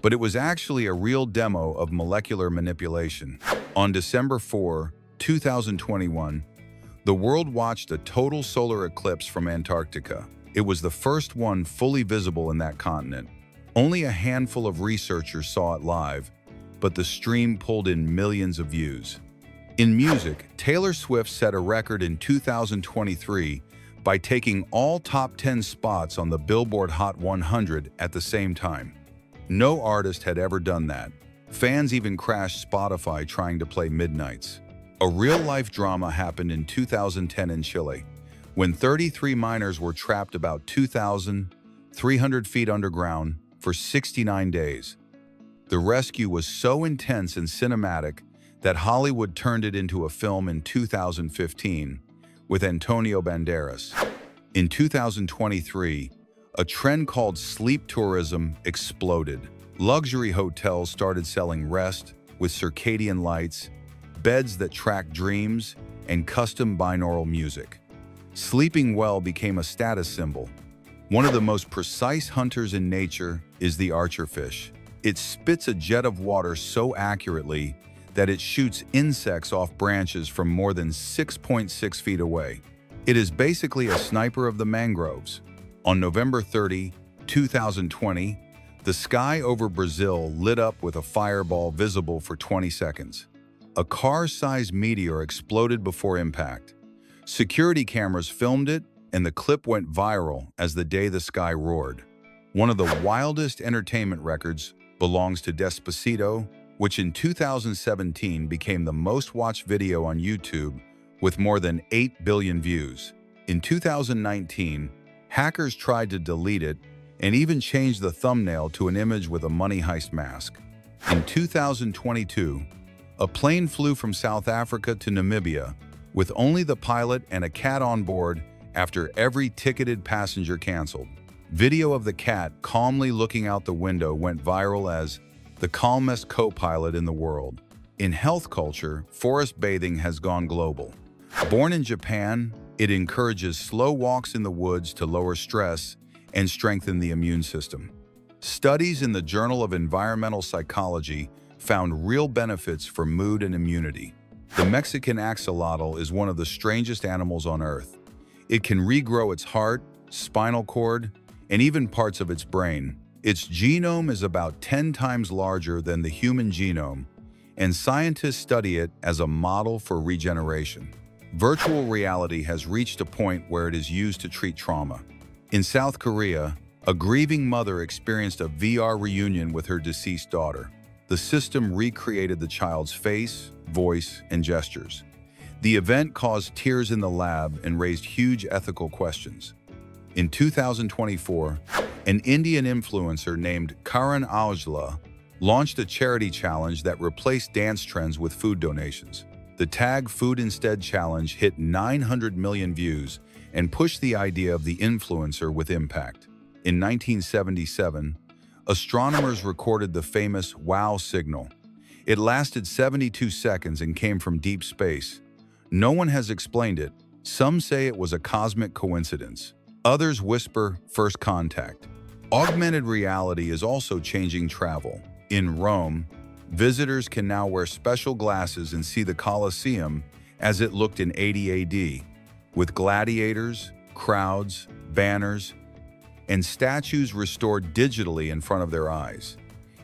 but it was actually a real demo of molecular manipulation. On December 4, 2021, the world watched a total solar eclipse from Antarctica. It was the first one fully visible in that continent. Only a handful of researchers saw it live, but the stream pulled in millions of views. In music, Taylor Swift set a record in 2023 by taking all top 10 spots on the Billboard Hot 100 at the same time. No artist had ever done that. Fans even crashed Spotify trying to play Midnights. A real-life drama happened in 2010 in Chile, when 33 miners were trapped about 2,300 feet underground for 69 days. The rescue was so intense and cinematic that Hollywood turned it into a film in 2015 with Antonio Banderas. In 2023, a trend called sleep tourism exploded. Luxury hotels started selling rest with circadian lights, beds that track dreams, and custom binaural music. Sleeping well became a status symbol. One of the most precise hunters in nature is the archerfish. It spits a jet of water so accurately that it shoots insects off branches from more than 6.6 feet away. It is basically a sniper of the mangroves. On November 30, 2020, the sky over Brazil lit up with a fireball visible for 20 seconds. A car-sized meteor exploded before impact. Security cameras filmed it, and the clip went viral as the day the sky roared. One of the wildest entertainment records belongs to Despacito, which in 2017 became the most-watched video on YouTube with more than 8 billion views. In 2019, hackers tried to delete it and even changed the thumbnail to an image with a money heist mask. In 2022, a plane flew from South Africa to Namibia with only the pilot and a cat on board after every ticketed passenger canceled. Video of the cat calmly looking out the window went viral as the calmest co-pilot in the world. In health culture, forest bathing has gone global. Born in Japan, it encourages slow walks in the woods to lower stress and strengthen the immune system. Studies in the Journal of Environmental Psychology found real benefits for mood and immunity. The Mexican axolotl is one of the strangest animals on Earth. It can regrow its heart, spinal cord, and even parts of its brain. Its genome is about 10 times larger than the human genome, and scientists study it as a model for regeneration. Virtual reality has reached a point where it is used to treat trauma. In South Korea, a grieving mother experienced a VR reunion with her deceased daughter. The system recreated the child's face, voice, and gestures. The event caused tears in the lab and raised huge ethical questions. In 2024, an Indian influencer named Karan Aujla launched a charity challenge that replaced dance trends with food donations. The Tag Food Instead challenge hit 900 million views and pushed the idea of the influencer with impact. In 1977, astronomers recorded the famous WOW signal. It lasted 72 seconds and came from deep space. No one has explained it. Some say it was a cosmic coincidence. Others whisper first contact. Augmented reality is also changing travel. In Rome, visitors can now wear special glasses and see the Colosseum as it looked in 80 AD, with gladiators, crowds, banners, and statues restored digitally in front of their eyes.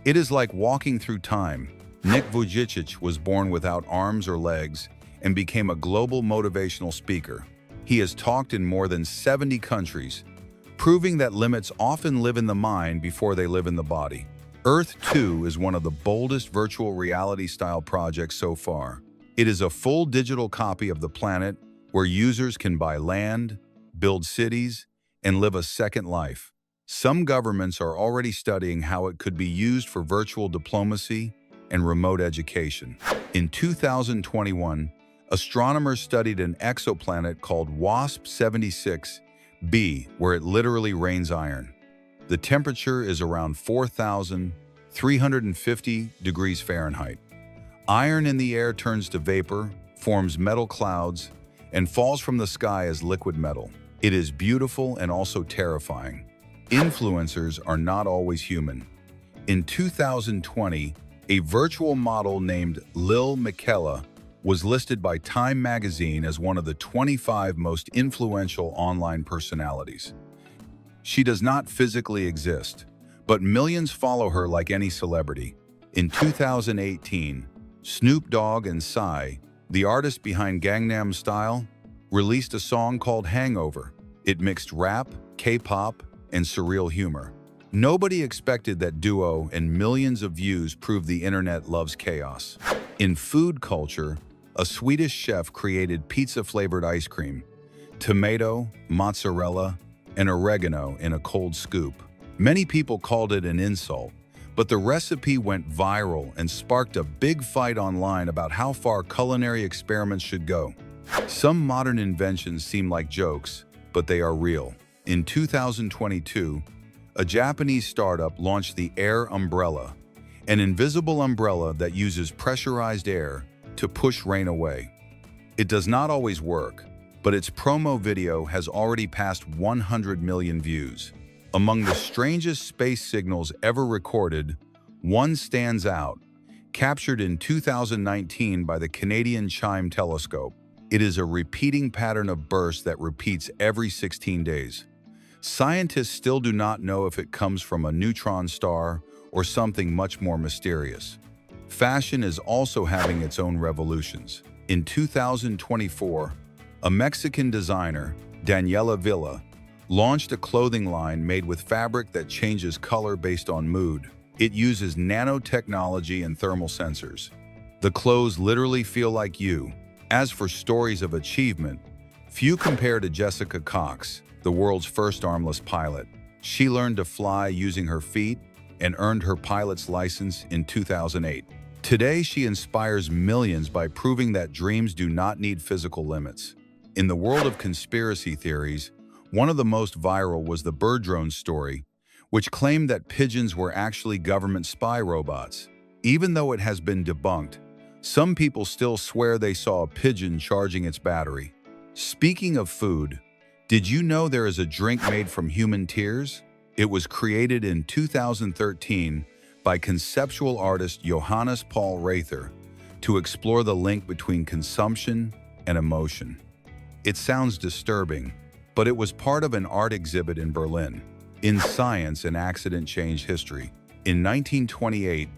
It is like walking through time. Nick Vujicic was born without arms or legs and became a global motivational speaker. He has talked in more than 70 countries, proving that limits often live in the mind before they live in the body. Earth 2 is one of the boldest virtual reality-style projects so far. It is a full digital copy of the planet where users can buy land, build cities, and live a second life. Some governments are already studying how it could be used for virtual diplomacy and remote education. In 2021, astronomers studied an exoplanet called WASP-76b, where it literally rains iron. The temperature is around 4,350 degrees Fahrenheit. Iron in the air turns to vapor, forms metal clouds, and falls from the sky as liquid metal. It is beautiful and also terrifying. Influencers are not always human. In 2020, a virtual model named Lil Miquela was listed by Time magazine as one of the 25 most influential online personalities. She does not physically exist, but millions follow her like any celebrity. In 2018, Snoop Dogg and Psy, the artist behind Gangnam Style, released a song called Hangover. It mixed rap, K-pop, and surreal humor. Nobody expected that duo, and millions of views prove the internet loves chaos. In food culture, a Swedish chef created pizza-flavored ice cream, tomato, mozzarella, and oregano in a cold scoop. Many people called it an insult, but the recipe went viral and sparked a big fight online about how far culinary experiments should go. Some modern inventions seem like jokes, but they are real. In 2022, a Japanese startup launched the Air Umbrella, an invisible umbrella that uses pressurized air to push rain away. It does not always work, but its promo video has already passed 100 million views. Among the strangest space signals ever recorded, one stands out, captured in 2019 by the Canadian Chime telescope. It is a repeating pattern of bursts that repeats every 16 days. Scientists still do not know if it comes from a neutron star or something much more mysterious. Fashion is also having its own revolutions. In 2024, a Mexican designer, Daniela Villa, launched a clothing line made with fabric that changes color based on mood. It uses nanotechnology and thermal sensors. The clothes literally feel like you. As for stories of achievement, few compare to Jessica Cox, the world's first armless pilot. She learned to fly using her feet and earned her pilot's license in 2008. Today, she inspires millions by proving that dreams do not need physical limits. In the world of conspiracy theories, one of the most viral was the bird drone story, which claimed that pigeons were actually government spy robots. Even though it has been debunked, Some people still swear they saw a pigeon charging its battery. Speaking of food, did you know there is a drink made from human tears? It was created in 2013 by conceptual artist Johannes Paul Rather to explore the link between consumption and emotion. It sounds disturbing, but it was part of an art exhibit in Berlin. In Science, an Accident Changed History. In 1928,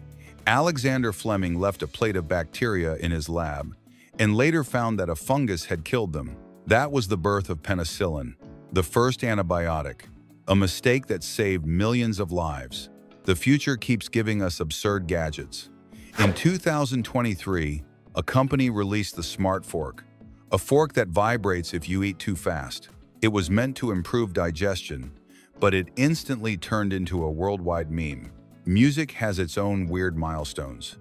Alexander Fleming left a plate of bacteria in his lab and later found that a fungus had killed them. That was the birth of penicillin, the first antibiotic, a mistake that saved millions of lives. The future keeps giving us absurd gadgets. In 2023, a company released the Smart Fork, a fork that vibrates if you eat too fast. It was meant to improve digestion, but it instantly turned into a worldwide meme. Music has its own weird milestones.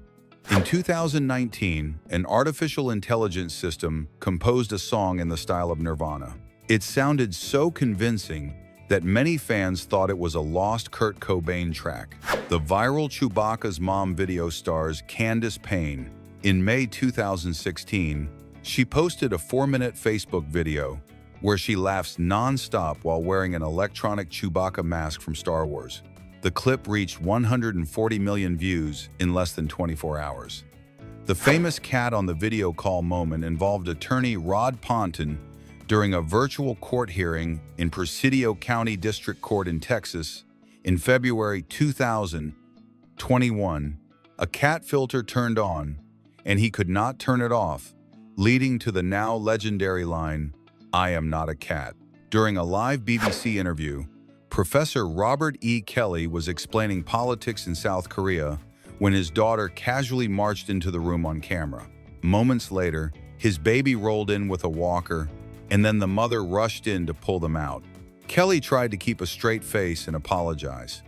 In 2019, an artificial intelligence system composed a song in the style of Nirvana. It sounded so convincing that many fans thought it was a lost Kurt Cobain track. The viral Chewbacca's Mom video stars Candace Payne. In May 2016, she posted a 4-minute Facebook video where she laughs non-stop while wearing an electronic Chewbacca mask from Star Wars. The clip reached 140 million views in less than 24 hours. The famous cat on the video call moment involved attorney Rod Ponton during a virtual court hearing in Presidio County District Court in Texas. In February 2021, a cat filter turned on, and he could not turn it off, leading to the now legendary line, "I am not a cat." During a live BBC interview, Professor Robert E. Kelly was explaining politics in South Korea when his daughter casually marched into the room on camera. Moments later, his baby rolled in with a walker, and then the mother rushed in to pull them out. Kelly tried to keep a straight face and apologize.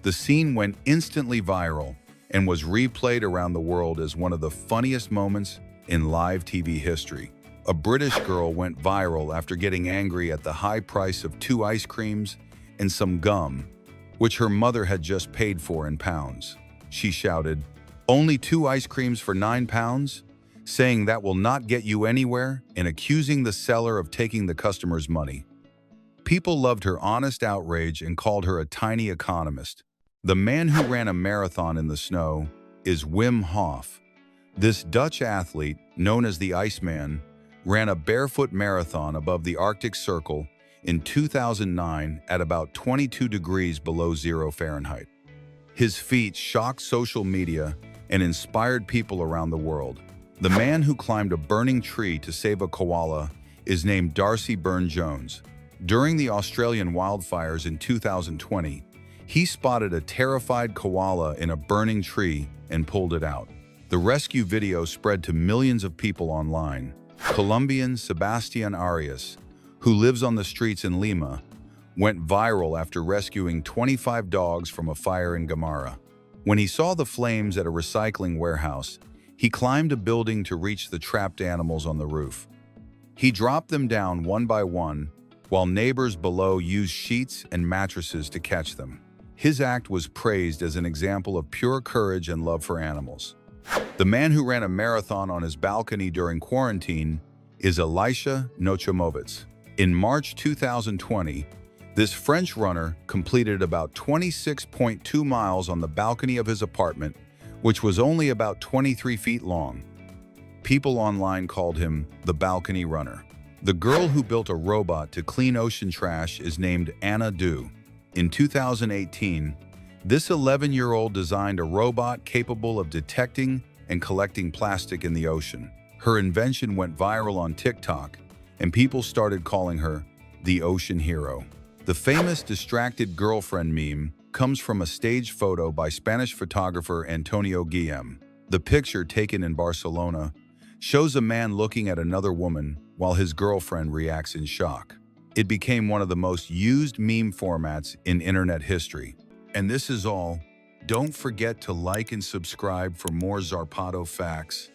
The scene went instantly viral and was replayed around the world as one of the funniest moments in live TV history. A British girl went viral after getting angry at the high price of 2 ice creams and some gum, which her mother had just paid for in pounds. She shouted, "Only 2 ice creams for £9?" saying that will not get you anywhere and accusing the seller of taking the customer's money. People loved her honest outrage and called her a tiny economist. The man who ran a marathon in the snow is Wim Hof. This Dutch athlete, known as the Iceman, ran a barefoot marathon above the Arctic Circle in 2009 at about 22 degrees below zero Fahrenheit. His feat shocked social media and inspired people around the world. The man who climbed a burning tree to save a koala is named Darcy Byrne-Jones. During the Australian wildfires in 2020, he spotted a terrified koala in a burning tree and pulled it out. The rescue video spread to millions of people online. Colombian Sebastian Arias, who lives on the streets in Lima, went viral after rescuing 25 dogs from a fire in Gamara. When he saw the flames at a recycling warehouse, he climbed a building to reach the trapped animals on the roof. He dropped them down one by one, while neighbors below used sheets and mattresses to catch them. His act was praised as an example of pure courage and love for animals. The man who ran a marathon on his balcony during quarantine is Elisha Nochomovitz. In March 2020, this French runner completed about 26.2 miles on the balcony of his apartment, which was only about 23 feet long. People online called him the balcony runner. The girl who built a robot to clean ocean trash is named Anna Du. In 2018, this 11-year-old designed a robot capable of detecting and collecting plastic in the ocean. Her invention went viral on TikTok, and people started calling her the ocean hero. The famous distracted girlfriend meme comes from a staged photo by Spanish photographer Antonio Guillem. The picture, taken in Barcelona, shows a man looking at another woman while his girlfriend reacts in shock. It became one of the most used meme formats in internet history. And this is all. Don't forget to like and subscribe for more Zarpado facts.